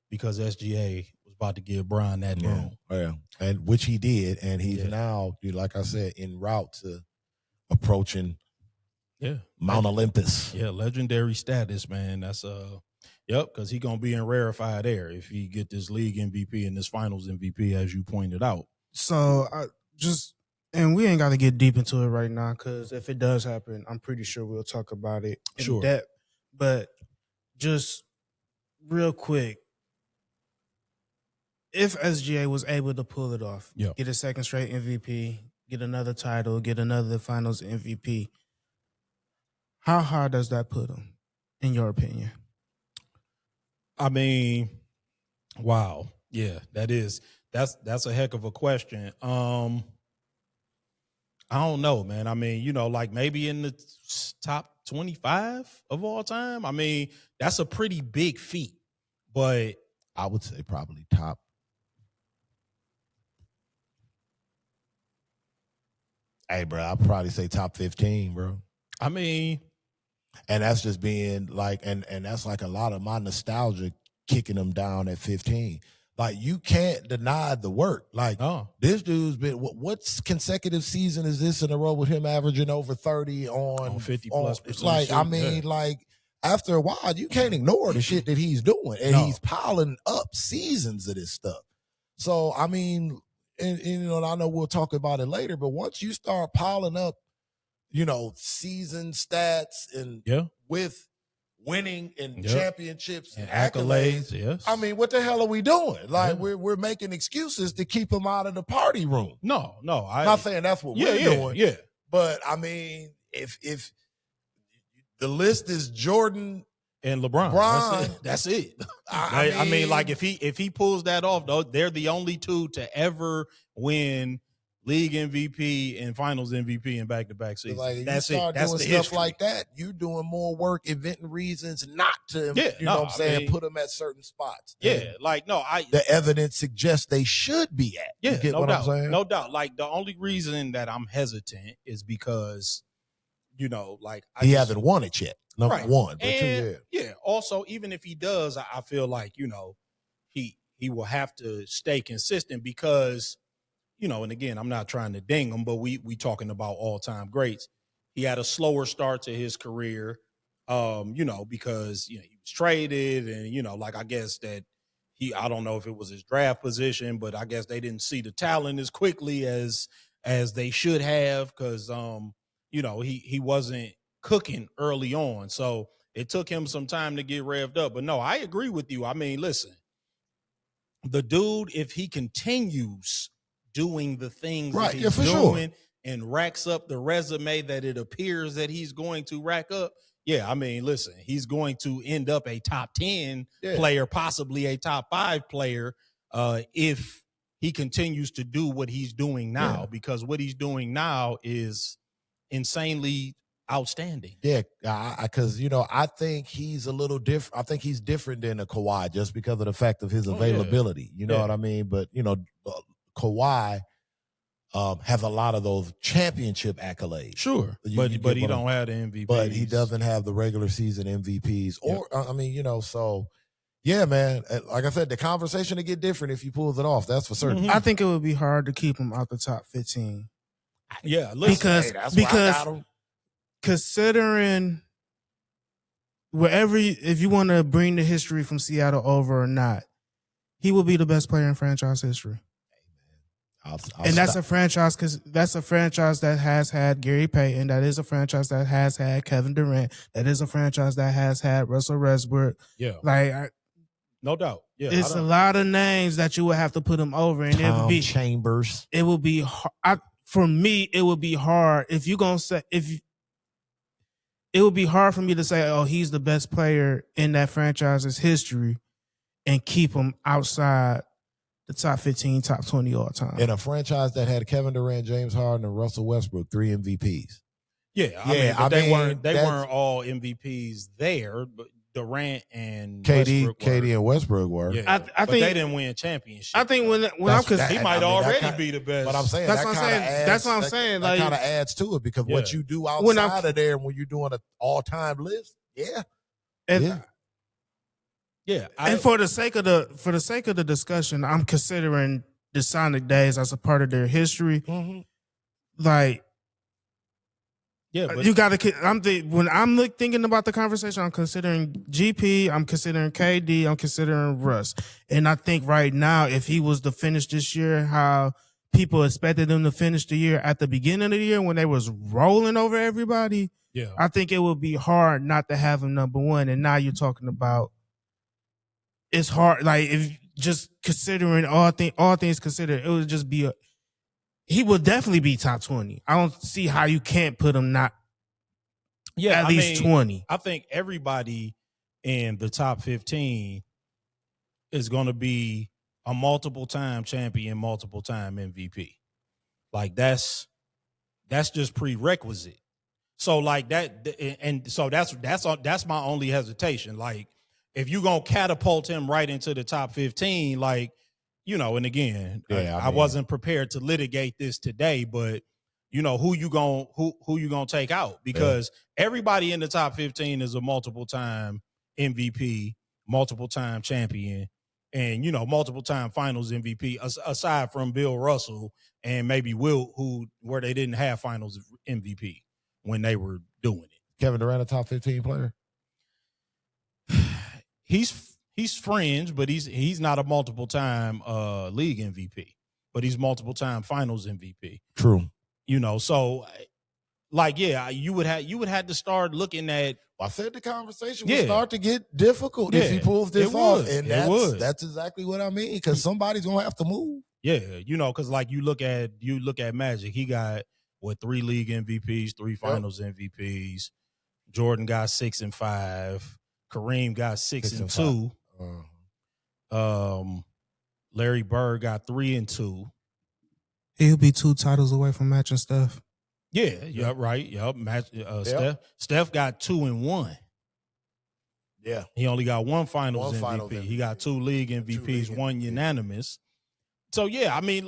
because SGA was about to give Brian that room. Yeah, and which he did, and he's now, like I said, en route to approaching Mount Olympus. Yeah, legendary status, man. That's Yep, because he's going to be in rarefied air if he get this league MVP and this finals MVP, as you pointed out. So and we ain't got to get deep into it right now, because if it does happen, I'm pretty sure we'll talk about it in depth. But just real quick, if SGA was able to pull it off, get a second straight MVP, get another title, get another finals MVP, how hard does that put him, in your opinion? I mean, wow. Yeah, that's a heck of a question. I don't know, man. I mean, you know, like maybe in the top 25 of all time. I mean, that's a pretty big feat, but I would say probably top. Hey, bro, I'd probably say top 15, bro. I mean, and that's just being like, and that's like a lot of my nostalgia kicking them down at 15. Like, you can't deny the work. Like, this dude's been, what consecutive season is this in a row with him averaging over 30 on 50+%? Like, I mean, like, after a while, you can't ignore the shit that he's doing. And he's piling up seasons of this stuff. So, I mean, and you know, I know we'll talk about it later, but once you start piling up, season stats and with winning and championships and accolades. Yes. I mean, what the hell are we doing? Like we're making excuses to keep him out of the party room. No. I'm not saying that's what we're doing. Yeah. But I mean, if the list is Jordan and LeBron, that's it. I mean, like if he pulls that off, though, they're the only two to ever win league MVP and finals MVP in back-to-back seasons. Like, that's you start it. That's doing the stuff history. like that. You're doing more work, inventing reasons not to, what I'm saying, put them at certain spots. Yeah, the evidence suggests they should be at. Yeah, you get what I'm saying? No doubt. Like the only reason that I'm hesitant is because, he hasn't won it yet. Number one, but and, also, even if he does, I feel like he will have to stay consistent because. And again, I'm not trying to ding him, but we talking about all-time greats. He had a slower start to his career, because he was traded and I guess that I don't know if it was his draft position, but I guess they didn't see the talent as quickly as they should have because he wasn't cooking early on. So it took him some time to get revved up. But no, I agree with you. I mean, listen, the dude, if he continues doing the things that he's doing and racks up the resume that it appears that he's going to rack up. Yeah, I mean, listen, he's going to end up a top 10 player, possibly a top 5 player, if he continues to do what he's doing now, because what he's doing now is insanely outstanding. Yeah, because I think he's a little different. I think he's different than a Kawhi just because of the fact of his availability. You know what I mean? But Kawhi has a lot of those championship accolades. Sure, but he don't have the MVPs. But he doesn't have the regular season MVPs. Or I mean, so yeah, man. Like I said, the conversation will get different if he pulls it off. That's for certain. I think it would be hard to keep him out the top 15. Yeah, listen, because considering if you want to bring the history from Seattle over or not, he will be the best player in franchise history. And that's a franchise that has had Gary Payton. That is a franchise that has had Kevin Durant. That is a franchise that has had Russell Westbrook. Yeah, no doubt. Yeah, it's a lot of names that you would have to put him over, and it would be Chambers. It would be for me. It would be hard if you're gonna say it would be hard for me to say, oh, he's the best player in that franchise's history, and keep him outside the top 15, top 20 all time. In a franchise that had Kevin Durant, James Harden, and Russell Westbrook, 3 MVPs. Yeah, they weren't all MVPs there, but Durant and KD and Westbrook were. Yeah, I think they didn't win championship. I think he might already be the best. But I'm saying that's what I'm saying. That kind of adds to it because what you do outside of there when you're doing an all-time list, and for the sake of the discussion, I'm considering the Sonic days as a part of their history. Like, you got to. When I'm thinking about the conversation, I'm considering GP, I'm considering KD, I'm considering Russ, and I think right now, if he was to finish this year, how people expected him to finish the year at the beginning of the year when they was rolling over everybody, I think it would be hard not to have him number one. And now you're talking about. It's hard, like if just considering all things considered, it would just be he would definitely be top 20. I don't see how you can't put him at least 20. I think everybody in the top 15 is going to be a multiple-time champion, multiple-time MVP. Like that's just prerequisite. So like that, and so that's my only hesitation. Like, if you're going to catapult him right into the top 15, like, and again, I wasn't prepared to litigate this today, but who you going to take out? Because everybody in the top 15 is a multiple-time MVP, multiple-time champion, and, multiple-time finals MVP, aside from Bill Russell and maybe Wilt, where they didn't have finals MVP when they were doing it. Kevin Durant, a top 15 player? He's fringe, but he's not a multiple-time league MVP, but he's multiple-time finals MVP. True. So like, yeah, you would have to start looking at. I said the conversation would start to get difficult if he pulls this off, and that's exactly what I mean. Because somebody's gonna have to move. Yeah, because like you look at Magic, he got 3 league MVPs, 3 Finals MVPs. Jordan got 6 and 5. Kareem got 6 and 2. Larry Bird got 3 and 2. He'll be 2 titles away from matching Steph. Yeah, right. Yep. Steph got 2 and 1. Yeah. He only got 1 Finals MVP. He got 2 league MVPs, 1 unanimous. So yeah, I mean,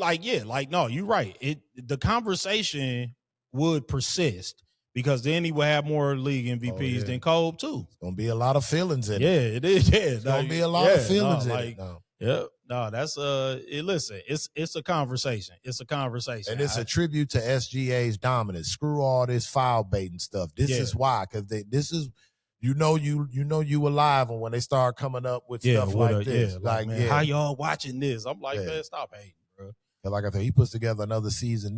no, you're right. The conversation would persist because then he would have more league MVPs than Kobe too. It's gonna be a lot of feelings in it. Yeah, it is. Yeah, it's gonna be a lot of feelings in it. Yeah, no, that's listen, it's a conversation. It's a conversation, and it's a tribute to SGA's dominance. Screw all this foul baiting stuff. This is why, because this is. You alive when they start coming up with stuff like this. Man, how y'all watching this? I'm like, man, stop hating, bro. And like I said, he puts together another season.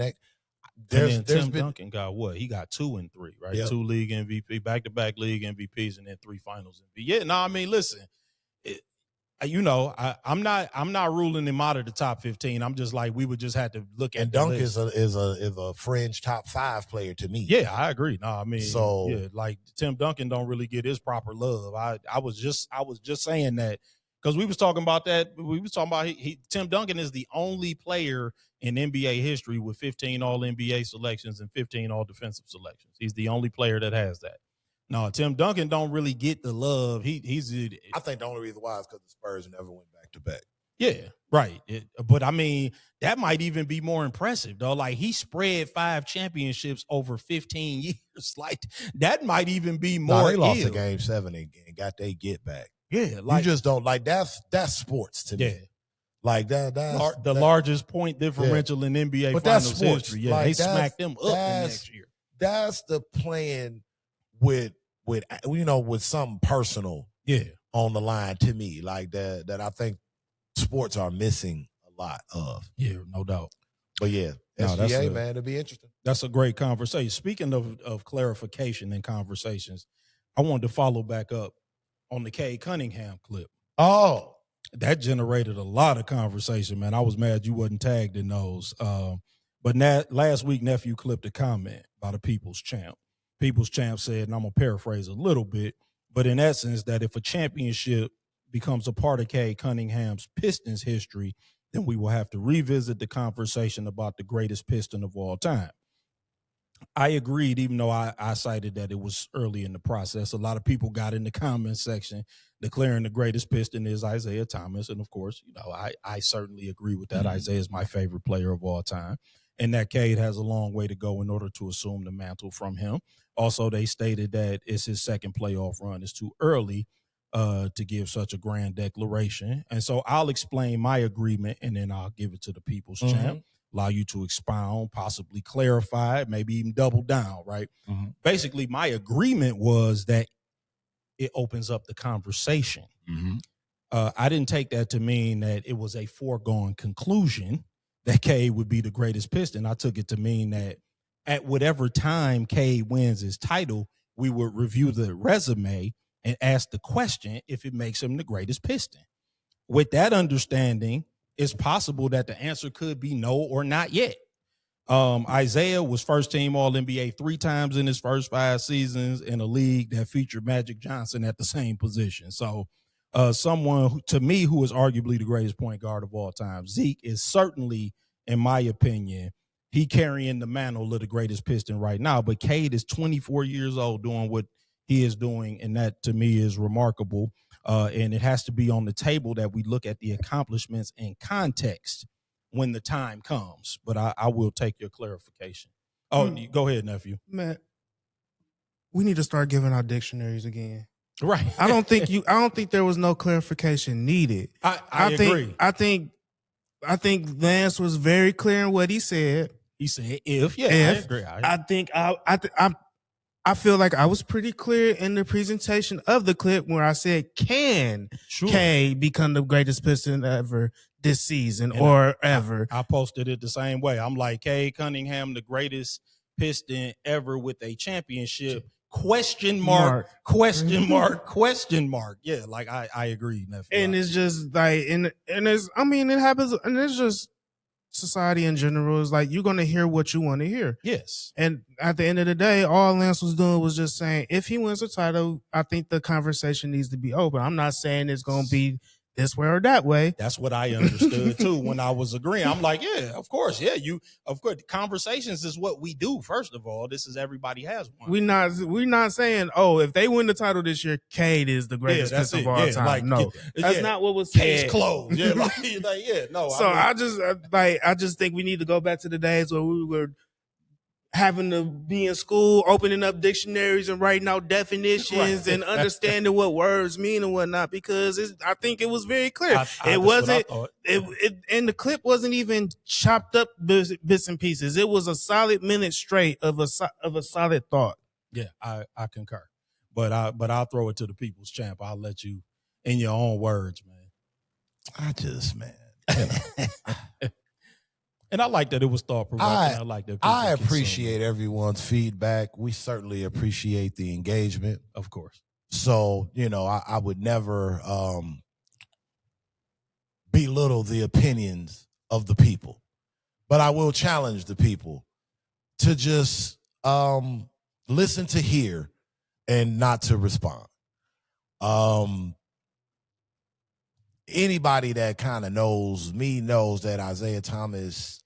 Tim Duncan got what? He got 2 and 3, right? Yep. 2 league MVP, back-to-back league MVPs, and then 3 Finals MVP. Yeah, no, I mean, listen, I'm not ruling him out of the top 15. I'm just like, we would just have to look at. And Dunk is a fringe top 5 player to me. Yeah, I agree. No, I mean, like Tim Duncan don't really get his proper love. I was just saying that because we was talking about that. We was talking about Tim Duncan is the only player in NBA history with 15 All NBA selections and 15 All Defensive selections. He's the only player that has that. No, Tim Duncan don't really get the love. I think the only reason why is because the Spurs never went back to back. Yeah, right. But I mean, that might even be more impressive, though. Like he spread 5 championships over 15 years. Like that might even be more. No, they lost a game 7 and got they get back. Yeah, like you just don't like that's sports to me. Like that's the largest point differential in NBA Finals history. Yeah, they smacked them up the next year. That's the plan. With something personal on the line to me, like that I think sports are missing a lot of. Yeah, no doubt. But yeah, SGA, man, it'll be interesting. That's a great conversation. Speaking of clarification and conversations, I wanted to follow back up on the Cade Cunningham clip. Oh. That generated a lot of conversation, man. I was mad you wasn't tagged in those. But last week, Nephew clipped a comment by the People's Champ. People's Champ said, and I'm going to paraphrase a little bit, but in essence, that if a championship becomes a part of Cade Cunningham's Pistons history, then we will have to revisit the conversation about the greatest Piston of all time. I agreed, even though I cited that it was early in the process. A lot of people got in the comment section declaring the greatest Piston is Isaiah Thomas. And, of course, I certainly agree with that. Mm-hmm. Isaiah is my favorite player of all time. And that Cade has a long way to go in order to assume the mantle from him. Also, they stated that it's his second playoff run. It's too early to give such a grand declaration. And so I'll explain my agreement, and then I'll give it to the People's Champ, allow you to expound, possibly clarify, maybe even double down, right? Mm-hmm. Basically, my agreement was that it opens up the conversation. Mm-hmm. I didn't take that to mean that it was a foregone conclusion that Cade would be the greatest Piston. I took it to mean that at whatever time Cade wins his title, we would review the resume and ask the question if it makes him the greatest Piston. With that understanding, it's possible that the answer could be no or not yet. Isaiah was first team All-NBA 3 times in his first 5 seasons in a league that featured Magic Johnson at the same position. So someone, to me, who is arguably the greatest point guard of all time, Zeke is certainly, in my opinion, he carrying the mantle of the greatest Piston right now. But Cade is 24 years old doing what he is doing, and that, to me, is remarkable. And it has to be on the table that we look at the accomplishments in context when the time comes. But I will take your clarification. Oh, go ahead, nephew. Matt, we need to start giving out dictionaries again. Right. I don't think there was no clarification needed. I agree. I think Lance was very clear in what he said. He said if. I agree. I feel like I was pretty clear in the presentation of the clip where I said, can Cade become the greatest Piston ever this season or ever? I posted it the same way. I'm like, Cade Cunningham, the greatest Piston ever with a championship. Question mark. Yeah, like I agree, nephew. And it's just like, and it's, I mean, it happens, and it's just society in general is like, you're going to hear what you want to hear. Yes. And at the end of the day, all Lance was doing was just saying, if he wins the title, I think the conversation needs to be open. I'm not saying it's going to be this way or that way. That's what I understood too when I was agreeing. I'm like, yeah, of course. Yeah, of course. Conversations is what we do. First of all, this is everybody has one. We're not saying, oh, if they win the title this year, Cade is the greatest Piston of all time. Like, no, that's not what was said. Case closed. Yeah, no. So I just think we need to go back to the days where we were having to be in school, opening up dictionaries and writing out definitions and understanding what words mean and whatnot, because I think it was very clear. It wasn't, and the clip wasn't even chopped up bits and pieces. It was a solid minute straight of a solid thought. Yeah, I concur. But I'll throw it to the people's champ. I'll let you in your own words, man. And I like that it was thought-provoking. I like that. I appreciate everyone's feedback. We certainly appreciate the engagement. Of course. So, I would never belittle the opinions of the people. But I will challenge the people to just listen to hear and not to respond. Anybody that kind of knows me knows that Isaiah Thomas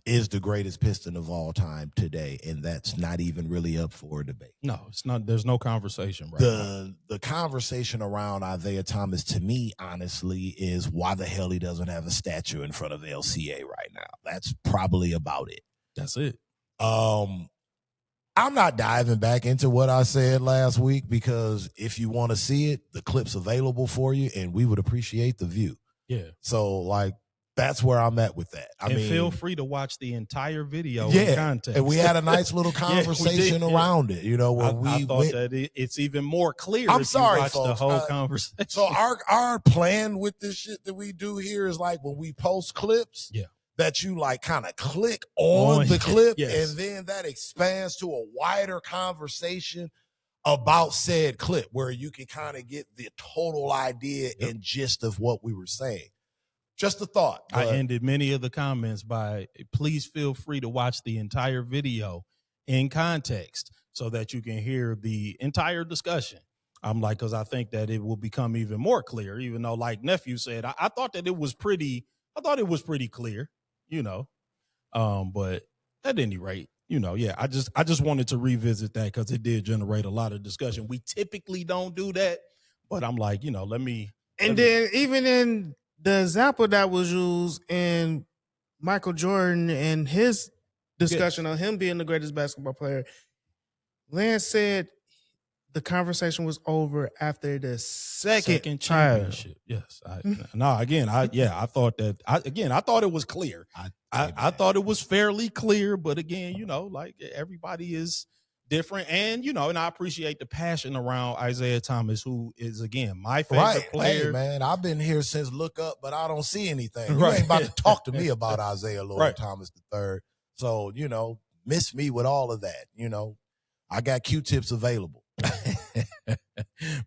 is the greatest Piston of all time today, and that's not even really up for debate. No, it's not. There's no conversation right now. The conversation around Isaiah Thomas, to me, honestly, is why the hell he doesn't have a statue in front of LCA right now. That's probably about it. That's it. I'm not diving back into what I said last week, because if you want to see it, the clip's available for you, and we would appreciate the view. Yeah. So, that's where I'm at with that. I mean, feel free to watch the entire video in context. And we had a nice little conversation around it, where I thought that it's even more clear I'm sorry, you watch folks. the whole conversation. So our plan with this shit that we do here is when we post clips, that you kind of click on the clip, and then that expands to a wider conversation about said clip, where you can kind of get the total idea and gist of what we were saying. Just a thought. I ended many of the comments by, please feel free to watch the entire video in context so that you can hear the entire discussion. I'm like, because I think that it will become even more clear, even though, like nephew said, I thought that it was pretty clear, but at any rate, I just wanted to revisit that because it did generate a lot of discussion. We typically don't do that, but I'm like, let me. Then even in the example that was used in Michael Jordan and his discussion on him being the greatest basketball player, Lance said the conversation was over after the second championship. Yes. I thought that. I thought it was clear. I thought it was fairly clear, but again, everybody is different, and and I appreciate the passion around Isaiah Thomas, who is again my favorite player. Hey, man, I've been here since Look Up, but I don't see anything. You ain't about to talk to me about Isaiah Thomas III. So miss me with all of that. I got Q-tips available.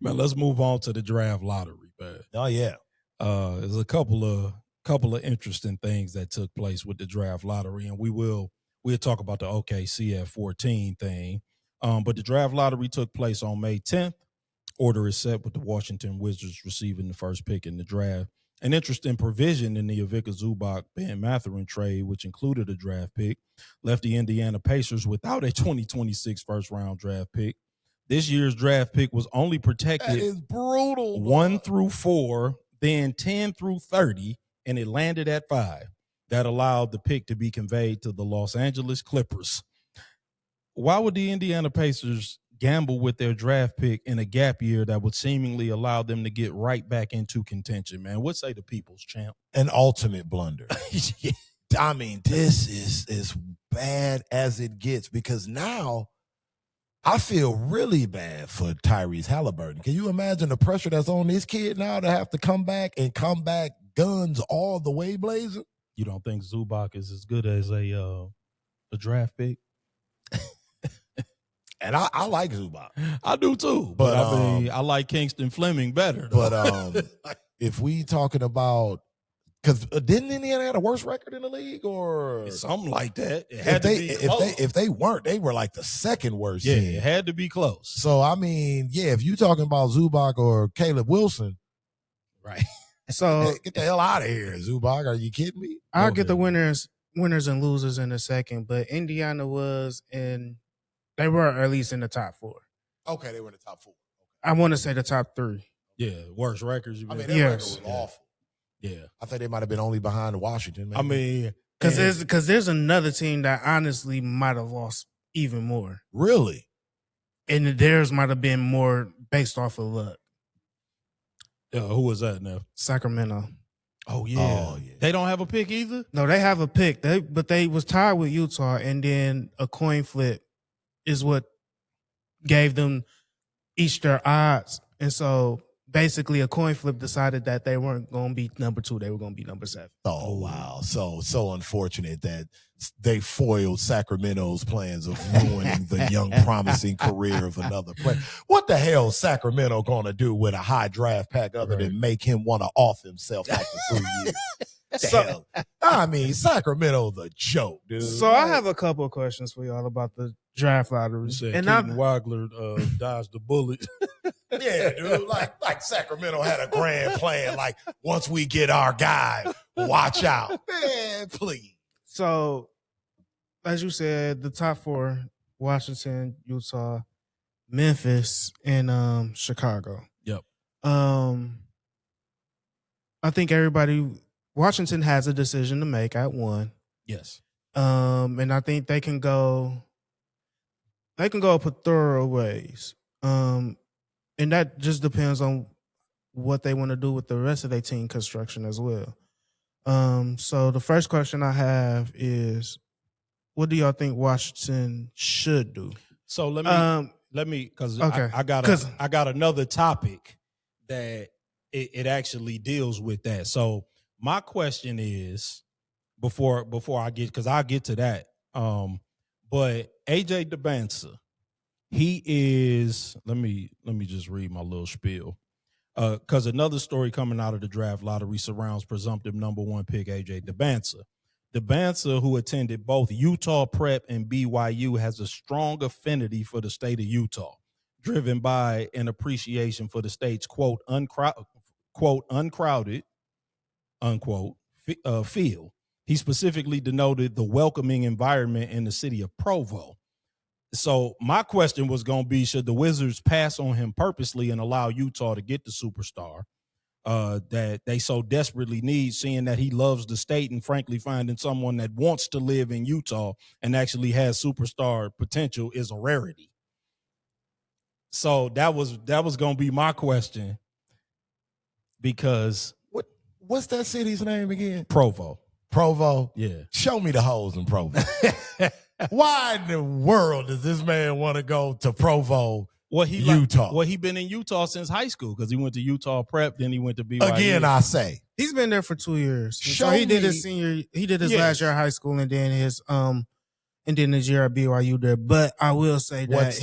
Man, let's move on to the draft lottery, man. Oh yeah, there's a couple of interesting things that took place with the draft lottery, and we'll talk about the OKC at 14 thing. But the draft lottery took place on May 10th. Order is set with the Washington Wizards receiving the first pick in the draft. An interesting provision in the Ivica Zubac-Ben Mathurin trade, which included a draft pick, left the Indiana Pacers without a 2026 first-round draft pick. This year's draft pick was only protected. That is brutal. 1 through 4, then 10 through 30, and it landed at 5. That allowed the pick to be conveyed to the Los Angeles Clippers. Why would the Indiana Pacers gamble with their draft pick in a gap year that would seemingly allow them to get right back into contention, man? What say the people's champ? An ultimate blunder. I mean, this is as bad as it gets, because now I feel really bad for Tyrese Halliburton. Can you imagine the pressure that's on this kid now to have to come back guns all the way blazing? You don't think Zubac is as good as a draft pick? And I like Zubac. I do too. But I mean, I like Kingston Fleming better. Though. But if we talking about, because didn't Indiana have a worse record in the league, or something like that? It had to be if they weren't, they were like the second worst. Yeah, team. It had to be close. So I mean, yeah, if you talking about Zubac or Caleb Wilson, right? So get the hell out of here, Zubac. Are you kidding me? I'll get the winners and losers in a second, but Indiana they were at least in the top 4. Okay, they were in the top 4. I want to say the top 3. Yeah, worst records. I mean, their record was awful. Yeah, I think they might have been only behind Washington. Maybe. I mean, because there's another team that honestly might have lost even more. Really? And theirs might have been more based off of luck. Who was that now? Sacramento. Oh yeah. They don't have a pick either? No, they have a pick. But they was tied with Utah, and then a coin flip is what gave them each their odds. And so basically a coin flip decided that they weren't going to be number 2. They were going to be number 7. Oh, wow. So unfortunate that they foiled Sacramento's plans of ruining the young, promising career of another player. What the hell is Sacramento going to do with a high draft pack other than make him want to off himself after 3 years? Hell? I mean, Sacramento's a joke, dude. So I have a couple of questions for y'all about the draft lottery. And Wagler dodged the bullet. Yeah, dude. Like Sacramento had a grand plan. Like, once we get our guy, watch out. Man, please. So, as you said, the top 4, Washington, Utah, Memphis, and Chicago. Yep. I think Washington has a decision to make at 1. Yes. And I think they can go thorough ways. And that just depends on what they want to do with the rest of their team construction as well. So the first question I have is, what do y'all think Washington should do? So let me, because okay. I got another topic that it actually deals with that. So my question is, before I get, because I'll get to that. But AJ Debinca, he is. Let me just read my little spiel. Because another story coming out of the draft lottery surrounds presumptive number 1 pick AJ Debinca. Debinca, who attended both Utah Prep and BYU, has a strong affinity for the state of Utah, driven by an appreciation for the state's quote uncrowded unquote feel. He specifically denoted the welcoming environment in the city of Provo. So my question was going to be, should the Wizards pass on him purposely and allow Utah to get the superstar that they so desperately need, seeing that he loves the state and frankly finding someone that wants to live in Utah and actually has superstar potential is a rarity. So that was going to be my question, because what's that city's name again? Provo. Yeah. Show me the hoes in Provo. Why in the world does this man want to go to Provo, Utah? He been in Utah since high school, because he went to Utah Prep, then he went to BYU. Again, I say he's been there for 2 years. So he did his last year of high school, and then his year at BYU there. But I will say that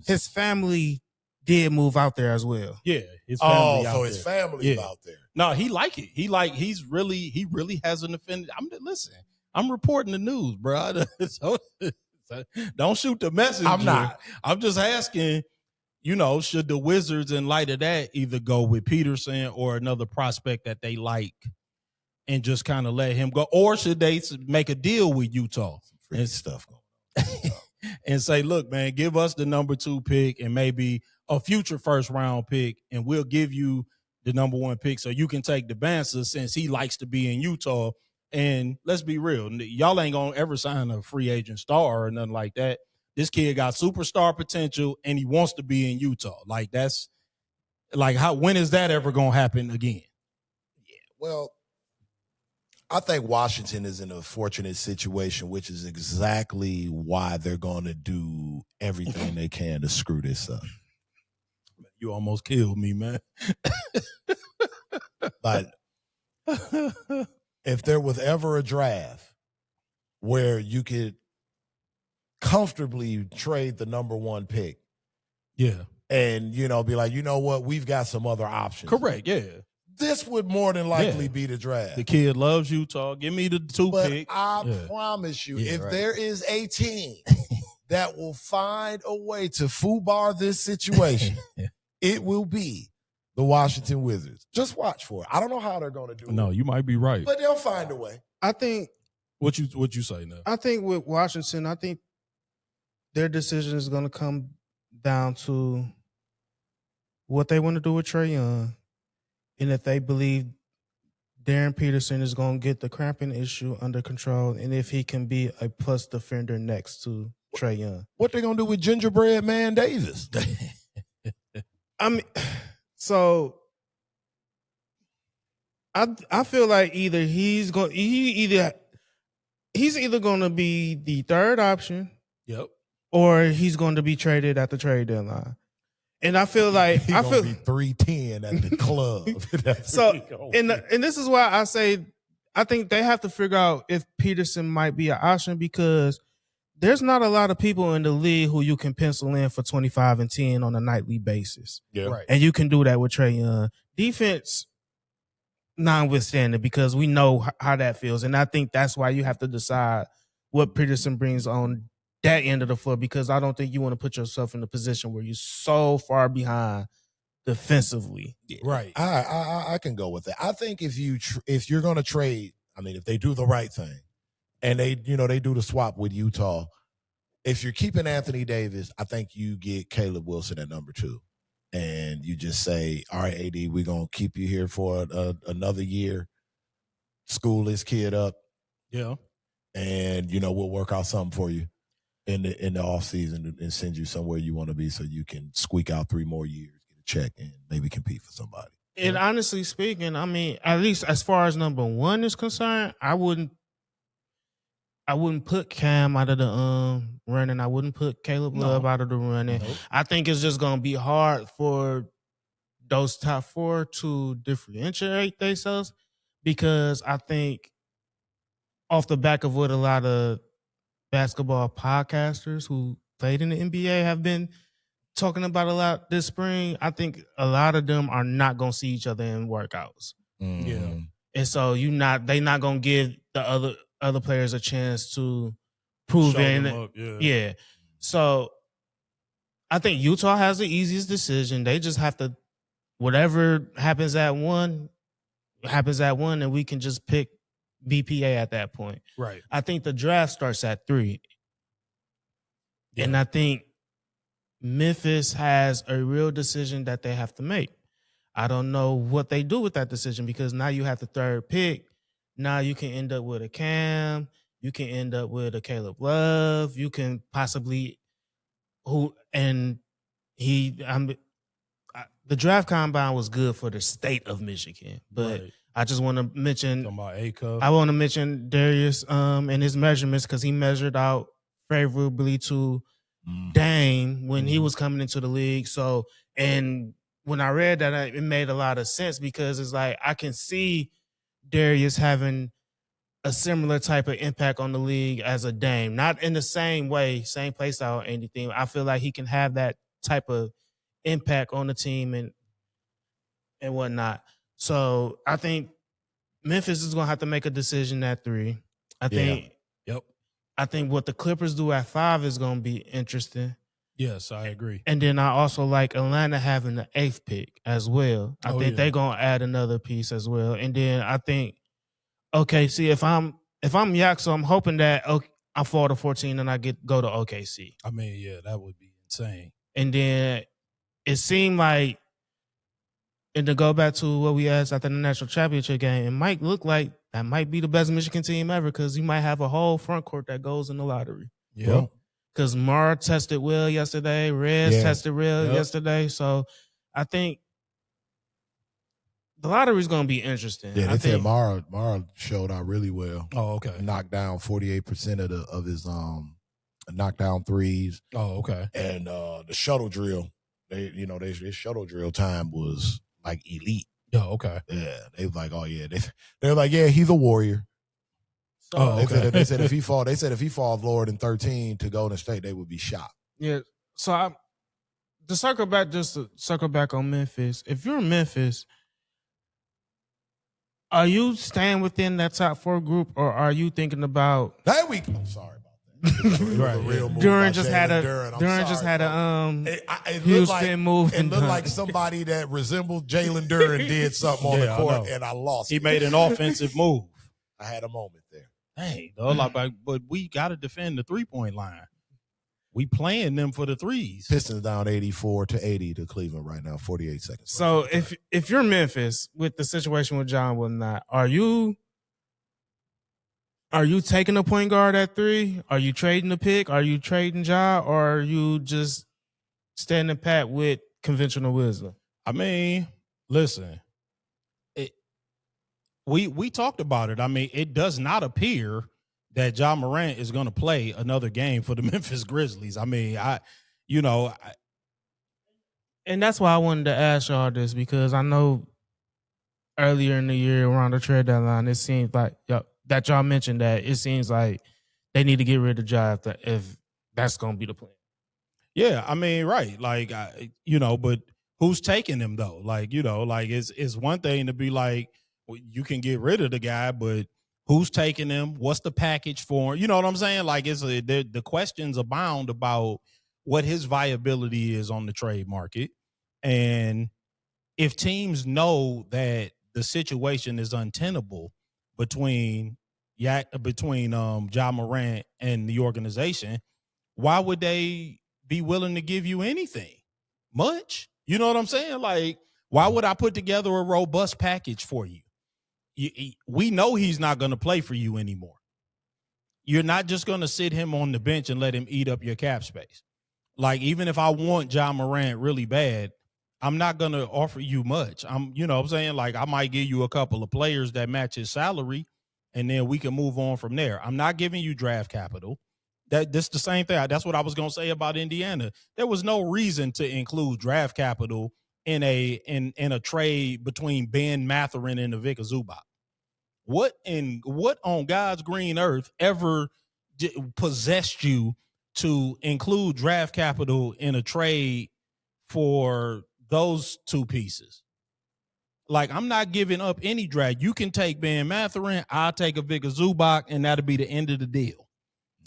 his family did move out there as well. Yeah, his family. His family's out there. No, he like it. He really has an affinity. I'm reporting the news, bro. So, don't shoot the messenger. I'm not. I'm just asking, should the Wizards, in light of that, either go with Peterson or another prospect that they like and just kind of let him go? Or should they make a deal with Utah and stuff and say, look, man, give us the number 2 pick and maybe a future first round pick, and we'll give you the number 1 pick so you can take Debinca, since he likes to be in Utah. And let's be real, y'all ain't gonna ever sign a free agent star or nothing like that. This kid got superstar potential and he wants to be in Utah. Like, that's like, when is that ever gonna happen again? Yeah, well, I think Washington is in a fortunate situation, which is exactly why they're gonna do everything they can to screw this up. You almost killed me, man. But if there was ever a draft where you could comfortably trade the number 1 pick. Yeah. And, be like, you know what? We've got some other options. Correct. Yeah. This would more than likely be the draft. The kid loves Utah. Give me the 2 pick. I promise you, if there is a team that will find a way to foobar this situation, it will be the Washington Wizards. Just watch for it. I don't know how they're going to do it. No, you might be right. But they'll find a way. I think what you say now? I think with Washington, I think their decision is going to come down to what they want to do with Trae Young, and if they believe Darren Peterson is going to get the cramping issue under control, and if he can be a plus defender next to Trae Young. What they going to do with Gingerbread Man Davis? I mean, so I feel like either he's either going to be the third option, or he's going to be traded at the trade deadline. And I feel like he's going to be 310 at the club. So, and this is why I say I think they have to figure out if Peterson might be an option, because there's not a lot of people in the league who you can pencil in for 25 and 10 on a nightly basis. Yeah. Right. And you can do that with Trae Young. Defense notwithstanding, because we know how that feels. And I think that's why you have to decide what Peterson brings on that end of the floor, because I don't think you want to put yourself in a position where you're so far behind defensively. Right. I can go with that. I think if you're going to trade, I mean, if they do the right thing and they do the swap with Utah, if you're keeping Anthony Davis, I think you get Caleb Wilson at number 2. And you just say, all right, AD, we're going to keep you here for another year. School this kid up. Yeah. And, we'll work out something for you in the off season and send you somewhere you want to be so you can squeak out 3 more years, get a check, and maybe compete for somebody. And honestly speaking, I mean, at least as far as number 1 is concerned, I wouldn't put Cam out of the running. I wouldn't put Caleb Love out of the running. Nope. I think it's just going to be hard for those top 4 to differentiate themselves, because I think off the back of what a lot of basketball podcasters who played in the NBA have been talking about a lot this spring, I think a lot of them are not going to see each other in workouts. Mm-hmm. Yeah. And so they not going to give the other players a chance to prove it. Yeah. So I think Utah has the easiest decision. They just have to, whatever happens at 1, and we can just pick BPA at that point. Right. I think the draft starts at 3. Yeah. And I think Memphis has a real decision that they have to make. I don't know what they do with that decision, because now you have the 3rd pick. Now you can end up with a Cam. You can end up with a Caleb Love. You can possibly the draft combine was good for the state of Michigan, but right. I just want to mention Darius and his measurements, because he measured out favorably to Dame when he was coming into the league. So, and when I read that, it made a lot of sense, because it's like I can see Darius having a similar type of impact on the league as a Dame, not in the same way, same play style or anything. I feel like he can have that type of impact on the team and whatnot. So I think Memphis is going to have to make a decision at 3. I think what the Clippers do at 5 is going to be interesting. Yes, I agree. And then I also like Atlanta having the 8th pick as well. I think they're going to add another piece as well. And then I think, OKC, if I'm Yaxo, I'm hoping that I fall to 14 and I go to OKC. I mean, yeah, that would be insane. And then it seemed like, and to go back to what we asked after the national championship game, it might look like that might be the best Michigan team ever, because you might have a whole front court that goes in the lottery. Yeah. Because Mara tested well yesterday. Rez tested well yesterday. So I think the lottery is going to be interesting. Yeah, they said Mara showed out really well. Oh, okay. Knocked down 48% of his knockdown threes. Oh, okay. And the shuttle drill, his shuttle drill time was like elite. Oh, okay. Yeah, they was like, oh yeah, they're like, yeah, he's a warrior. So, okay. They said if he falls lower than 13 to Golden State, they would be shocked. Yeah. So to circle back on Memphis. If you're in Memphis, are you staying within that top 4 group, or are you thinking about? There we go. I'm sorry about that. It was a real move Duran by just Jalen had a Duran. I'm Duran just sorry, had folks. a It Houston move. It looked like somebody that resembled Jalen Duran did something on the court, and I lost. He made an offensive move. I had a moment there. Dang, but we got to defend the 3-point line. We playing them for the threes. Pistons down 84-80 to Cleveland right now, 48 seconds. So if you're Memphis with the situation with John whatnot, are you taking a point guard at 3? Are you trading the pick? Are you trading Ja? Or are you just standing pat with conventional wisdom? I mean, listen, we talked about it. I mean, it does not appear that Ja Morant is going to play another game for the Memphis Grizzlies. I mean, and that's why I wanted to ask y'all this, because I know earlier in the year around the trade deadline, it seems like that y'all mentioned that it seems like they need to get rid of Ja if that's going to be the plan. Yeah, I mean, right. Like, but who's taking him though? Like, it's one thing to be like, well, you can get rid of the guy, but who's taking him? What's the package for him? You know what I'm saying? Like, the questions abound about what his viability is on the trade market. And if teams know that the situation is untenable between Ja Morant and the organization, why would they be willing to give you anything? Much? You know what I'm saying? Like, why would I put together a robust package for you? We know he's not going to play for you anymore. You're not just going to sit him on the bench and let him eat up your cap space. Like, even if I want Ja Morant really bad, I'm not going to offer you much. You know what I'm saying? Like, I might give you a couple of players that match his salary, and then we can move on from there. I'm not giving you draft capital. That's the same thing. That's what I was going to say about Indiana. There was no reason to include draft capital in a trade between Ben Mathurin and Ivica Zubac. What on God's green earth ever possessed you to include draft capital in a trade for those two pieces? Like, I'm not giving up any draft. You can take Ben Mathurin, I'll take Ivica Zubac, and that'll be the end of the deal.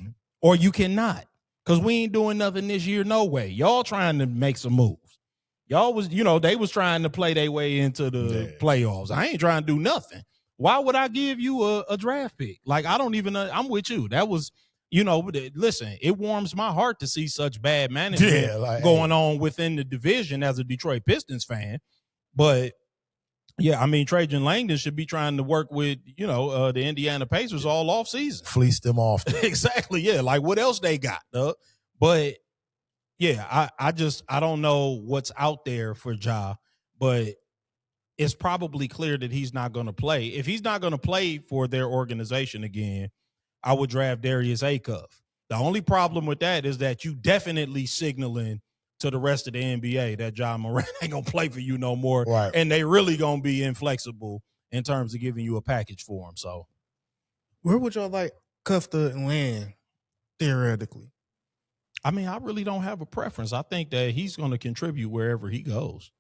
Mm-hmm. Or you cannot, because we ain't doing nothing this year, no way. Y'all trying to make some moves. Y'all was, they was trying to play their way into the playoffs. I ain't trying to do nothing. Why would I give you a draft pick? Like, I don't even know. I'm with you. That was, listen, it warms my heart to see such bad management going on within the division as a Detroit Pistons fan. But, yeah, I mean, Trajan Langdon should be trying to work with, the Indiana Pacers all off season. Fleece them off. Exactly, yeah. Like, what else they got? But, yeah, I don't know what's out there for Ja, but it's probably clear that he's not going to play. If he's not going to play for their organization again, I would draft Darius Acuff. The only problem with that is that you definitely signaling to the rest of the NBA that Ja Morant ain't going to play for you no more. Right. And they really going to be inflexible in terms of giving you a package for him. So where would y'all like Cuff to land theoretically? I mean, I really don't have a preference. I think that he's going to contribute wherever he goes.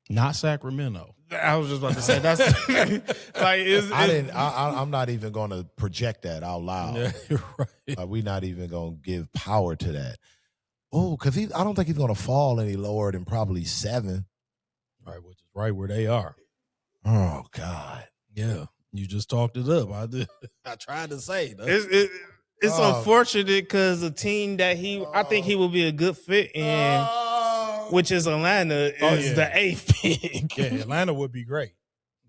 Not Sacramento. I was just about to say that's like I'm not even going to project that out loud. Yeah, you're right. We're not even going to give power to that. Oh, because I don't think he's going to fall any lower than probably 7. Right, which is right where they are. Oh God. Yeah, you just talked it up. I tried to say it's unfortunate because a team that I think he will be a good fit in, which is Atlanta, is the 8th pick. Yeah, Atlanta would be great.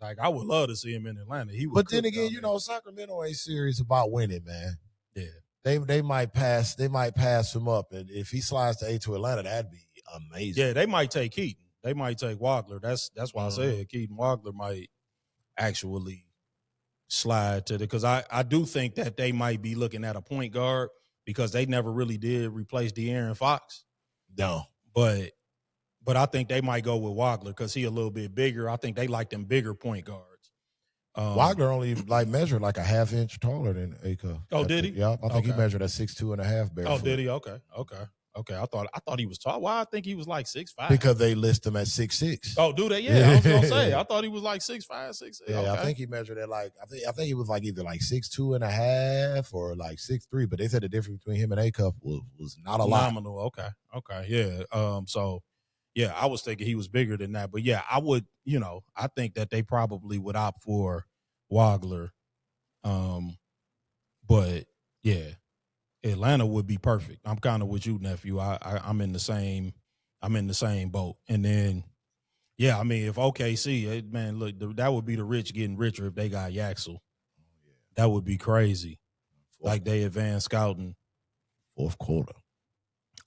Like, I would love to see him in Atlanta. But then again, Sacramento ain't serious about winning, man. Yeah. They might pass him up, and if he slides to 8 to Atlanta, that'd be amazing. Yeah, they might take Keaton. They might take Wagler. That's why I said Keaton Wagler might actually slide to because I do think that they might be looking at a point guard because they never really did replace De'Aaron Fox. No. But But I think they might go with Wagler because he a little bit bigger. I think they like them bigger point guards. Wagner only measured like a half inch taller than Aka. Oh, did he? Yeah, I think he measured at 6'2.5" barefoot. Oh, did he? Okay. I thought he was tall. Why I think he was like 6'5"? Because they list him at 6'6". Oh, do they? Yeah, I was gonna say. I thought he was like 6'5", 6'6". Yeah, okay. I think he measured at like I think he was like either like 6'2.5" or like 6'3". But they said the difference between him and A-Cup was not a lot. Phenomenal. Okay. Yeah. So yeah, I was thinking he was bigger than that. But yeah, I would, I think that they probably would opt for Wagler. But yeah, Atlanta would be perfect. I'm kind of with you, nephew. I'm in the same boat. And then, yeah, I mean, if OKC, man, look, that would be the rich getting richer if they got Yaxel. That would be crazy. Like they advanced scouting. Fourth quarter.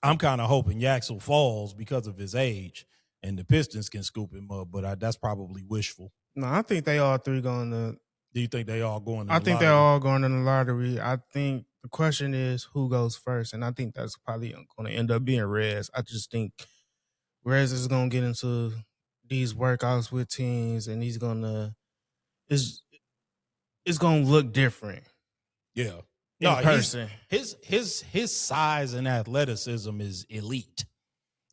I'm kind of hoping Yaxel falls because of his age, and the Pistons can scoop him up. But that's probably wishful. No, I think they all three going to. Do you think they all going? I think they're all going in the lottery. I think the question is who goes first, and I think that's probably going to end up being Rez. I just think Rez is going to get into these workouts with teams, and he's going to it's going to look different. Yeah. In person. His size and athleticism is elite.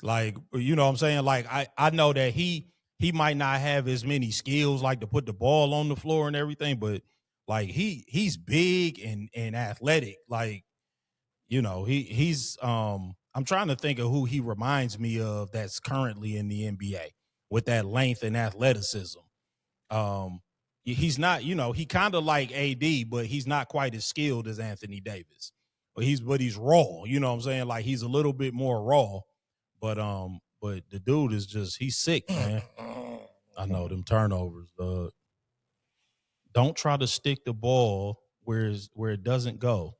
Like, you know what I'm saying? Like, I know that he might not have as many skills like to put the ball on the floor and everything, but like he's big and athletic. Like, he's I'm trying to think of who he reminds me of that's currently in the NBA with that length and athleticism. He's not, he kind of like AD, but he's not quite as skilled as Anthony Davis. But he's raw, you know what I'm saying? Like he's a little bit more raw, but the dude is just, he's sick, man. I know them turnovers. Don't try to stick the ball where it doesn't go.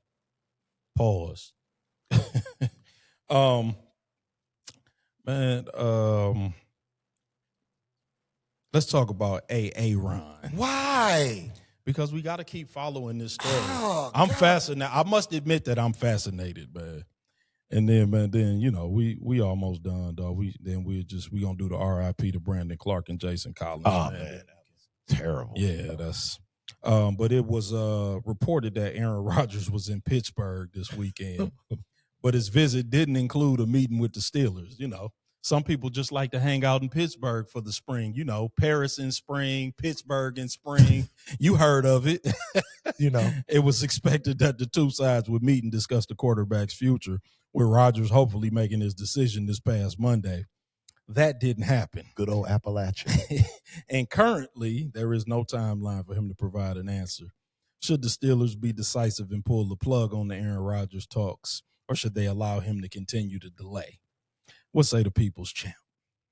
Pause. Let's talk about Aaron. Why? Because we got to keep following this story. I'm fascinated. I must admit that I'm fascinated, man. And then, man, we almost done, dog. We gonna do the RIP to Brandon Clark and Jason Collins. Oh man, that was terrible. Yeah, that's. But it was reported that Aaron Rodgers was in Pittsburgh this weekend, but his visit didn't include a meeting with the Steelers. Some people just like to hang out in Pittsburgh for the spring. Paris in spring, Pittsburgh in spring. You heard of it. It was expected that the two sides would meet and discuss the quarterback's future, with Rodgers hopefully making his decision this past Monday. That didn't happen. Good old Appalachia. And currently, there is no timeline for him to provide an answer. Should the Steelers be decisive and pull the plug on the Aaron Rodgers talks, or should they allow him to continue to delay? What say the people's champ?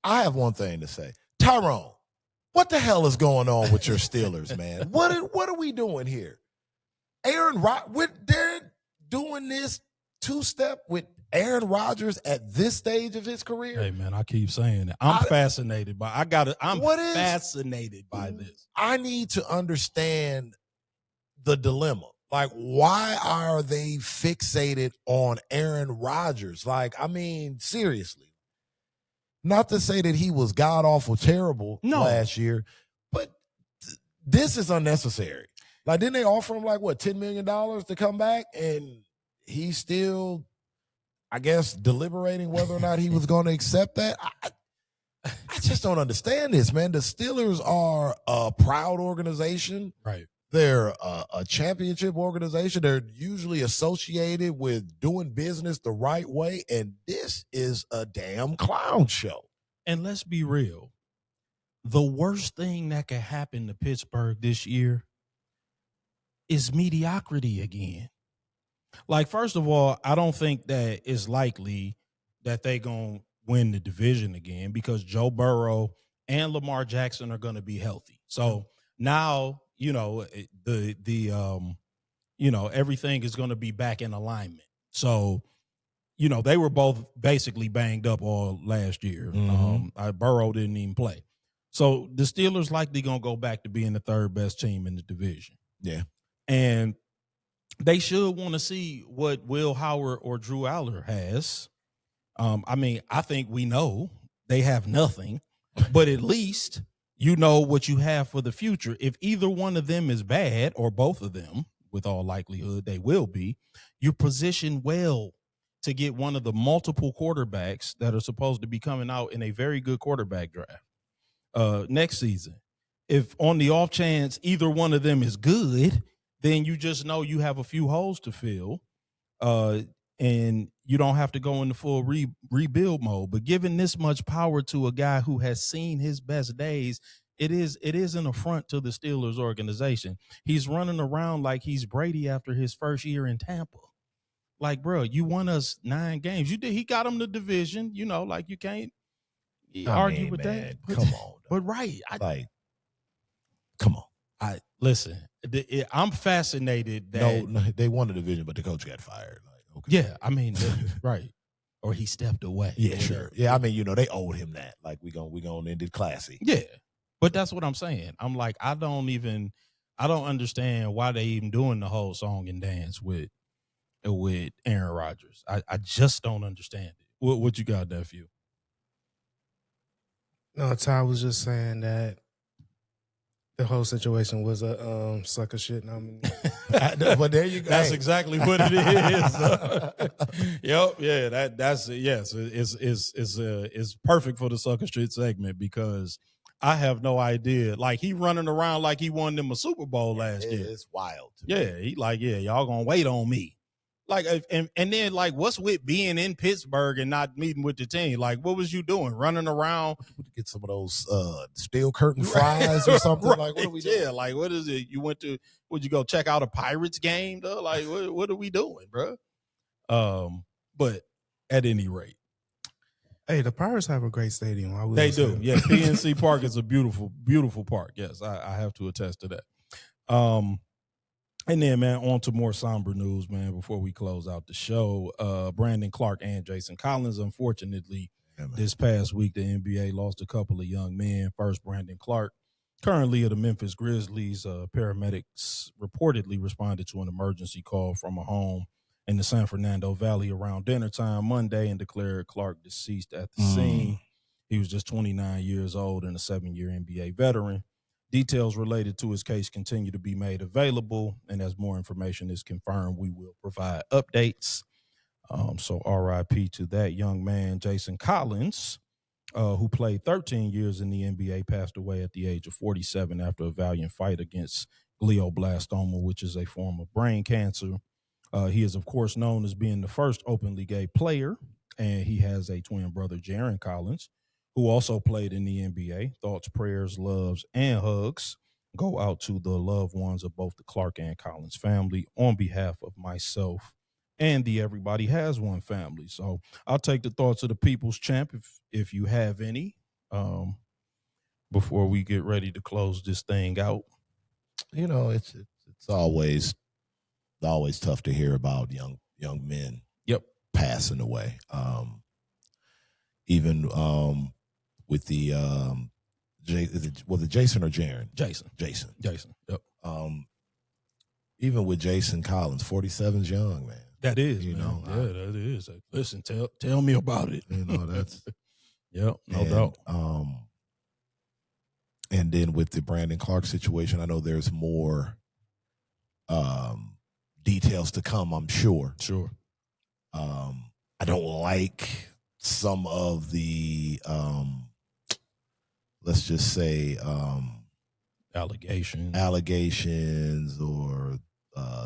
I have one thing to say. Tyrone, what the hell is going on with your Steelers, man? What are we doing here? They're doing this two-step with Aaron Rodgers at this stage of his career? Hey, man, I keep saying it. I'm fascinated by fascinated by this. I need to understand the dilemma. Like, why are they fixated on Aaron Rodgers? Like, I mean, seriously. Not to say that he was god-awful terrible last year, but this is unnecessary. Like, didn't they offer him, like, what, $10 million to come back? And he's still, I guess, deliberating whether or not he was going to accept that. I just don't understand this, man. The Steelers are a proud organization. Right. They're a championship organization. They're usually associated with doing business the right way, and this is a damn clown show. And let's be real. The worst thing that could happen to Pittsburgh this year is mediocrity again. Like, first of all, I don't think that it's likely that they're going to win the division again because Joe Burrow and Lamar Jackson are going to be healthy. So now, everything is going to be back in alignment. So, they were both basically banged up all last year. Mm-hmm. Burrow didn't even play. So the Steelers likely going to go back to being the third best team in the division. Yeah. And they should want to see what Will Howard or Drew Aller has. I think we know they have nothing, but at least you know what you have for the future. If either one of them is bad, or both of them, with all likelihood they will be, you're positioned well to get one of the multiple quarterbacks that are supposed to be coming out in a very good quarterback draft next season. If on the off chance either one of them is good, then you just know you have a few holes to fill, and you don't have to go into full rebuild mode. But giving this much power to a guy who has seen his best days, it is an affront to the Steelers organization. He's running around like he's Brady after his first year in Tampa. Like, bro, you won us 9 games. You did. He got him the division. You know, like you can't argue with that. But, come on, but right, come on. I listen. I'm fascinated that no, they won the division, but the coach got fired. Like, okay. Yeah, I mean, right, or he stepped away. Yeah, sure. Yeah, I mean, they owed him that. Like, we gonna end it classy. Yeah, but that's what I'm saying. I'm like, I don't understand why they even doing the whole song and dance with Aaron Rodgers. I just don't understand it. What you got, nephew? No, Ty was just saying that the whole situation was a sucker shit nominee. But there you go. That's exactly what it is. Yep. Yeah. That's yes. It's perfect for the sucker shit segment, because I have no idea. Like, he running around like he won them a Super Bowl last year. It's wild. Yeah. He like, yeah, y'all gonna wait on me. Like, and then, like, what's with being in Pittsburgh and not meeting with the team? Like, what was you doing? Running around? Get some of those steel curtain fries or something. Right. Like, what are we doing? Yeah, like, what is it? You would you go check out a Pirates game, though? Like, what are we doing, bro? But at any rate. Hey, the Pirates have a great stadium. They do. Yeah, PNC Park is a beautiful, beautiful park. Yes, I have to attest to that. And then, man, on to more somber news, man, before we close out the show. Brandon Clark and Jason Collins, unfortunately, this past week, the NBA lost a couple of young men. First, Brandon Clark, currently of the Memphis Grizzlies. Paramedics reportedly responded to an emergency call from a home in the San Fernando Valley around dinner time Monday and declared Clark deceased at the scene. He was just 29 years old and a 7-year NBA veteran. Details related to his case continue to be made available, and as more information is confirmed, we will provide updates. So RIP to that young man. Jason Collins, who played 13 years in the NBA, passed away at the age of 47 after a valiant fight against glioblastoma, which is a form of brain cancer. He is, of course, known as being the first openly gay player, and he has a twin brother, Jaron Collins, who also played in the NBA. Thoughts, prayers, loves, and hugs go out to the loved ones of both the Clark and Collins family on behalf of myself and the Everybody Has One family. So I'll take the thoughts of the people's champ if you have any, before we get ready to close this thing out. It's always tough to hear about young men passing away. Even with the was it Jason or Jaron? Jason. Yep. Even with Jason Collins, 47's young, man. That is, that is. Listen, tell me about it. That's no doubt. And then with the Brandon Clark situation, I know there's more details to come, I'm sure. Sure. I don't like some of the let's just say allegations or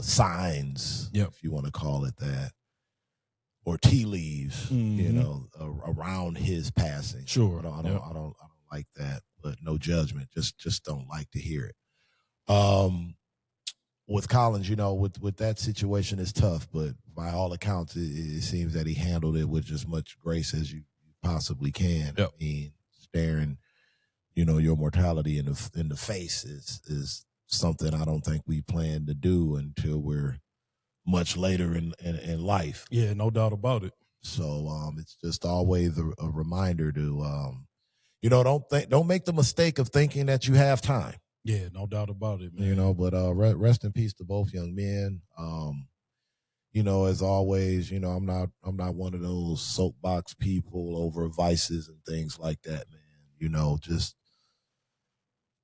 signs, if you want to call it that, or tea leaves, around his passing. Sure. I don't like that, but no judgment. Just don't like to hear it. With Collins, with that situation, it's tough, but by all accounts, it seems that he handled it with as much grace as you possibly can. Yep. I mean, staring, your mortality in the face is something I don't think we plan to do until we're much later in life. Yeah, no doubt about it. So it's just always a reminder to, don't make the mistake of thinking that you have time. Yeah, no doubt about it, man. But rest in peace to both young men. as always, I'm not one of those soapbox people over vices and things like that, man. Just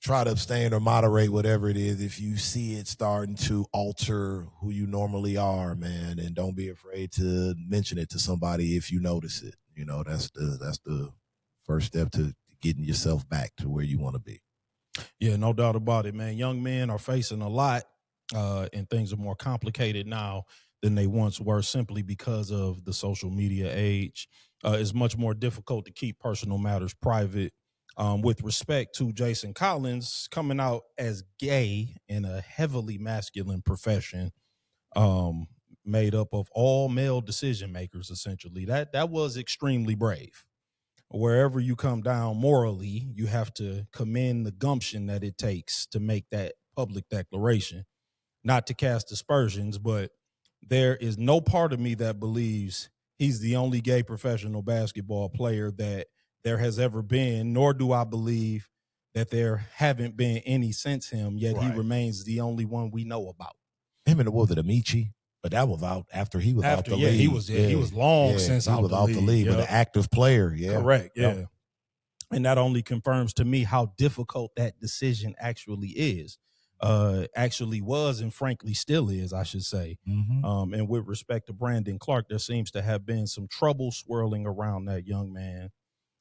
try to abstain or moderate whatever it is if you see it starting to alter who you normally are, man, and don't be afraid to mention it to somebody if you notice it. That's the first step to getting yourself back to where you want to be. Yeah, no doubt about it, man. Young men are facing a lot, and things are more complicated now than they once were, simply because of the social media age. It's much more difficult to keep personal matters private. With respect to Jason Collins coming out as gay in a heavily masculine profession, made up of all male decision makers, essentially, that was extremely brave. Wherever you come down morally, you have to commend the gumption that it takes to make that public declaration. Not to cast aspersions, but there is no part of me that believes he's the only gay professional basketball player that there has ever been, nor do I believe that there haven't been any since him, yet he remains the only one we know about. Him and the Amici, but that was out after he was out the league. He was long since out the league. But an active player, Correct, yeah. Yep. And that only confirms to me how difficult that decision actually is. Actually was, and frankly still is, I should say. Mm-hmm. And with respect to Brandon Clark, there seems to have been some trouble swirling around that young man.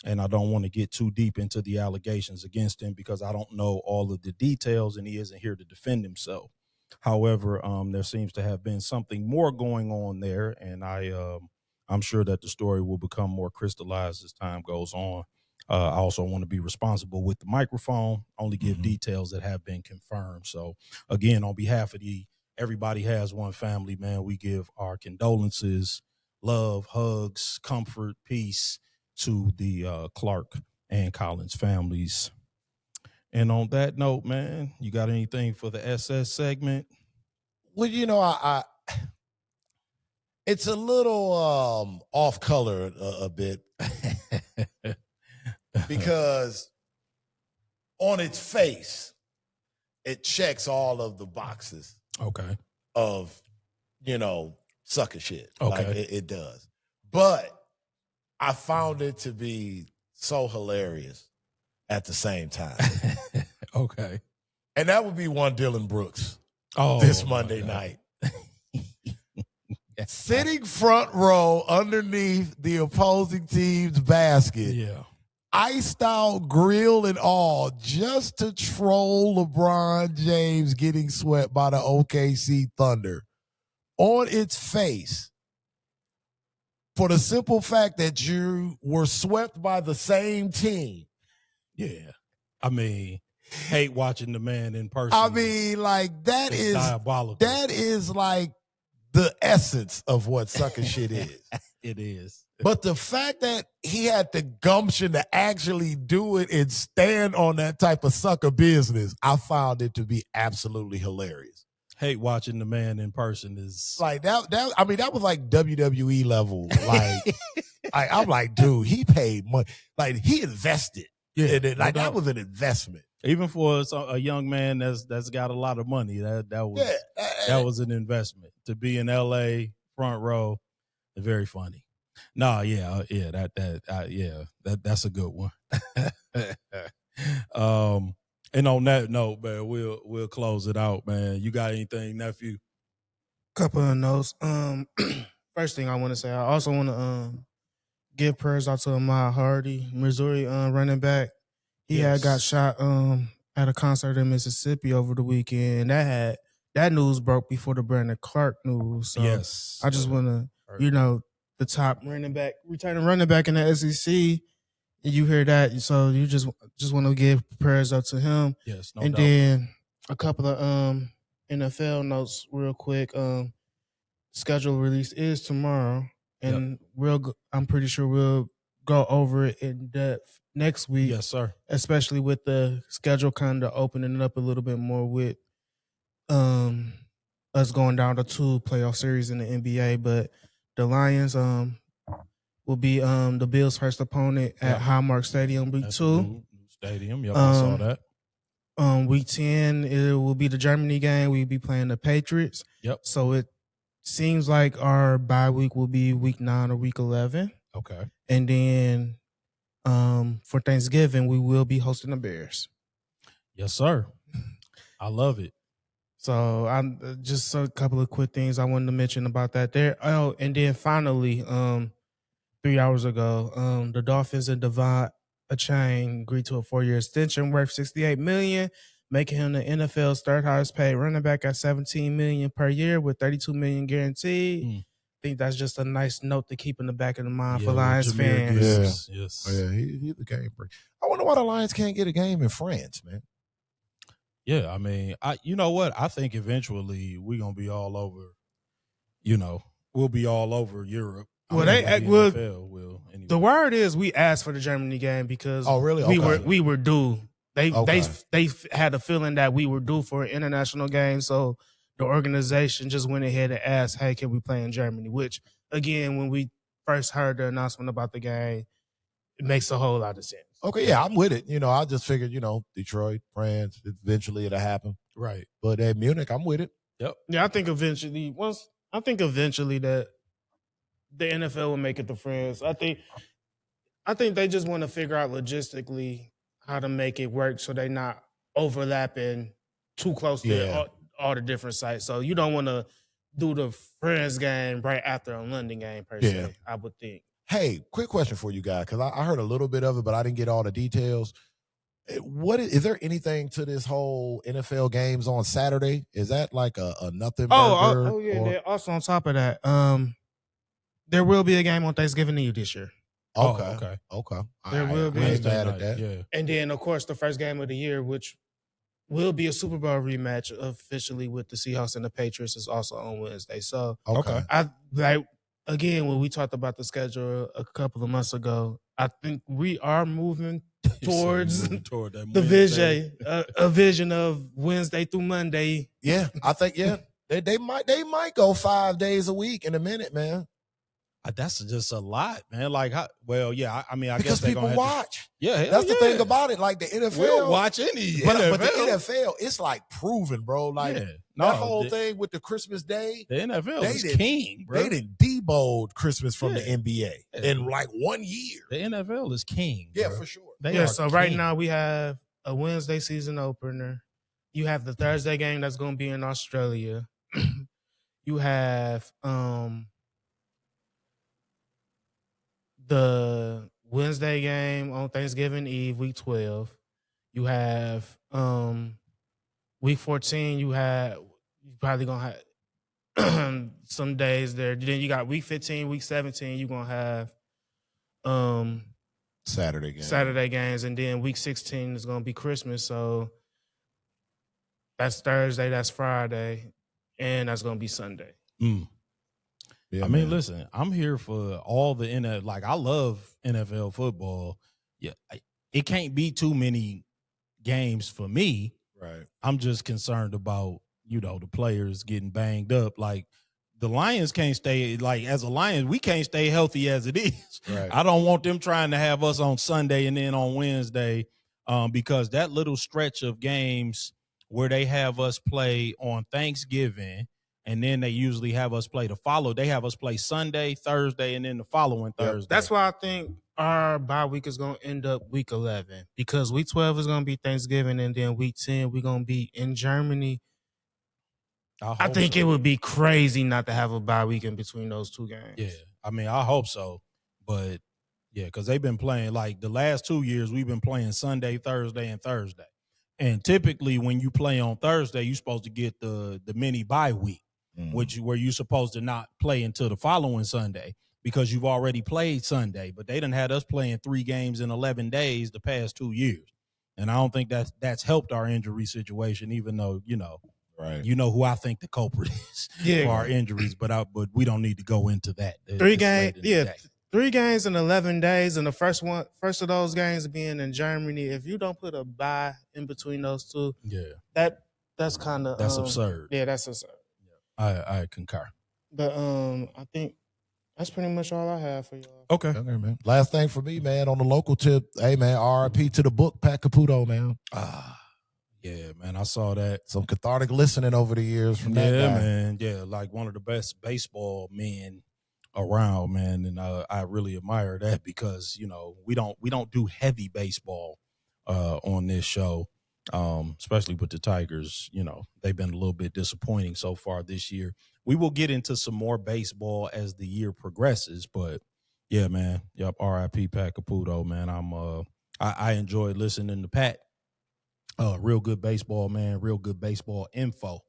And I don't want to get too deep into the allegations against him because I don't know all of the details and he isn't here to defend himself. However, there seems to have been something more going on there, and I'm sure that the story will become more crystallized as time goes on. I also want to be responsible with the microphone, only give details that have been confirmed. So, again, on behalf of Everybody Has One family, man, we give our condolences, love, hugs, comfort, peace to the Clark and Collins families. And on that note, man, you got anything for the SS segment? Well, I it's a little off color a bit because on its face, it checks all of the boxes. Okay. Of, sucker shit. Okay. Like it does. But I found it to be so hilarious at the same time. Okay. And that would be one Dylan Brooks this Monday night. Sitting front row underneath the opposing team's basket. Yeah. Iced out, grill and all, just to troll LeBron James getting swept by the OKC Thunder. On its face, for the simple fact that you were swept by the same team. Yeah. I mean, hate watching the man in person. I mean, like, that is diabolical. That is like the essence of what sucker shit is. It is. But the fact that he had the gumption to actually do it and stand on that type of sucker business, I found it to be absolutely hilarious. Hate watching the man in person is like that. I mean, that was like WWE level. Like, I'm like, dude, he paid money. Like, he invested. Yeah, in it. Like, that was an investment. Even for a young man that's got a lot of money, that was an investment. To be in LA front row, very funny. That's a good one. And on that note, man, we'll close it out, man. You got anything, nephew? Couple of notes. First thing I want to say, I also want to give prayers out to Ahmad Hardy, Missouri running back. He had got shot at a concert in Mississippi over the weekend. That news broke before the Brandon Clark news. So yes, I just want to, the top returning running back in the SEC. You hear that, so you just want to give prayers up to him. Yes, no and doubt. Then a couple of NFL notes real quick. Schedule release is tomorrow, and I'm pretty sure we'll go over it in depth next week. Yes, sir. Especially with the schedule kind of opening it up a little bit more with us going down to 2 playoff series in the NBA. But the Lions will be the Bills' first opponent at Highmark Stadium week 2. New stadium, I saw that. Week 10, it will be the Germany game. We'll be playing the Patriots. Yep. So seems like our bye week will be week 9 or week 11. Okay. And then for Thanksgiving, we will be hosting the Bears. Yes, sir. I love it. So I'm just a couple of quick things I wanted to mention about that there. Oh, and then finally, 3 hours ago, the Dolphins and Devon Achane agreed to a 4-year extension worth $68 million, making him the NFL's third highest paid running back at $17 million per year with $32 million guaranteed. I think that's just a nice note to keep in the back of the mind for Lions fans. Yes. Oh, yeah, he's the game break. I wonder why the Lions can't get a game in France, man. Yeah, I mean, you know what? I think eventually we're gonna be all over. We'll be all over Europe. Well, NFL will. Anyway. The word is we asked for the Germany game because really? we were due. They had a feeling that we were due for an international game, so the organization just went ahead and asked, "Hey, can we play in Germany?" Which, again, when we first heard the announcement about the game, it makes a whole lot of sense. Okay, yeah, I'm with it. I just figured, Detroit, France, eventually it'll happen. Right. But at Munich, I'm with it. Yep. Yeah, I think eventually that the NFL will make it to France. I think they just want to figure out logistically how to make it work so they're not overlapping too close to all the different sites. So you don't want to do the France game right after a London game per se, I would think. Hey, quick question for you guys, because I heard a little bit of it, but I didn't get all the details. Is there anything to this whole NFL games on Saturday? Is that like a nothing burger? Oh yeah. Also on top of that, there will be a game on Thanksgiving Eve this year. Okay. There will be. I ain't mad at that. Yeah. And then, of course, the first game of the year, which will be a Super Bowl rematch officially with the Seahawks and the Patriots, is also on Wednesday. So, again, when we talked about the schedule a couple of months ago, I think we are moving towards that a vision of Wednesday through Monday. Yeah, I think they might go 5 days a week in a minute, man. That's just a lot, man. Like, I because guess they're people gonna watch. That's the thing about it. Like the NFL, we'll watch any. But the NFL, it's like proven, bro. Like that whole thing with the Christmas Day. The NFL is king, bro. They didn't debode Christmas from the NBA in like 1 year. The NFL is king. Yeah, bro. for sure. So right now we have a Wednesday season opener. You have the Thursday game that's going to be in Australia. You have the Wednesday game on Thanksgiving Eve, week 12. You have week 14. You probably gonna have some days there. Then you got week 15, week 17. You're gonna have Saturday games, and then week 16 is gonna be Christmas. So that's Thursday, that's Friday, and that's gonna be Sunday. Yeah, I mean, listen, I'm here for all the NFL. Like, I love NFL football. Yeah, it can't be too many games for me. Right. I'm just concerned about, the players getting banged up. Like, the Lions can't stay, like, as a Lions, we can't stay healthy as it is. Right. I don't want them trying to have us on Sunday and then on Wednesday, because that little stretch of games where they have us play on Thanksgiving, and then they usually have us play they have us play Sunday, Thursday, and then the following Thursday. That's why I think our bye week is going to end up week 11, because week 12 is going to be Thanksgiving, and then week 10 we're going to be in Germany. I think it would be crazy not to have a bye week in between those two games. Yeah, I mean, I hope so. But, yeah, because they've been playing, like, the last 2 years, we've been playing Sunday, Thursday, and Thursday. And typically when you play on Thursday, you're supposed to get the mini bye week. Where you're supposed to not play until the following Sunday because you've already played Sunday. But they done had us playing 3 games in 11 days the past 2 years. And I don't think that's helped our injury situation, even though, right. Who I think the culprit is for our injuries. But we don't need to go into that. 3 games in 11 days, and the first of those games being in Germany. If you don't put a bye in between those two, that's kind of absurd. Yeah, that's absurd. I concur. But I think that's pretty much all I have for y'all. Okay, man. Last thing for me, man, on the local tip. Hey, man, RIP to the book, Pat Caputo, man. Yeah, man, I saw that. Some cathartic listening over the years from that guy. Yeah, man. Yeah, like one of the best baseball men around, man, and I really admire that because we don't do heavy baseball on this show, especially with the Tigers. They've been a little bit disappointing so far this year. We will get into some more baseball as the year progresses, but yeah, man. Yep. R.I.P. Pat Caputo, man. I enjoyed listening to Pat. Real good baseball, man. Real good baseball info.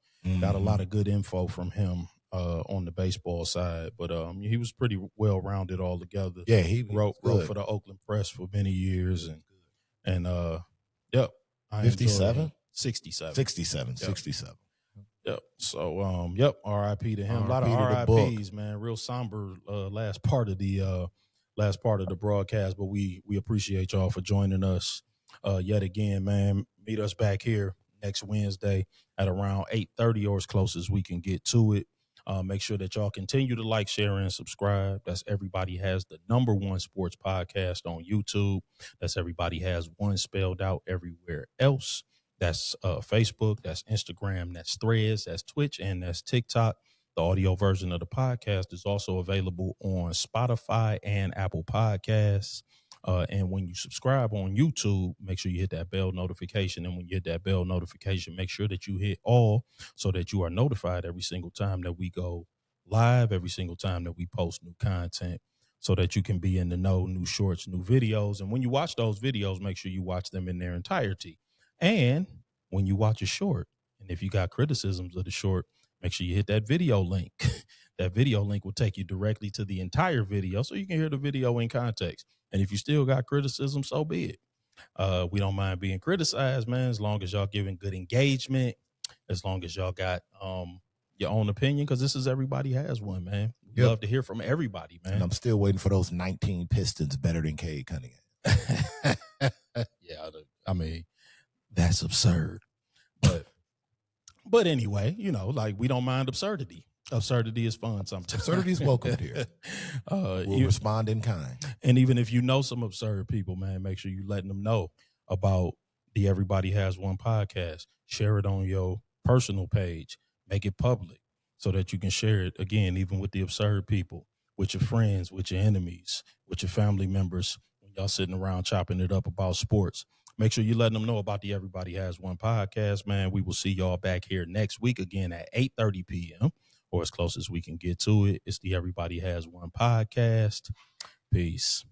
Got a lot of good info from him on the baseball side, but he was pretty well rounded all together. Yeah, he wrote for the Oakland Press for many years, and yep, 57, 67, 67, 67. Yep. So yep, R.I.P. to him. A lot of R.I.P.s, man. Real somber last part of the broadcast, but we appreciate y'all for joining us yet again, man. Meet us back here next Wednesday at around 8:30 or as close as we can get to it. Make sure that y'all continue to like, share, and subscribe. That's Everybody Has the #1 sports podcast on YouTube. That's Everybody Has One spelled out everywhere else. That's Facebook, that's Instagram, that's Threads, that's Twitch, and that's TikTok. The audio version of the podcast is also available on Spotify and Apple Podcasts. And when you subscribe on YouTube, make sure you hit that bell notification. And when you hit that bell notification, make sure that you hit all so that you are notified every single time that we go live, every single time that we post new content, so that you can be in the know, new shorts, new videos. And when you watch those videos, make sure you watch them in their entirety. And when you watch a short, and if you got criticisms of the short, make sure you hit that video link. That video link will take you directly to the entire video so you can hear the video in context. And if you still got criticism, so be it. We don't mind being criticized, man, as long as y'all giving good engagement, as long as y'all got your own opinion, because this is Everybody Has One, man. We love to hear from everybody, man. And I'm still waiting for those 19 Pistons better than Cade Cunningham. Yeah, I mean, that's absurd. But anyway, like we don't mind absurdity. Absurdity is fun sometimes. Absurdity is welcomed here. We'll respond in kind. And even if you know some absurd people, man, make sure you letting them know about the Everybody Has One podcast. Share it on your personal page. Make it public so that you can share it, again, even with the absurd people, with your friends, with your enemies, with your family members, when y'all sitting around chopping it up about sports. Make sure you're letting them know about the Everybody Has One podcast, man. We will see y'all back here next week again at 8:30 p.m. or as close as we can get to it. It's the Everybody Has One podcast. Peace.